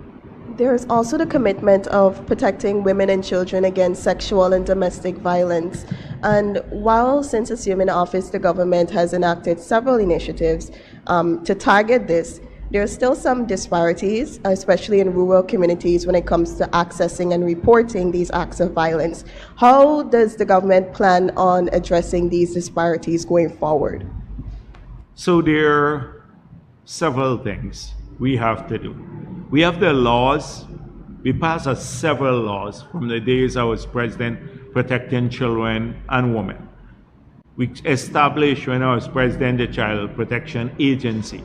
there's also the commitment of protecting women and children against sexual and domestic violence. And while since assuming office, the government has enacted several initiatives to target this, there are still some disparities, especially in rural communities, when it comes to accessing and reporting these acts of violence. How does the government plan on addressing these disparities going forward? So there are several things we have to do. We have the laws. We passed several laws from the days I was president protecting children and women. We established, when I was president, the Child Protection Agency.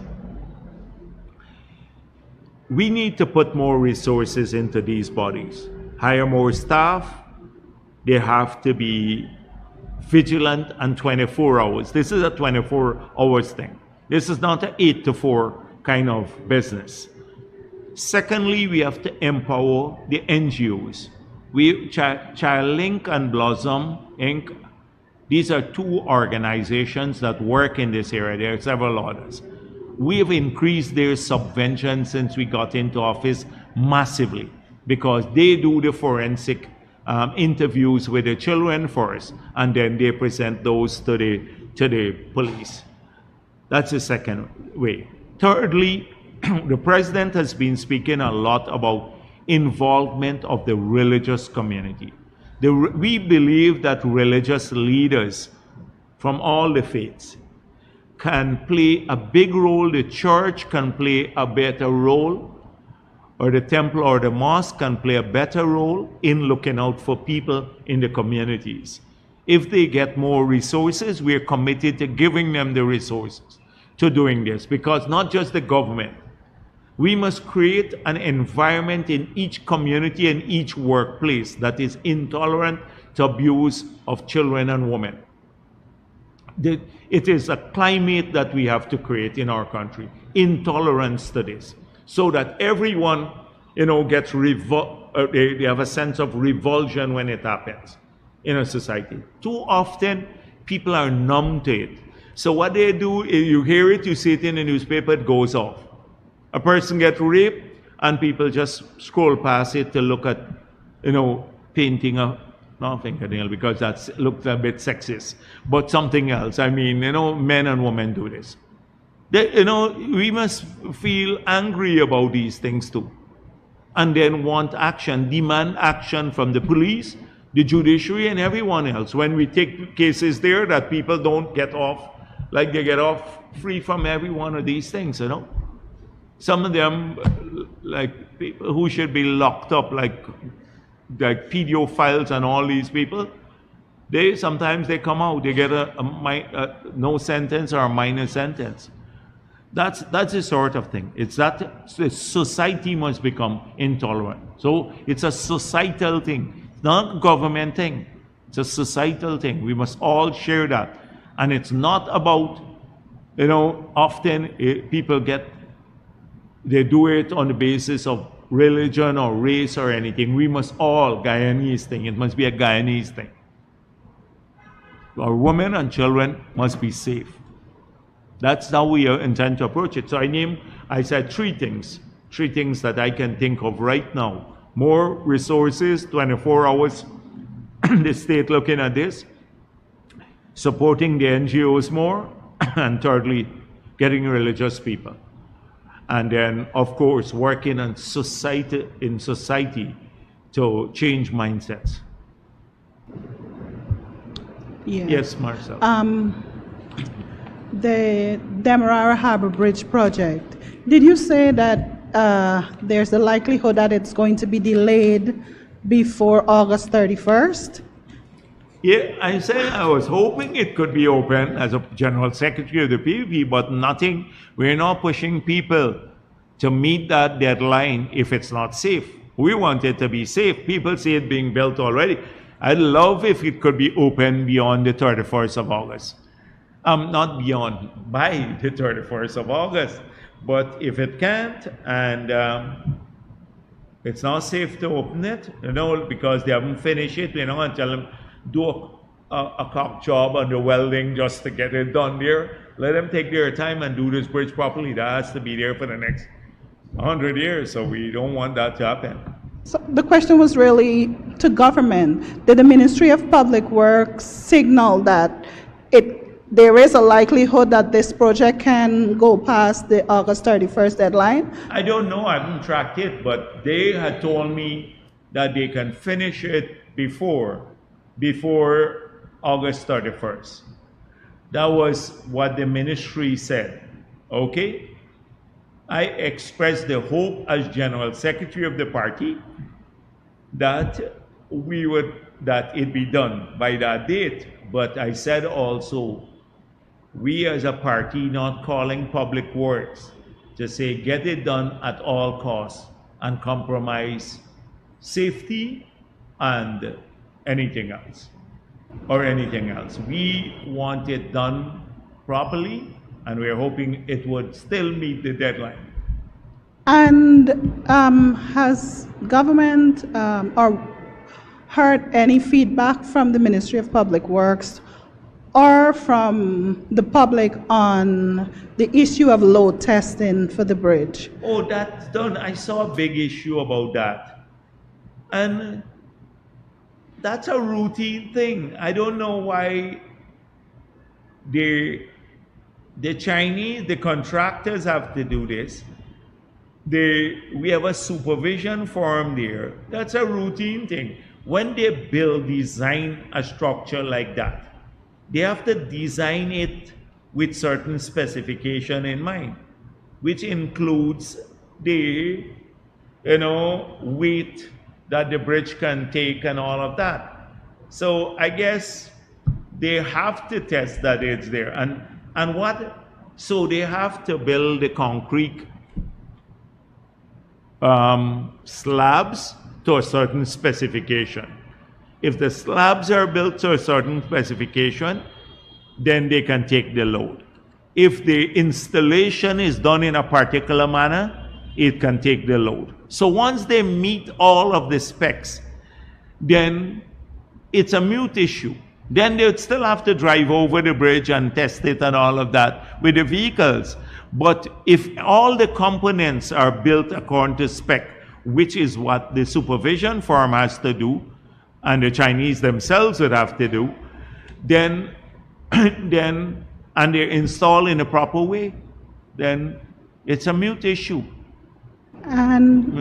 We need to put more resources into these bodies, hire more staff. They have to be vigilant and 24 hours. This is a 24 hours thing. This is not an 8 to 4 kind of business. Secondly, we have to empower the NGOs. Child Link and Blossom Inc., these are 2 organizations that work in this area. There are several others. We have increased their subvention since we got into office massively because they do the forensic interviews with the children first, and then they present those to the police. That's the second way. Thirdly, the president has been speaking a lot about involvement of the religious community. We believe that religious leaders from all the faiths can play a big role. The church can play a better role, or the temple or the mosque can play a better role in looking out for people in the communities. If they get more resources, we are committed to giving them the resources to doing this, because not just the government. We must create an environment in each community and each workplace that is intolerant to abuse of children and women. It is a climate that we have to create in our country, intolerance to this, so that everyone, gets they have a sense of revulsion when it happens in a society. Too often, people are numb to it. So what they do is you hear it, you see it in the newspaper, it goes off. A person gets raped, and people just scroll past it to look at, painting a not fingernail, because that looks a bit sexist, but something else. I mean, men and women do this. We must feel angry about these things too, and then want action, demand action from the police, the judiciary, and everyone else. When we take cases there that people don't get off, like they get off free from every one of these things, Some of them, like people who should be locked up, like pedophiles and all these people, sometimes they come out, they get a no sentence or a minor sentence. That's the sort of thing. It's that society must become intolerant. So it's a societal thing. It's not a government thing. It's a societal thing. We must all share that. And it's not about, often people they do it on the basis of religion or race or anything. We must all, Guyanese thing, it must be a Guyanese thing. Our women and children must be safe. That's how we intend to approach it. So I said 3 things that I can think of right now. More resources, 24 hours, the state looking at this, supporting the NGOs more, and thirdly, getting religious people. And then, of course, working in society to change mindsets. Yeah. Yes, Marcel. The Demerara Harbor Bridge project, did you say that there's a likelihood that it's going to be delayed before August 31st? Yeah, I said I was hoping it could be open as a general secretary of the PVP, but nothing. We're not pushing people to meet that deadline if it's not safe. We want it to be safe. People see it being built already. I'd love if it could be open beyond the 31st of August. Not beyond, by the 31st of August. But if it can't, and it's not safe to open it, because they haven't finished it, we're not going to tell them, do a cock job on the welding just to get it done there. Let them take their time and do this bridge properly. That has to be there for the next 100 years, so we don't want that to happen. So the question was really to government. Did the Ministry of Public Works signal that there is a likelihood that this project can go past the August 31st deadline? I don't know. I haven't tracked it, but they had told me that they can finish it before August 31st. That was what the ministry said. Okay? I expressed the hope as General Secretary of the party that it be done by that date. But I said also, we as a party not calling Public Works to say get it done at all costs and compromise safety and anything else. We want it done properly, and we're hoping it would still meet the deadline. And has government or heard any feedback from the Ministry of Public Works or from the public on the issue of load testing for the bridge? Oh, that's done. I saw a big issue about that. And that's a routine thing. I don't know why the Chinese, the contractors have to do this. We have a supervision firm there. That's a routine thing. When they design a structure like that, they have to design it with certain specification in mind, which includes the weight that the bridge can take and all of that. So I guess they have to test that it's there. So they have to build the concrete slabs to a certain specification. If the slabs are built to a certain specification, then they can take the load. If the installation is done in a particular manner, it can take the load. So once they meet all of the specs, then it's a moot issue. Then they would still have to drive over the bridge and test it and all of that with the vehicles. But if all the components are built according to spec, which is what the supervision firm has to do, and the Chinese themselves would have to do, and they're installed in a proper way, then it's a moot issue. And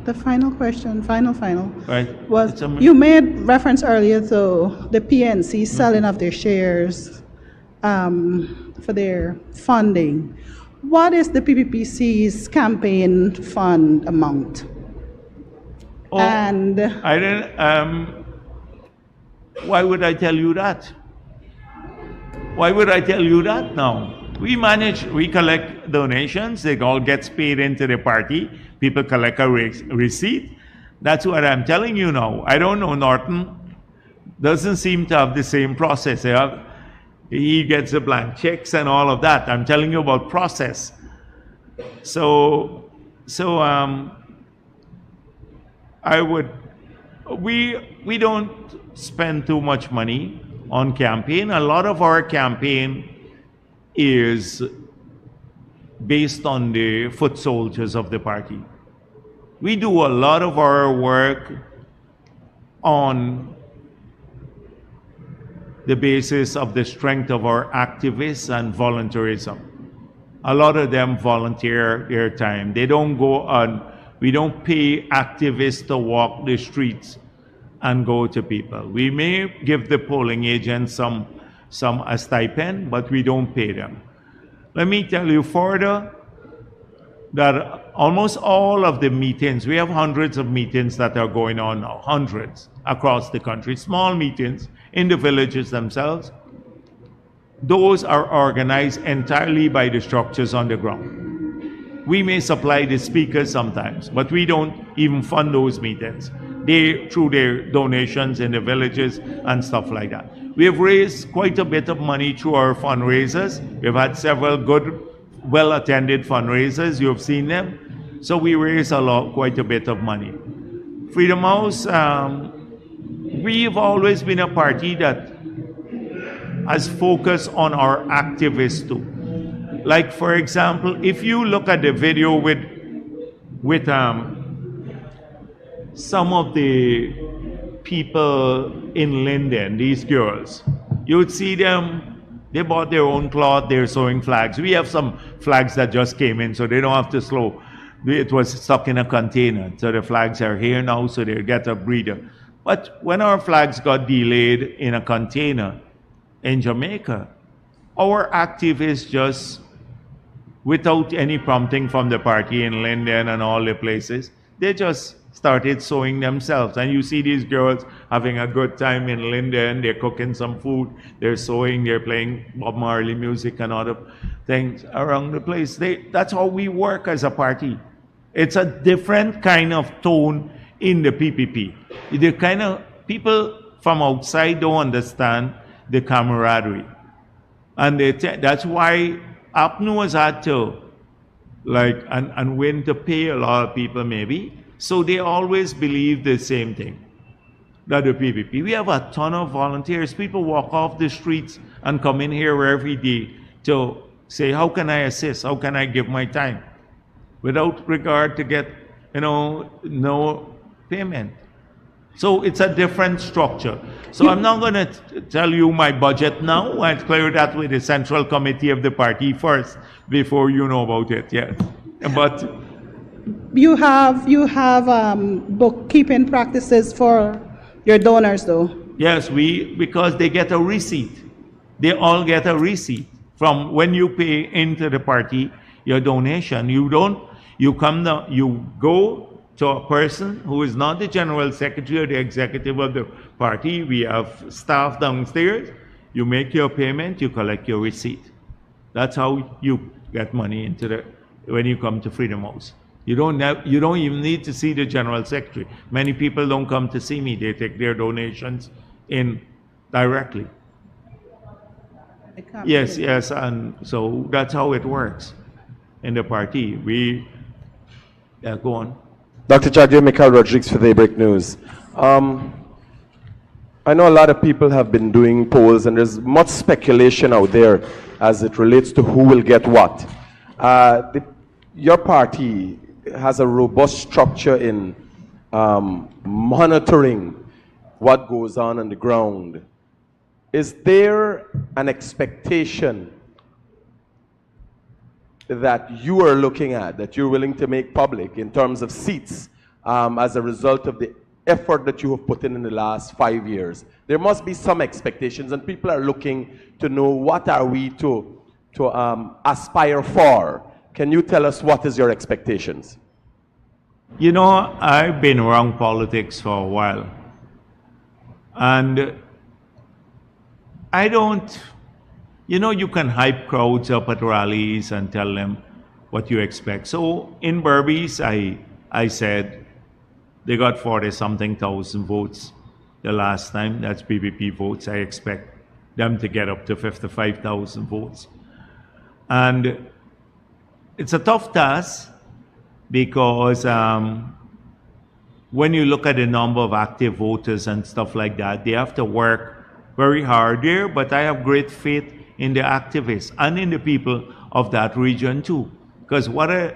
the final question, Right. was you made reference earlier to the PNC selling of their shares for their funding. What is the PPPC's campaign fund amount? Oh, and I didn't. Why would I tell you that? Why would I tell you that now? We collect donations. It all gets paid into the party. People collect a receipt. That's what I'm telling you now. I don't know. Norton doesn't seem to have the same process. He gets the blank checks and all of that. I'm telling you about process. We don't spend too much money on campaign. A lot of our campaign is based on the foot soldiers of the party. We do a lot of our work on the basis of the strength of our activists and volunteerism. A lot of them volunteer their time. They don't go on, we don't pay activists to walk the streets and go to people. We may give the polling agents some a stipend, but we don't pay them. Let me tell you further that almost all of the meetings, we have hundreds of meetings that are going on now, hundreds across the country, small meetings in the villages themselves. Those are organized entirely by the structures on the ground. We may supply the speakers sometimes, but we don't even fund those meetings. through their donations in the villages and stuff like that. We have raised quite a bit of money through our fundraisers. We've had several good, well-attended fundraisers. You have seen them. So we raise quite a bit of money. Freedom House, we've always been a party that has focused on our activists too. Like, for example, if you look at the video with some of the people in Linden, these girls, you would see them, they bought their own cloth, they're sewing flags. We have some flags that just came in, so they don't have to slow. It was stuck in a container. So the flags are here now, so they'll get a breather. But when our flags got delayed in a container in Jamaica, our activists just, without any prompting from the party in Linden and all the places, they just started sewing themselves. And you see these girls having a good time in Linden. They're cooking some food, they're sewing, they're playing Bob Marley music and other things around the place. That's how we work as a party. It's a different kind of tone in the PPP. The kind of people from outside don't understand the camaraderie. And that's why APNU has had to, and win to pay a lot of people maybe. So they always believe the same thing, that the PPP. We have a ton of volunteers. People walk off the streets and come in here every day to say, how can I assist? How can I give my time? Without regard to get, no payment. So it's a different structure. So I'm not going to tell you my budget now. I'll clear that with the central committee of the party first before you know about it. Yeah, but you have bookkeeping practices for your donors, though. Yes, because they get a receipt. They all get a receipt from when you pay into the party your donation. You go to a person who is not the general secretary or the executive of the party. We have staff downstairs. You make your payment, you collect your receipt. That's how you get money when you come to Freedom House. You don't even need to see the general secretary. Many people don't come to see me. They take their donations in directly. Yes, and so that's how it works in the party. Go on. Dr. Jagdeo, Michael Rodriguez for Daybreak News. I know a lot of people have been doing polls, and there's much speculation out there as it relates to who will get what. Your party has a robust structure in monitoring what goes on the ground. Is there an expectation that you are looking at, that you're willing to make public in terms of seats as a result of the effort that you have put in the last 5 years? There must be some expectations, and people are looking to know what are we to aspire for. Can you tell us what is your expectations? I've been around politics for a while, and I don't, you can hype crowds up at rallies and tell them what you expect. So in Berbice, I said they got 40-something thousand votes the last time. That's PPP votes. I expect them to get up to 55,000 votes. And it's a tough task because when you look at the number of active voters and stuff like that, they have to work very hard there, but I have great faith in the activists and in the people of that region too. Because what are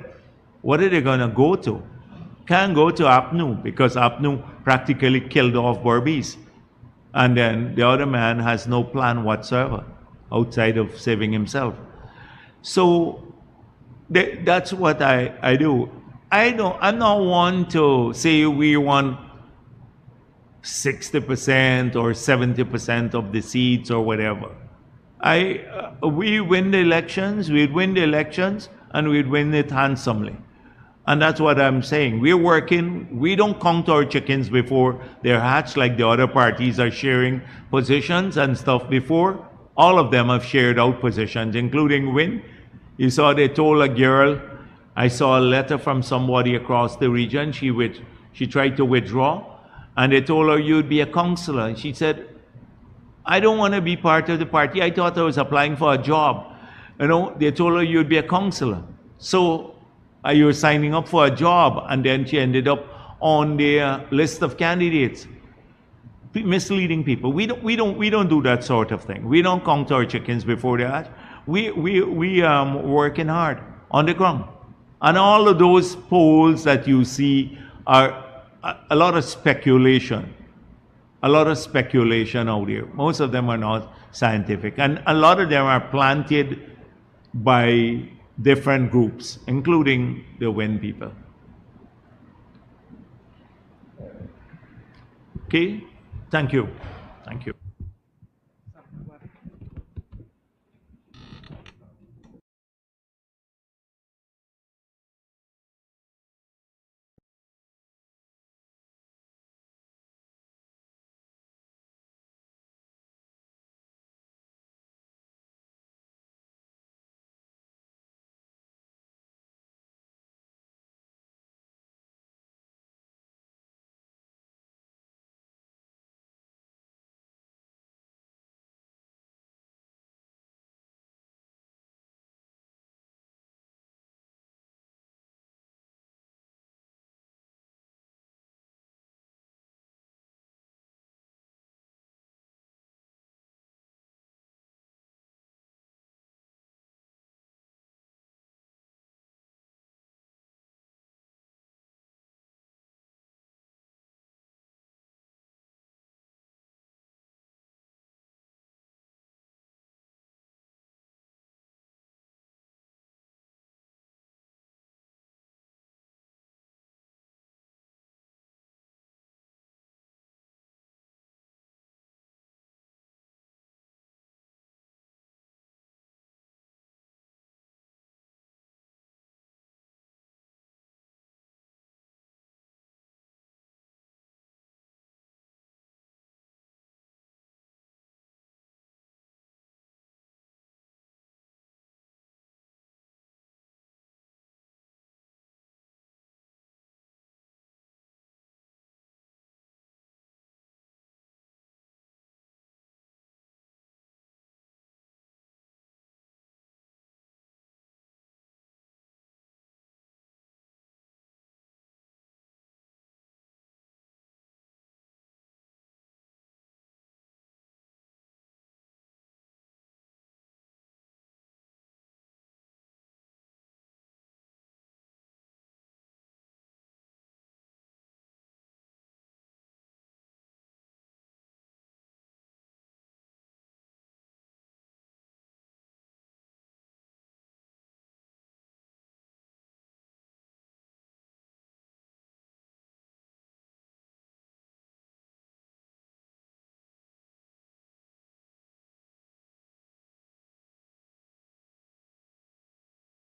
they going to go to? Can't go to APNU because APNU practically killed off Berbice. And then the other man has no plan whatsoever outside of saving himself. So that's what I do. I'm not one to say we want 60% or 70% of the seats or whatever. We win the elections, we'd win the elections, and we'd win it handsomely. And that's what I'm saying. We're working, we don't count our chickens before they're hatched like the other parties are sharing positions and stuff before. All of them have shared out positions, including Win. You saw they told a girl, I saw a letter from somebody across the region, she tried to withdraw. And they told her, you'd be a counselor. And she said, I don't want to be part of the party. I thought I was applying for a job. You know, they told her you'd be a counselor. So you were signing up for a job. And then she ended up on their list of candidates. Misleading people. We don't do that sort of thing. We don't count our chickens before they hatch. We working hard on the ground. And all of those polls that you see are a lot of speculation. A lot of speculation out there. Most of them are not scientific. And a lot of them are planted by different groups, including the WIN people. Okay? Thank you. Thank you.